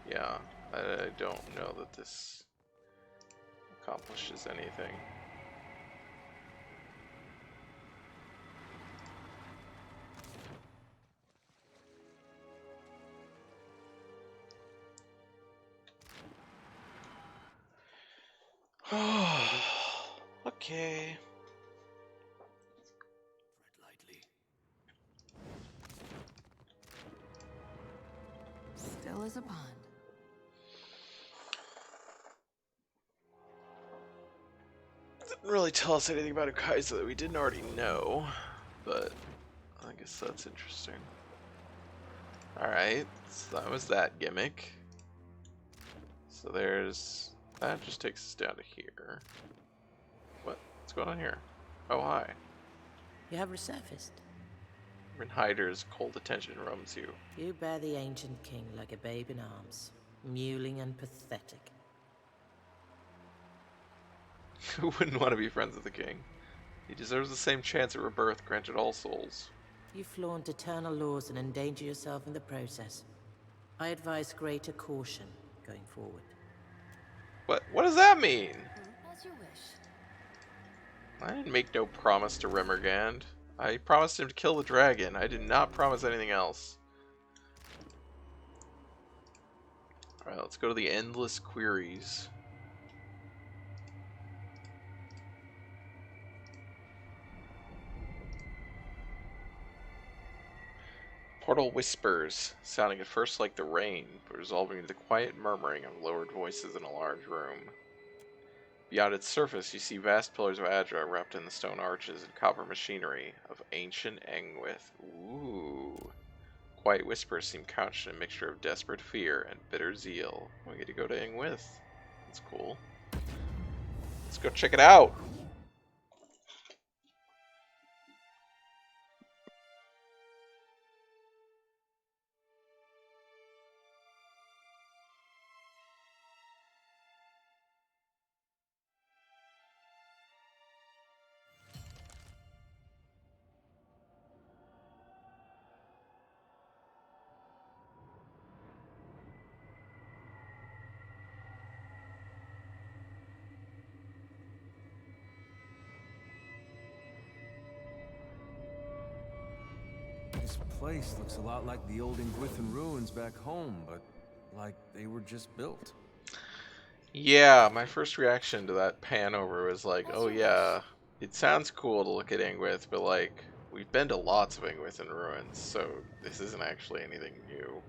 yeah, I don't know that this accomplishes anything. Okay. Still as a pond. Didn't really tell us anything about Ukaizo that we didn't already know, but I guess that's interesting. Alright, so that was that gimmick. So there's That just takes us down to here. What's going on here? Oh, hi. You have resurfaced. Rinhider's cold attention roams you. You bear the ancient king like a babe in arms, mewling and pathetic. Who wouldn't want to be friends with the king? He deserves the same chance at rebirth granted all souls. You flaunt eternal laws and endanger yourself in the process. I advise greater caution going forward. What does that mean? As you wish. I didn't make no promise to Remergand. I promised him to kill the dragon. I did not promise anything else. Alright, let's go to the endless queries. Portal whispers, sounding at first like the rain, but resolving into the quiet murmuring of lowered voices in a large room. Beyond its surface, you see vast pillars of Adra wrapped in the stone arches and copper machinery of ancient Engwith. Ooh. Quiet whispers seem couched in a mixture of desperate fear and bitter zeal. We get to go to Engwith. That's cool. Let's go check it out! This place looks a lot like the old Ingwithan ruins back home, but like they were just built. Yeah, my first reaction to that pan over was like, oh yeah, it sounds cool to look at Ingwith, but like, we've been to lots of Ingwithan ruins, so this isn't actually anything new.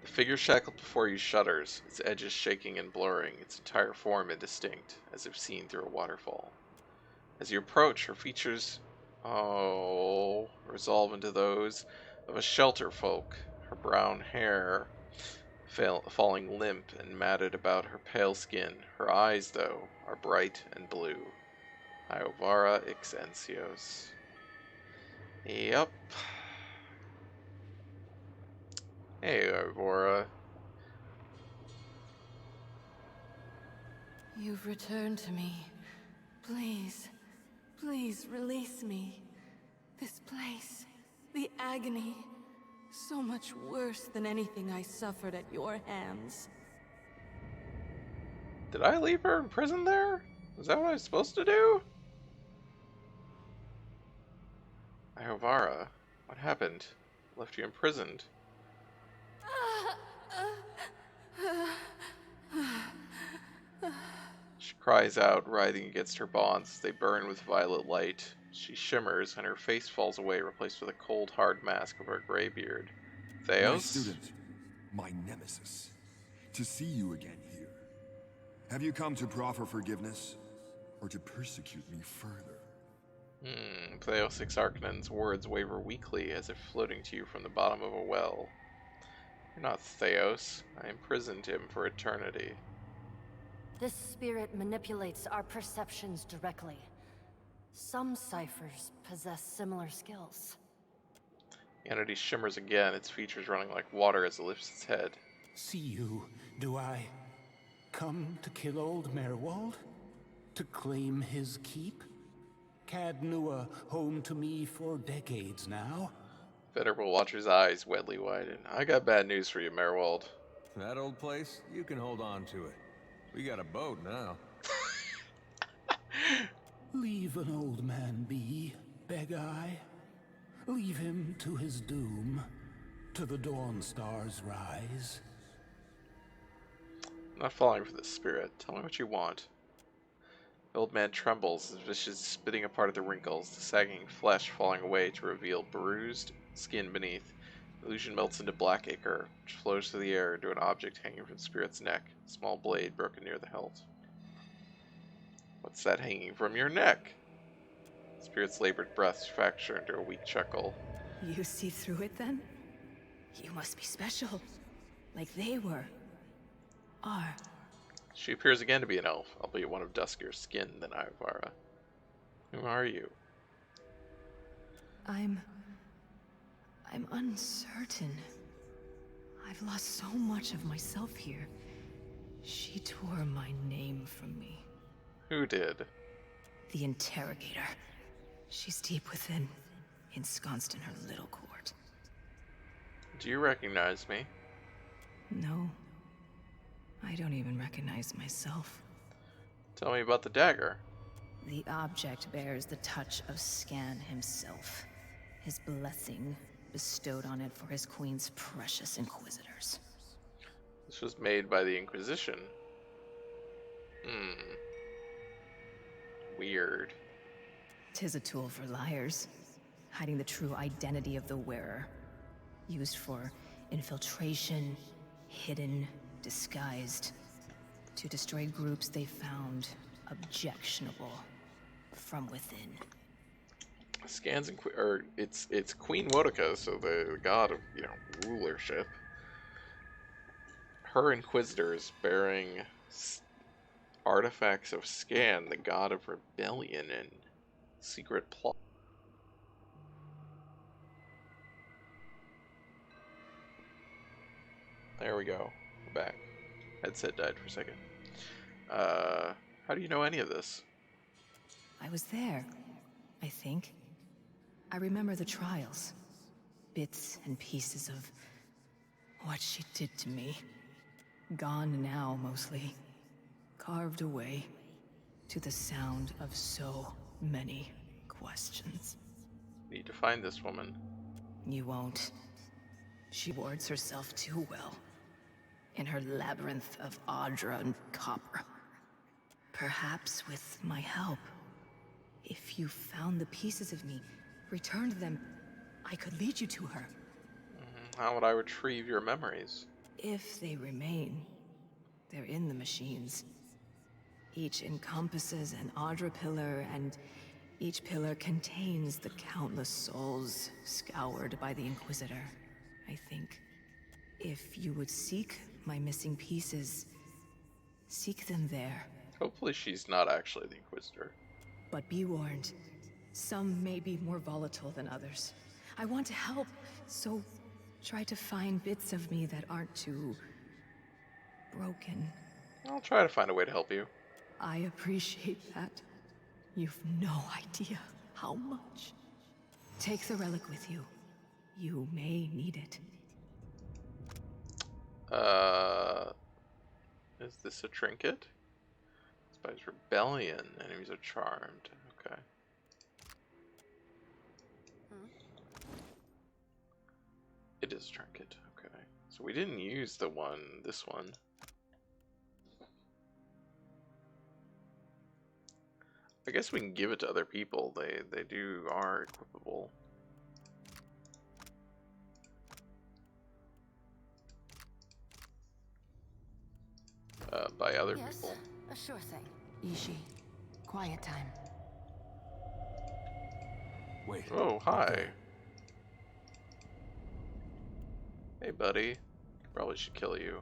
The figure shackled before you shudders, its edges shaking and blurring, its entire form indistinct, as if seen through a waterfall. As you approach, her features, resolve into those of a shelter folk, her brown hair falling limp and matted about her pale skin. Her eyes, though, are bright and blue. Iovara Ixensios. Yep. Hey, Iovara. You've returned to me. Please, please release me. This place, the agony, so much worse than anything I suffered at your hands. Did I leave her in prison there? Was that what I was supposed to do? Iovara, what happened? Left you imprisoned. She cries out, writhing against her bonds as they burn with violet light. She shimmers, and her face falls away, replaced with a cold, hard mask over a gray beard. Theos? My student, my nemesis. To see you again here. Have you come to proffer forgiveness, or to persecute me further? Theos Arcanon's words waver weakly, as if floating to you from the bottom of a well. You're not Theos. I imprisoned him for eternity. This spirit manipulates our perceptions directly. Some ciphers possess similar skills. The entity shimmers again, its features running like water as it lifts its head. See you, do I? Come to kill old Merwald? To claim his keep? Cadnua, home to me for decades now. Venerable Watcher's eyes wetly widen. I got bad news for you, Merwald. That old place? You can hold on to it. We got a boat now. Leave an old man be, beg I. Leave him to his doom, to the dawn star's rise. I'm not falling for this spirit. Tell me what you want. The old man trembles, his visage spitting apart at the wrinkles, the sagging flesh falling away to reveal bruised skin beneath. The illusion melts into black ichor, which flows through the air into an object hanging from the spirit's neck, a small blade broken near the hilt. What's that hanging from your neck? The spirit's labored breaths fracture into a weak chuckle. You see through it then? You must be special, like they were. are. She appears again to be an elf, albeit one of duskier skin than Ivara. Who are you? I'm uncertain. I've lost so much of myself here. She tore my name from me. Who did? The Interrogator. She's deep within, ensconced in her little court. Do you recognize me? No. I don't even recognize myself. Tell me about the dagger. The object bears the touch of Scan himself. His blessing bestowed on it for his queen's precious inquisitors. This was made by the Inquisition. Weird. 'Tis a tool for liars, hiding the true identity of the wearer. Used for infiltration, hidden, disguised, to destroy groups they found objectionable from within. Scans or it's Queen Wotica, so the god of rulership. Her inquisitors bearing artifacts of Scan, the god of rebellion and secret plot. There we go. We're back. Headset died for a second. How do you know any of this? I was there, I think. I remember the trials. Bits and pieces of what she did to me. Gone now, mostly. Carved away to the sound of so many questions. Need to find this woman. You won't. She wards herself too well. In her labyrinth of Audra and copper. Perhaps with my help. If you found the pieces of me, returned them, I could lead you to her. How would I retrieve your memories? If they remain, they're in the machines. Each encompasses an Audra pillar, and each pillar contains the countless souls scoured by the Inquisitor, I think. If you would seek my missing pieces, seek them there. Hopefully she's not actually the Inquisitor. But be warned, some may be more volatile than others. I want to help, so try to find bits of me that aren't too broken. I'll try to find a way to help you. I appreciate that. You've no idea how much. Take the relic with you. You may need it. Is this a trinket? Spies rebellion. Enemies are charmed. Okay. It is a trinket. Okay. So we didn't use this one. I guess we can give it to other people. They are equipable. By other people. A sure thing. Ishi, quiet time. Wait. Oh, hi. Hey, buddy. Probably should kill you.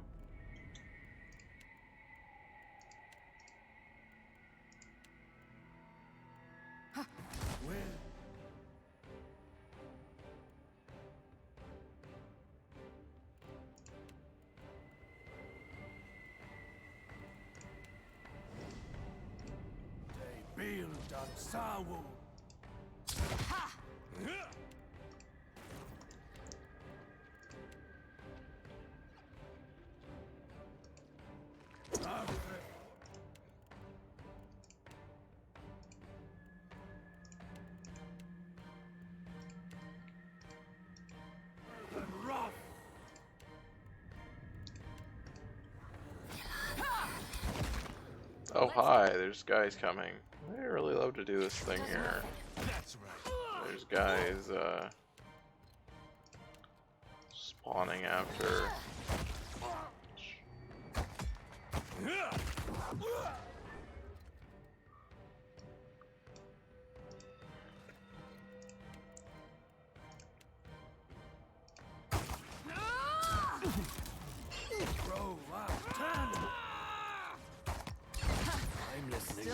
Build on Sawu. Oh, hi. There's guys coming. I really love to do this thing here. That's right. There's guys, spawning after. Bro, wow,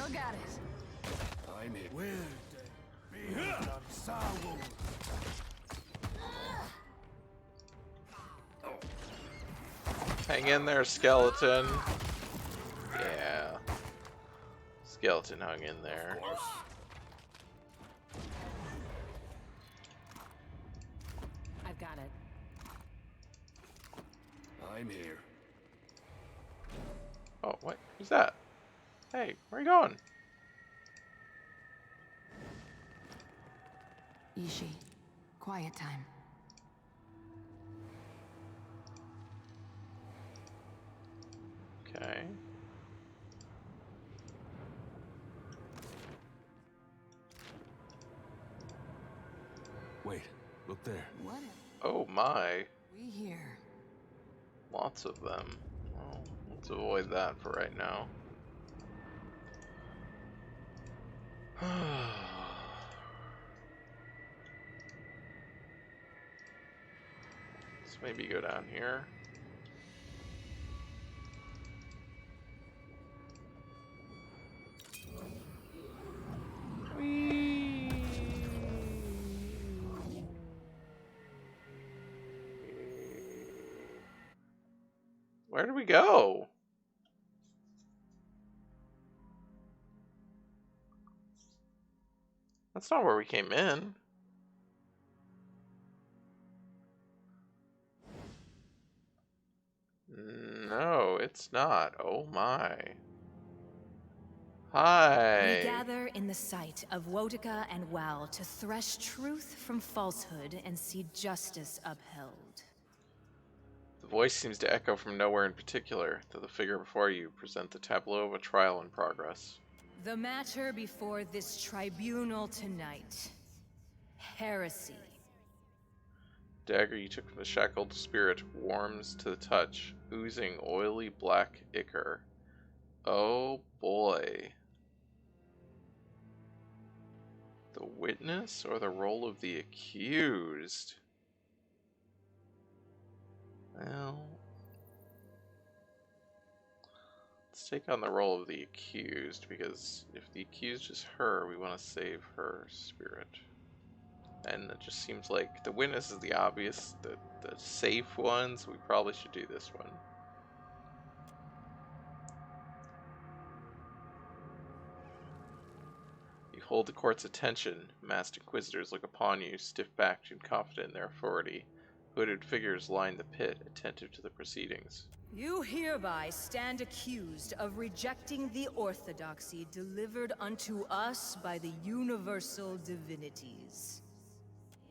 Look at it. I'm here. Where Hang in there, skeleton. Yeah. Skeleton hung in there. I've got it. I'm here. Oh, what? Who's that? Hey, where are you going? Ishi, quiet time. Okay. Wait, look there. What Oh my. we hear? Lots of them. Well, let's avoid that for right now. Let's maybe go down here. Whee! Where do we go? That's not where we came in. No, it's not. Oh my. Hi. We gather in the sight of Wotica and Wal to thresh truth from falsehood and see justice upheld. The voice seems to echo from nowhere in particular, though the figure before you present the tableau of a trial in progress. The matter before this tribunal tonight. Heresy. Dagger you took from the shackled spirit warms to the touch, oozing oily black ichor. Oh boy. The witness or the role of the accused? Well, let's take on the role of the accused, because if the accused is her, we want to save her spirit. And it just seems like the witness is the obvious, the safe one, so we probably should do this one. You hold the court's attention. Masked inquisitors look upon you, stiff-backed and confident in their authority. Hooded figures line the pit, attentive to the proceedings. You hereby stand accused of rejecting the orthodoxy delivered unto us by the universal divinities.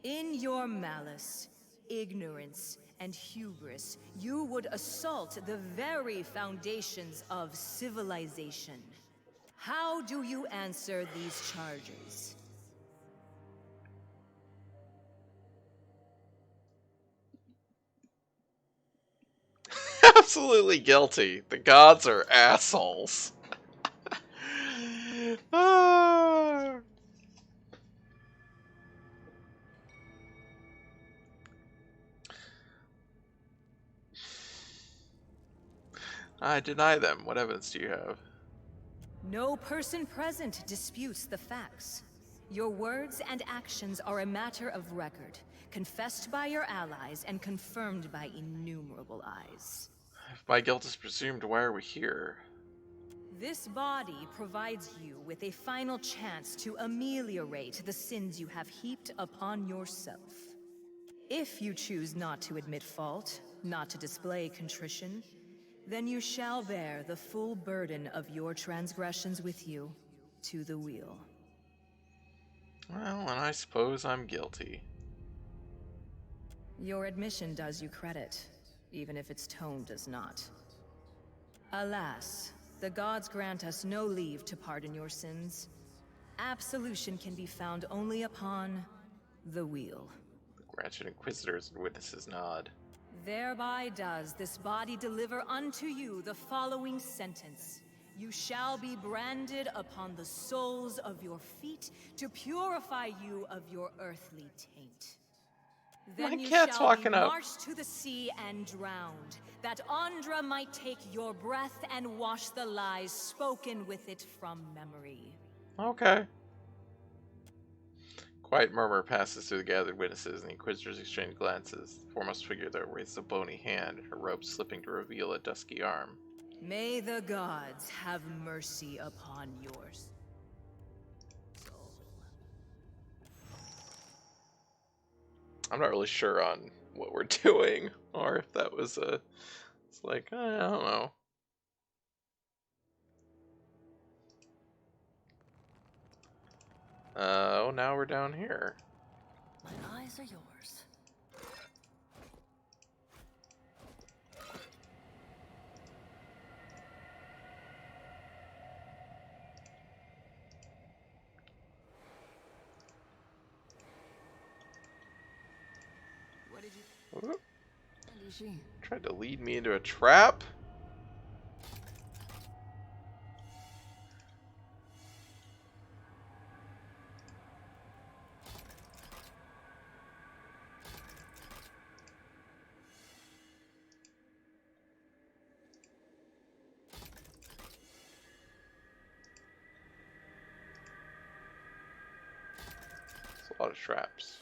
In your malice, ignorance, and hubris, you would assault the very foundations of civilization. How do you answer these charges? Absolutely guilty. The gods are assholes. Ah. I deny them. What evidence do you have? No person present disputes the facts. Your words and actions are a matter of record, confessed by your allies and confirmed by innumerable eyes. If my guilt is presumed, why are we here? This body provides you with a final chance to ameliorate the sins you have heaped upon yourself. If you choose not to admit fault, not to display contrition, then you shall bear the full burden of your transgressions with you to the wheel. Well, and I suppose I'm guilty. Your admission does you credit, even if its tone does not. Alas, the gods grant us no leave to pardon your sins. Absolution can be found only upon the wheel. The Granted Inquisitors and Witnesses nod. Thereby does this body deliver unto you the following sentence. You shall be branded upon the soles of your feet to purify you of your earthly taint. Then My you cat's shall walking be up. marched to the sea and drowned, that Andra might take your breath and wash the lies spoken with it from memory. Okay. Quiet murmur passes through the gathered witnesses, and the Inquisitors exchange glances. The foremost figure there raises a bony hand, her robe slipping to reveal a dusky arm. May the gods have mercy upon yours. I'm not really sure on what we're doing, or if that was a... It's like, I don't know. Oh, now we're down here. My eyes are yours. What did you... Whoop. And is she? Tried to lead me into a trap? It's a lot of traps.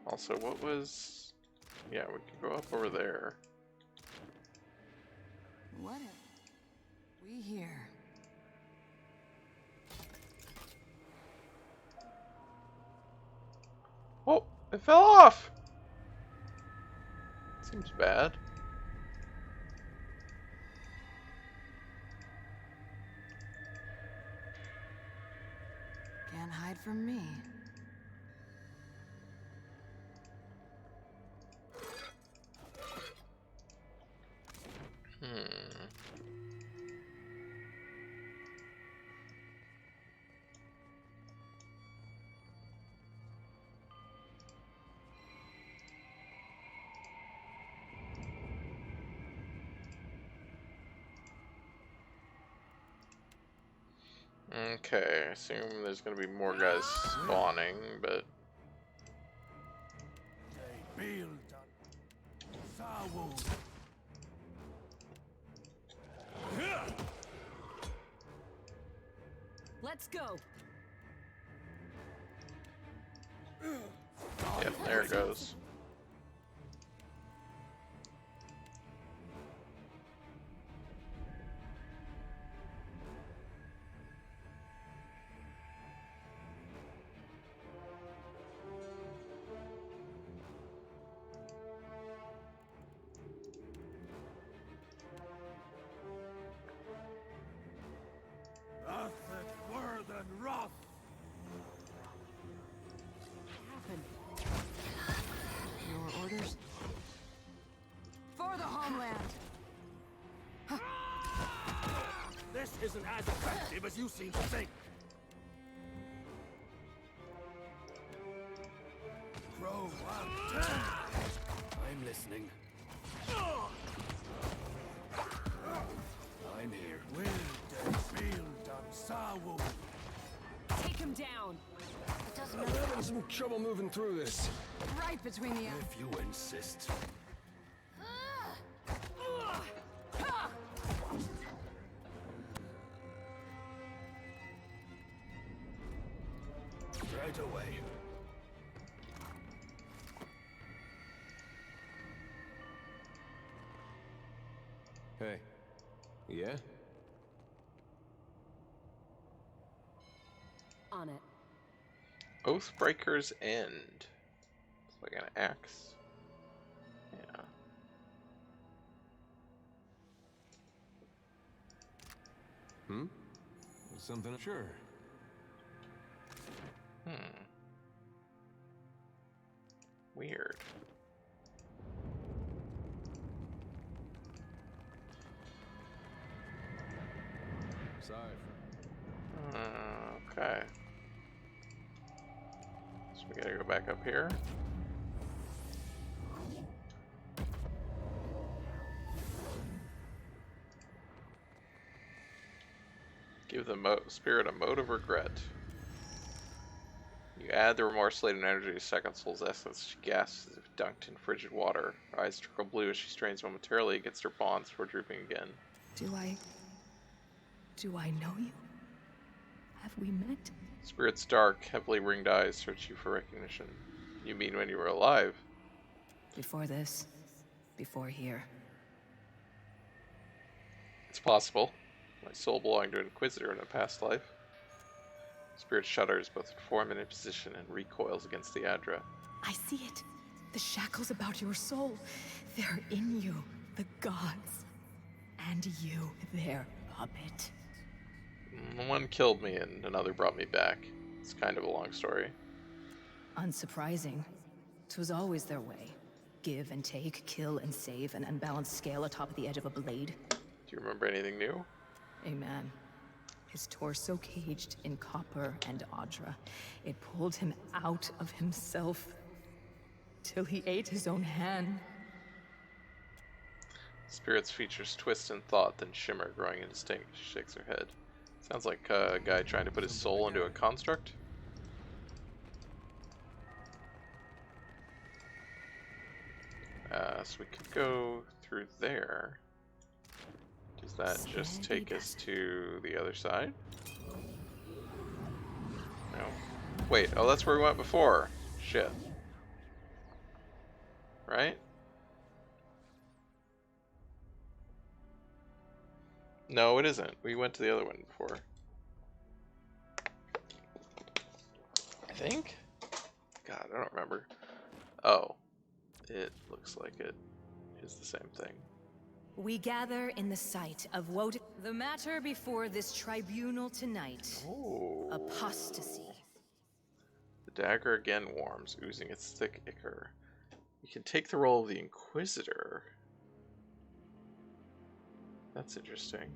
Also, what was... Yeah, we could go up over there. What have we here? Oh, it fell off! Seems bad. Can't hide from me. Okay, I assume there's gonna be more guys spawning, but... Let's go. Yep, there it goes. Your orders? For the homeland! This isn't as effective as you seem to think. Crow, I'm listening. I'm here. Will they build on Sawu? Take him down. It doesn't I'm having some trouble moving through this. Right between the eyes. If you insist. Right away. Hey. Yeah? On it. Oathbreaker's End. It's like an axe. Yeah. Hmm? Something? Sure. Weird. Sorry. Okay. So we gotta go back up here. Give the spirit a mode of regret. You add the remorse-laden energy to Second Soul's essence. She gasps as if dunked in frigid water. Her eyes trickle blue as she strains momentarily against her bonds before drooping again. Do I know you? Have we met? Spirit's dark, heavily ringed eyes search you for recognition. You mean when you were alive? Before this. Before here. It's possible. My soul belonged to an Inquisitor in a past life. Spirit shudders both in form and in position and recoils against the Adra. I see it. The shackles about your soul. They're in you. The gods. And you, their puppet. One killed me and another brought me back. It's kind of a long story. Unsurprising. 'Twas always their way. Give and take, kill and save, an unbalanced scale atop the edge of a blade. Do you remember anything new? A man. His torso caged in copper and Audra. It pulled him out of himself. Till he ate his own hand. Spirit's features twist in thought, then shimmer, growing indistinct. She shakes her head. Sounds like a guy trying to put his soul into a construct. So we could go through there. Does that just take us to the other side? No. Wait, oh, that's where we went before. Shit. Right? No, it isn't. We went to the other one before. I think? God, I don't remember. Oh. It looks like it is the same thing. We gather in the sight of Woden. The matter before this tribunal tonight. Oh. Apostasy. The dagger again warms, oozing its thick ichor. You can take the role of the Inquisitor. That's interesting.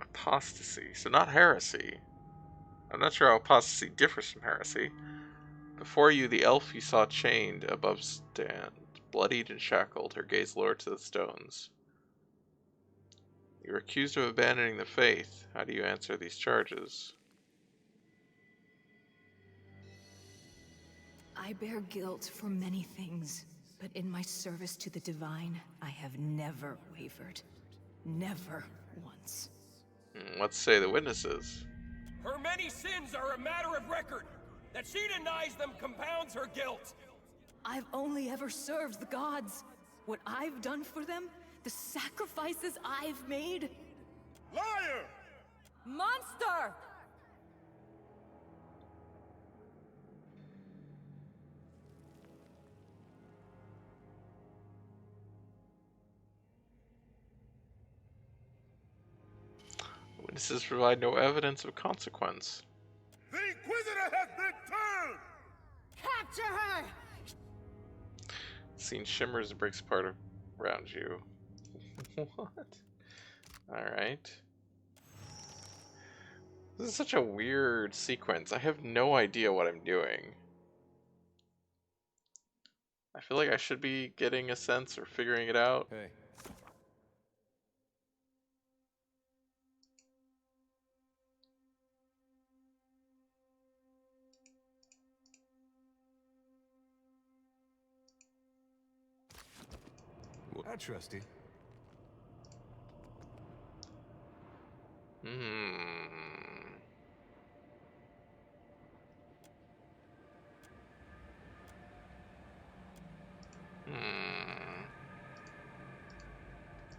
Apostasy. So not heresy. I'm not sure how apostasy differs from heresy. Before you, the elf you saw chained above stand, bloodied and shackled, her gaze lowered to the stones. You are accused of abandoning the faith. How do you answer these charges? I bear guilt for many things, but in my service to the divine, I have never wavered. Never once. Let's say the witnesses. Her many sins are a matter of record. That she denies them compounds her guilt. I've only ever served the gods. What I've done for them, the sacrifices I've made. Liar! Monster! Witnesses provide no evidence of consequence. The Inquisitor has been turned! Capture her! Scene shimmers and breaks apart around you. What? Alright. This is such a weird sequence. I have no idea what I'm doing. I feel like I should be getting a sense or figuring it out. Hey. I trust you.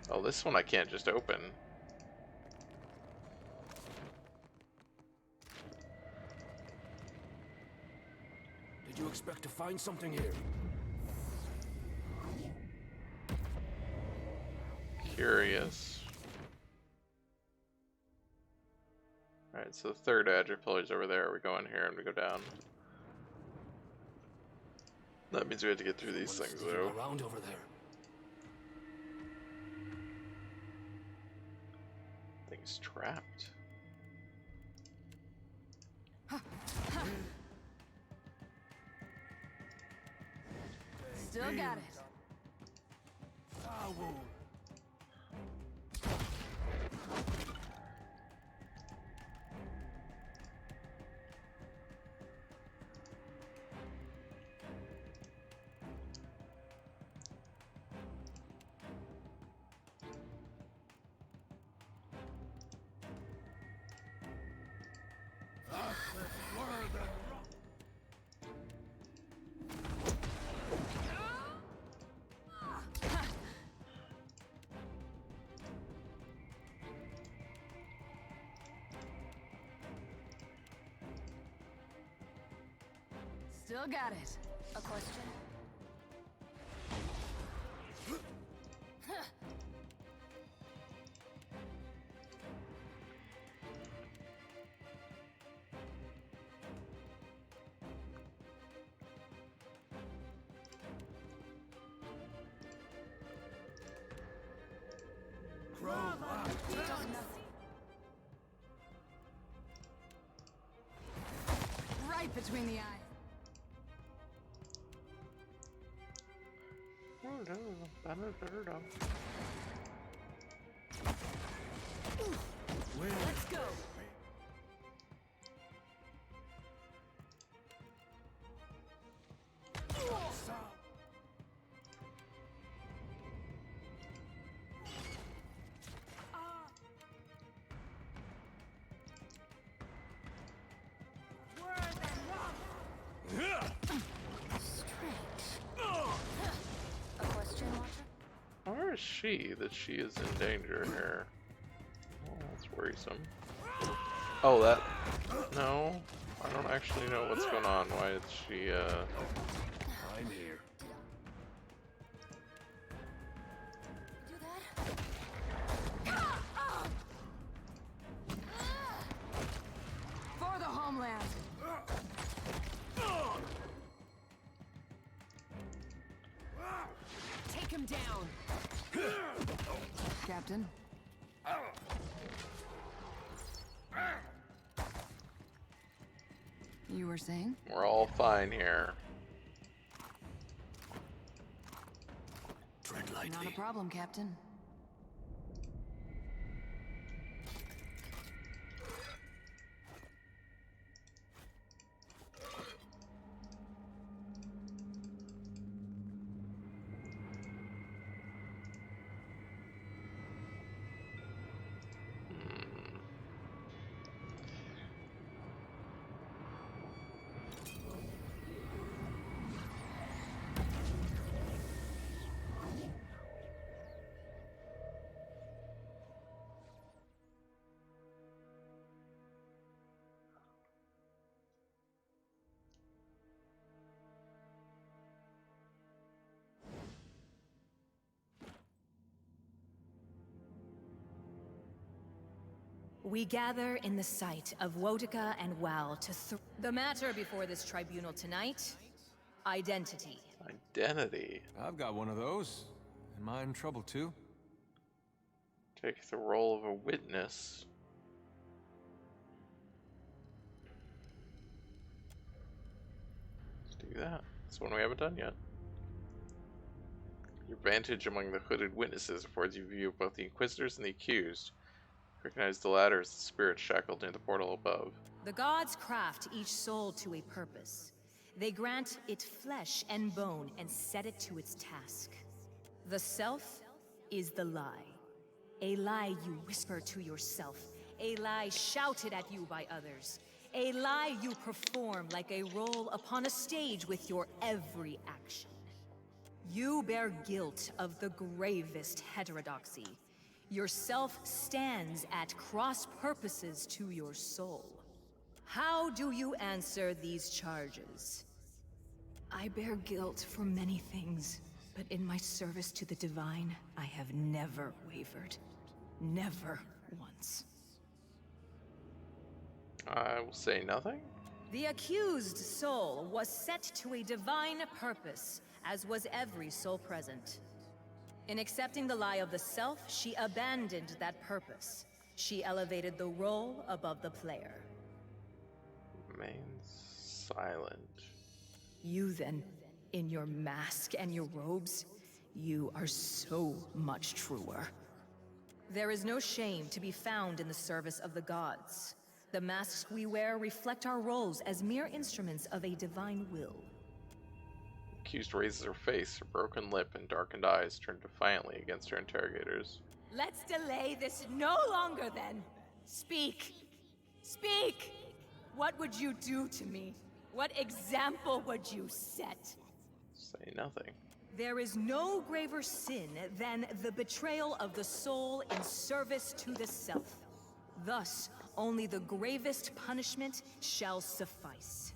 Oh, this one I can't just open. Did you expect to find something here? Curious. Alright, so the third Adra pillar's over there. We go in here and we go down. That means we have to get through these things, though. Around over there. Thing's trapped. Still got it. Still got it. A question? Right between the eyes. Let's go. A question, Watcher? Where is she that she is in danger here? Oh, that's worrisome. Oh, that... No, I don't actually know what's going on. Why is she, I'm here. For the homeland. Take him down. Captain. You were saying? We're all fine here. Tread lightly. Not a problem, Captain. We gather in the sight of Wotica and Wal to the matter before this tribunal tonight. Identity. Identity. I've got one of those. Am I in trouble too? Take the role of a witness. Let's do that. That's one we haven't done yet. Your vantage among the hooded witnesses affords you a view of both the Inquisitors and the accused. Recognize the latter as the spirit shackled near the portal above. The gods craft each soul to a purpose. They grant it flesh and bone and set it to its task. The self is the lie. A lie you whisper to yourself. A lie shouted at you by others. A lie you perform like a role upon a stage with your every action. You bear guilt of the gravest heterodoxy. Your self stands at cross purposes to your soul. How do you answer these charges? I bear guilt for many things, but in my service to the divine, I have never wavered. Never once. I will say nothing. The accused soul was set to a divine purpose, as was every soul present. In accepting the lie of the self, she abandoned that purpose. She elevated the role above the player. Remains silent. You then, in your mask and your robes, you are so much truer. There is no shame to be found in the service of the gods. The masks we wear reflect our roles as mere instruments of a divine will. The accused raises her face, her broken lip and darkened eyes turn defiantly against her interrogators. Let's delay this no longer then. Speak. Speak! What would you do to me? What example would you set? Say nothing. There is no graver sin than the betrayal of the soul in service to the self. Thus, only the gravest punishment shall suffice.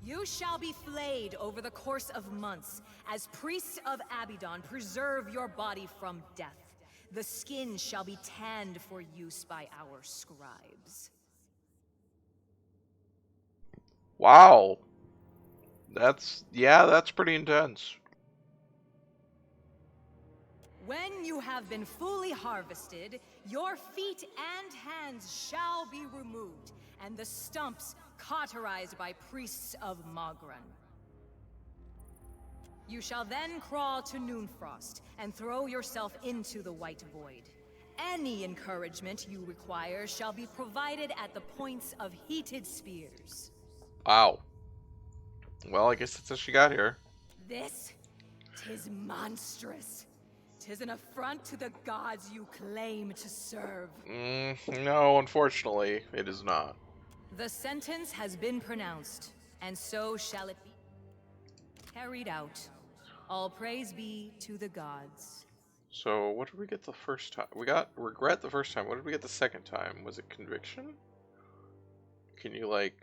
You shall be flayed over the course of months, as priests of Abaddon preserve your body from death. The skin shall be tanned for use by our scribes. Wow. That's pretty intense. When you have been fully harvested, your feet and hands shall be removed, and the stumps cauterized by priests of Magran. You shall then crawl to Noonfrost and throw yourself into the White Void. Any encouragement you require shall be provided at the points of heated spears. Wow. Well, I guess that's how she got here. This, 'tis monstrous. 'Tis an affront to the gods you claim to serve. No, unfortunately, it is not. The sentence has been pronounced, and so shall it be carried out. All praise be to the gods. So, what did we get the first time? We got regret the first time. What did we get the second time? Was it conviction? Can you, like...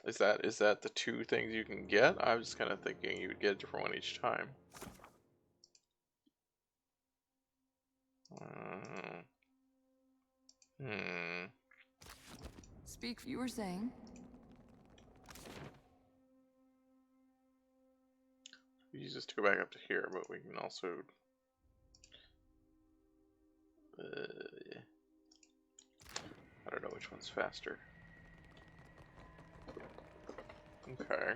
Is that the two things you can get? I was kind of thinking you would get a different one each time. Speak, you were saying? We use this to go back up to here, but we can also... I don't know which one's faster. Okay.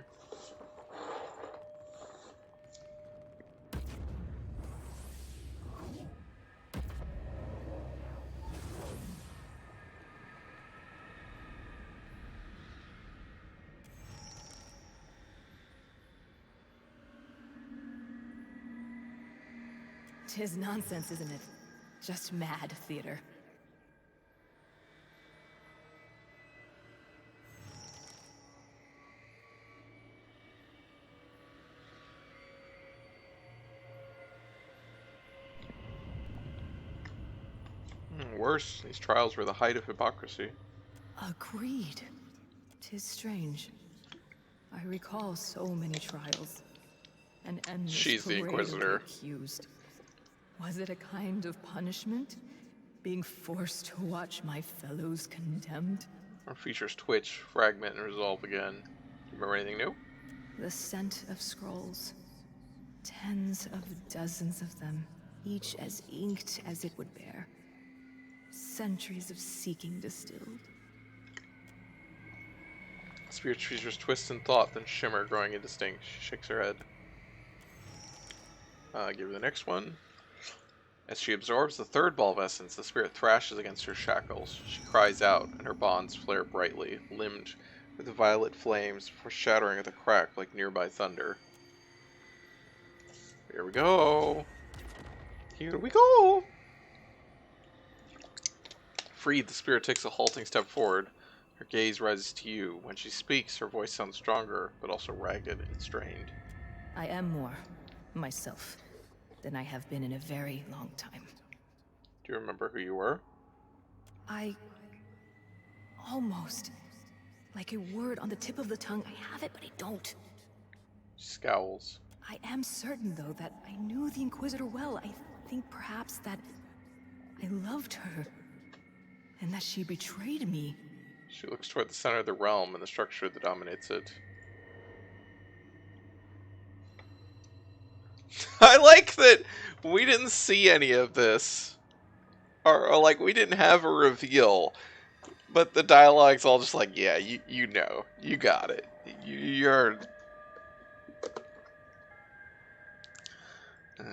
Tis nonsense, isn't it? Just mad theater. Worse, these trials were the height of hypocrisy. Agreed. 'Tis strange. I recall so many trials. An endless She's the parade of Inquisitor. accused. Was it a kind of punishment? Being forced to watch my fellows condemned? Our features twitch, fragment, and resolve again. Do you remember anything new? The scent of scrolls. Tens of dozens of them, each as inked as it would bear. Centuries of seeking distilled. Spirit's features twist in thought, then shimmer, growing indistinct. She shakes her head. Give her the next one. As she absorbs the third ball of essence, the spirit thrashes against her shackles. She cries out, and her bonds flare brightly, limned with violet flames before shattering with a crack like nearby thunder. Here we go! Here we go! Freed, the spirit takes a halting step forward. Her gaze rises to you. When she speaks, her voice sounds stronger, but also ragged and strained. I am more myself than I have been in a very long time. Do you remember who you were? I... almost... like a word on the tip of the tongue. I have it, but I don't. She scowls. I am certain, though, that I knew the Inquisitor well. I think perhaps that I loved her. And that she betrayed me. She looks toward the center of the realm and the structure that dominates it. I like that we didn't see any of this. Or like, we didn't have a reveal. But the dialogue's all just like, yeah, you know. You got it. You're...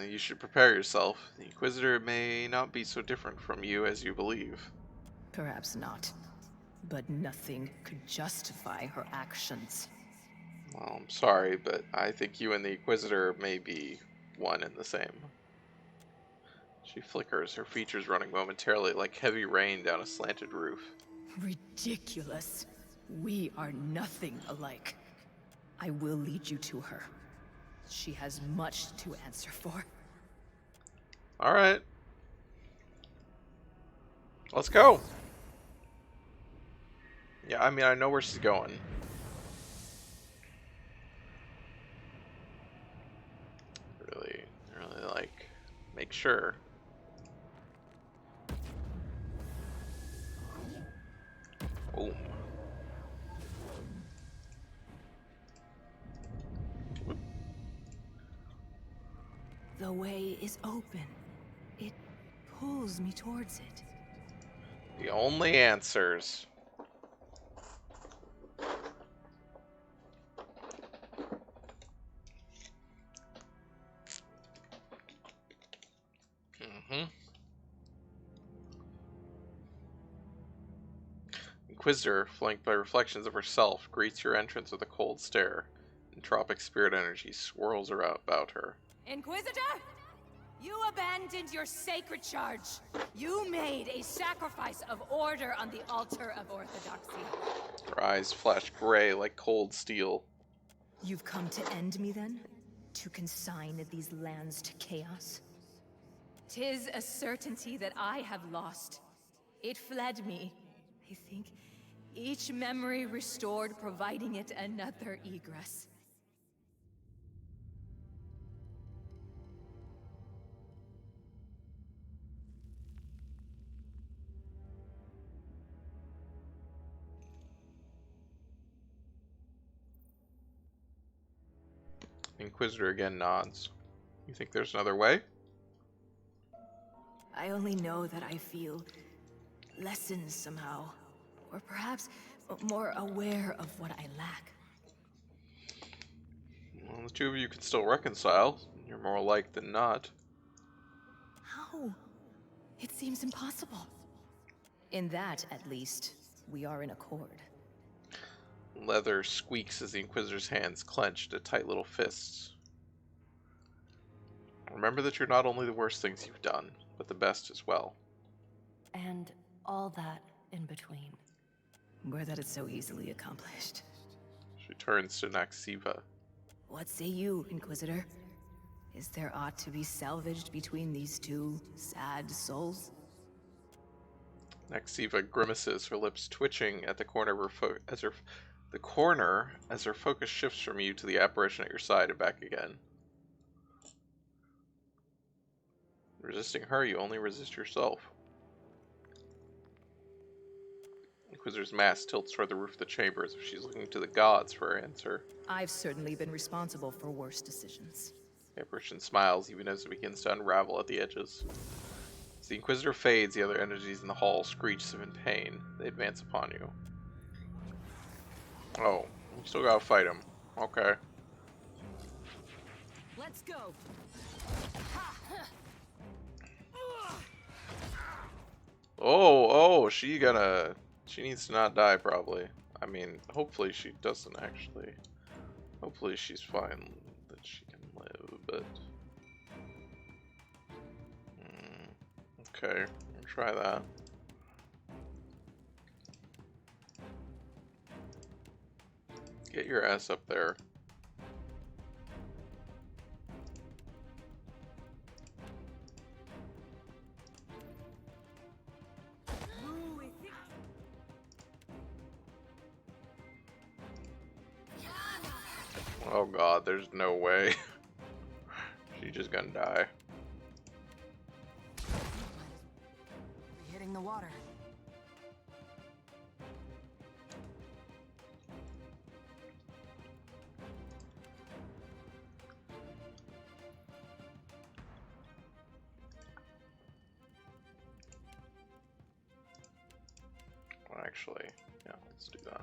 You should prepare yourself. The Inquisitor may not be so different from you as you believe. Perhaps not. But nothing could justify her actions. Well, I'm sorry, but I think you and the Inquisitor may be one and the same. She flickers, her features running momentarily like heavy rain down a slanted roof. Ridiculous. We are nothing alike. I will lead you to her. She has much to answer for. Alright. Let's go. Yeah, I mean, I know where she's going. Really, like, make sure. Boom. The way is open. It pulls me towards it. The only answers. Inquisitor, flanked by reflections of herself, greets your entrance with a cold stare. Entropic spirit energy swirls about her. Inquisitor? You abandoned your sacred charge. You made a sacrifice of order on the altar of orthodoxy. Her eyes flash gray like cold steel. You've come to end me then? To consign these lands to chaos? 'Tis a certainty that I have lost. It fled me. I think each memory restored, providing it another egress. Inquisitor again nods. You think there's another way? I only know that I feel lessened somehow. Or perhaps more aware of what I lack. Well, the two of you can still reconcile. You're more alike than not. How? It seems impossible. In that, at least, we are in accord. Leather squeaks as the Inquisitor's hands clench to tight little fists. Remember that you're not only the worst things you've done, but the best as well. And all that in between. Were that it's so easily accomplished. She turns to Naxiva. What say you, Inquisitor? Is there aught to be salvaged between these two sad souls? Naxiva grimaces, her lips twitching at the corner of her as her focus shifts from you to the apparition at your side and back again. Resisting her, you only resist yourself. Inquisitor's mask tilts toward the roof of the chamber as if she's looking to the gods for her answer. I've certainly been responsible for worse decisions. The apparition smiles even as it begins to unravel at the edges. As the Inquisitor fades, the other entities in the hall screech as if in pain. They advance upon you. Oh, you still gotta fight him. Okay. Let's go. Oh, she needs to not die probably. I mean, hopefully she doesn't actually. Hopefully she's fine that she can live, but... Okay, we'll try that. Get your ass up there. Oh god, there's no way. She's just gonna die. Hitting the water. Well, actually, yeah, let's do that.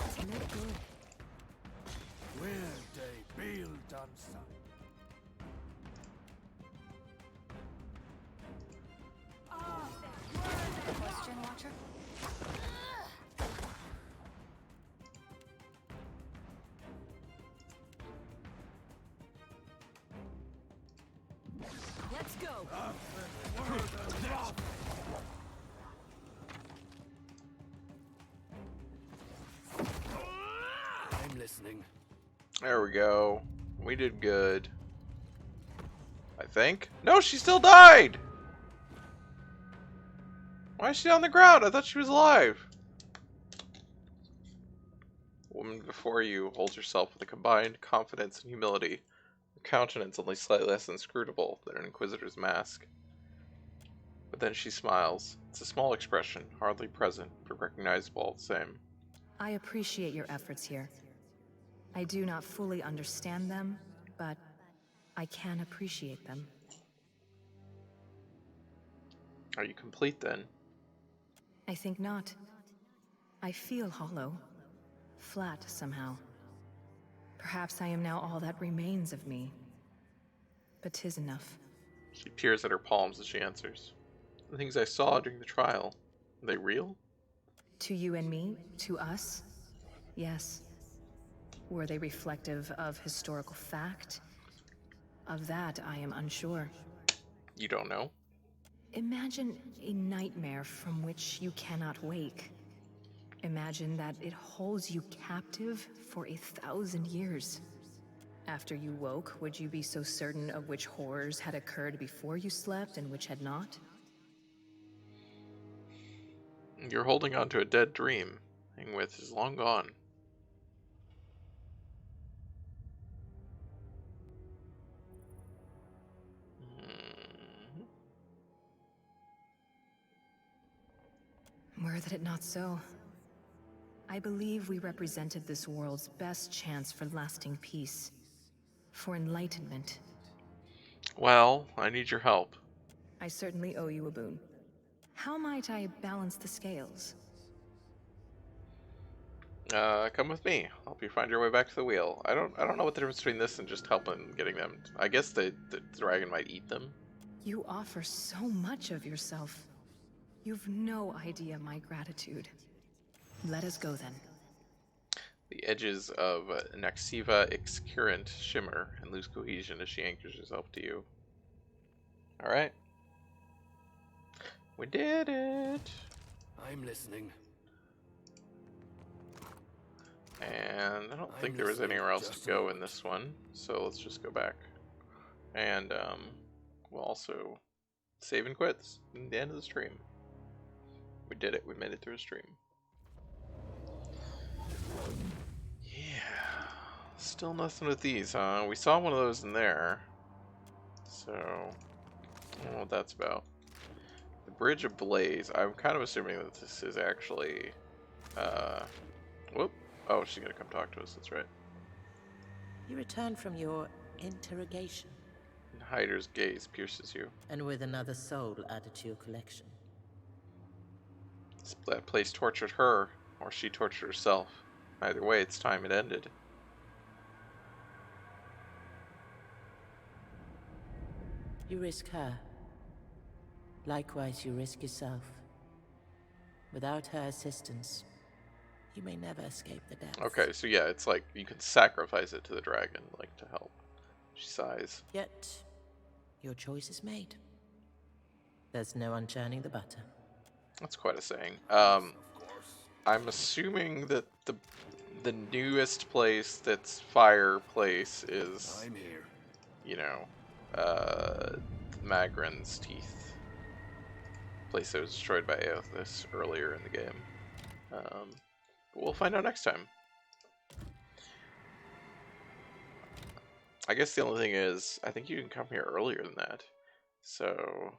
It's no good. Will they build on some? Question, Watcher? Let's go. I'm listening. There we go. We did good. I think. No, she still died! Why is she on the ground? I thought she was alive. The woman before you holds herself with a combined confidence and humility. Her countenance only slightly less inscrutable than an inquisitor's mask. But then she smiles. It's a small expression, hardly present, but recognizable all the same. I appreciate your efforts here. I do not fully understand them, but I can appreciate them. Are you complete then? I think not. I feel hollow. Flat somehow. Perhaps I am now all that remains of me. But 'tis enough. She peers at her palms as she answers. The things I saw during the trial, are they real? To you and me, to us, yes. Were they reflective of historical fact? Of that, I am unsure. You don't know? Imagine a nightmare from which you cannot wake. Imagine that it holds you captive for 1,000 years. After you woke, would you be so certain of which horrors had occurred before you slept and which had not? You're holding on to a dead dream, and with is long gone. Were that it not so. I believe we represented this world's best chance for lasting peace. For enlightenment. Well, I need your help. I certainly owe you a boon. How might I balance the scales? Come with me. I'll help you find your way back to the wheel. I don't know what the difference between this and just helping getting them. I guess the dragon might eat them. You offer so much of yourself. You've no idea my gratitude. Let us go then. The edges of Naxiva excurrent shimmer and lose cohesion as she anchors herself to you. Alright. We did it! I'm listening. And I don't think there was anywhere else to go in this one, so let's just go back. And we'll also save and quit in the end of the stream. We did it. We made it through a stream. Yeah. Still nothing with these, huh? We saw one of those in there. So, I don't know what that's about. The Bridge of Blaze. I'm kind of assuming that this is actually... whoop. Oh, she's gonna come talk to us. That's right. You return from your interrogation. And Hyder's gaze pierces you. And with another soul added to your collection. That place tortured her, or she tortured herself. Either way, it's time it ended. You risk her. Likewise, you risk yourself. Without her assistance, you may never escape the depths. Okay, so yeah, it's like you can sacrifice it to the dragon, like to help. She sighs. Yet, your choice is made. There's no unchurning the butter. That's quite a saying. I'm assuming that the newest place that's fireplace is, I'm here. You know, Magrin's Teeth. Place that was destroyed by Aothis earlier in the game. We'll find out next time. I guess the only thing is, I think you can come here earlier than that. So,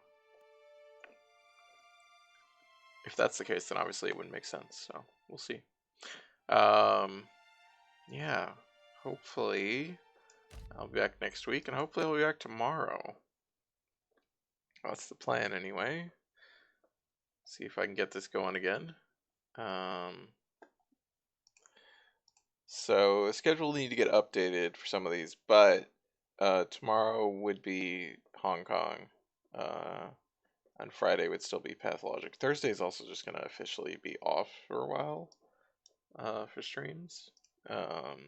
if that's the case, then obviously it wouldn't make sense. So, we'll see. Yeah, hopefully I'll be back next week, and hopefully I'll be back tomorrow. That's the plan anyway. See if I can get this going again. So the schedule will need to get updated for some of these, but tomorrow would be Hong Kong. On Friday would still be Pathologic. Thursday is also just going to officially be off for a while for streams. And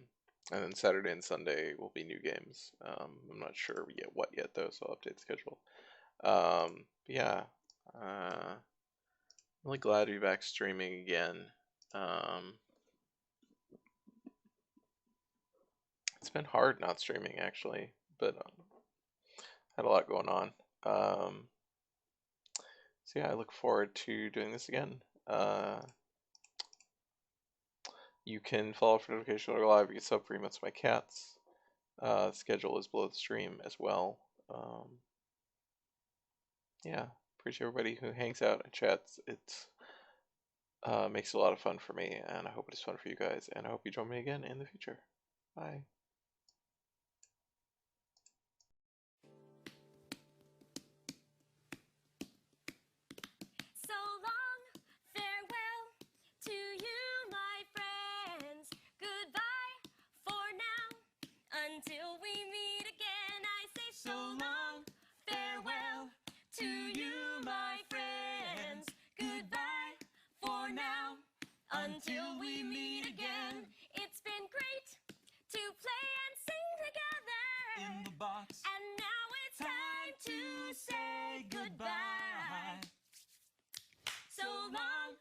then Saturday and Sunday will be new games. I'm not sure yet what yet though, so I'll update the schedule. Yeah, I'm really glad to be back streaming again. It's been hard not streaming actually, but had a lot going on. So yeah, I look forward to doing this again. You can follow for notification or live. You can sub for emotes to my cats. The schedule is below the stream as well. Yeah, appreciate everybody who hangs out and chats. It's makes it a lot of fun for me, and I hope it is fun for you guys. And I hope you join me again in the future. Bye. So long, farewell to you, my friends. Goodbye for now, until we meet again. I say so long, farewell to you, my friends. Goodbye for now, until we meet again. It's been great to play and sing together in the box, and now it's time to say goodbye. So long,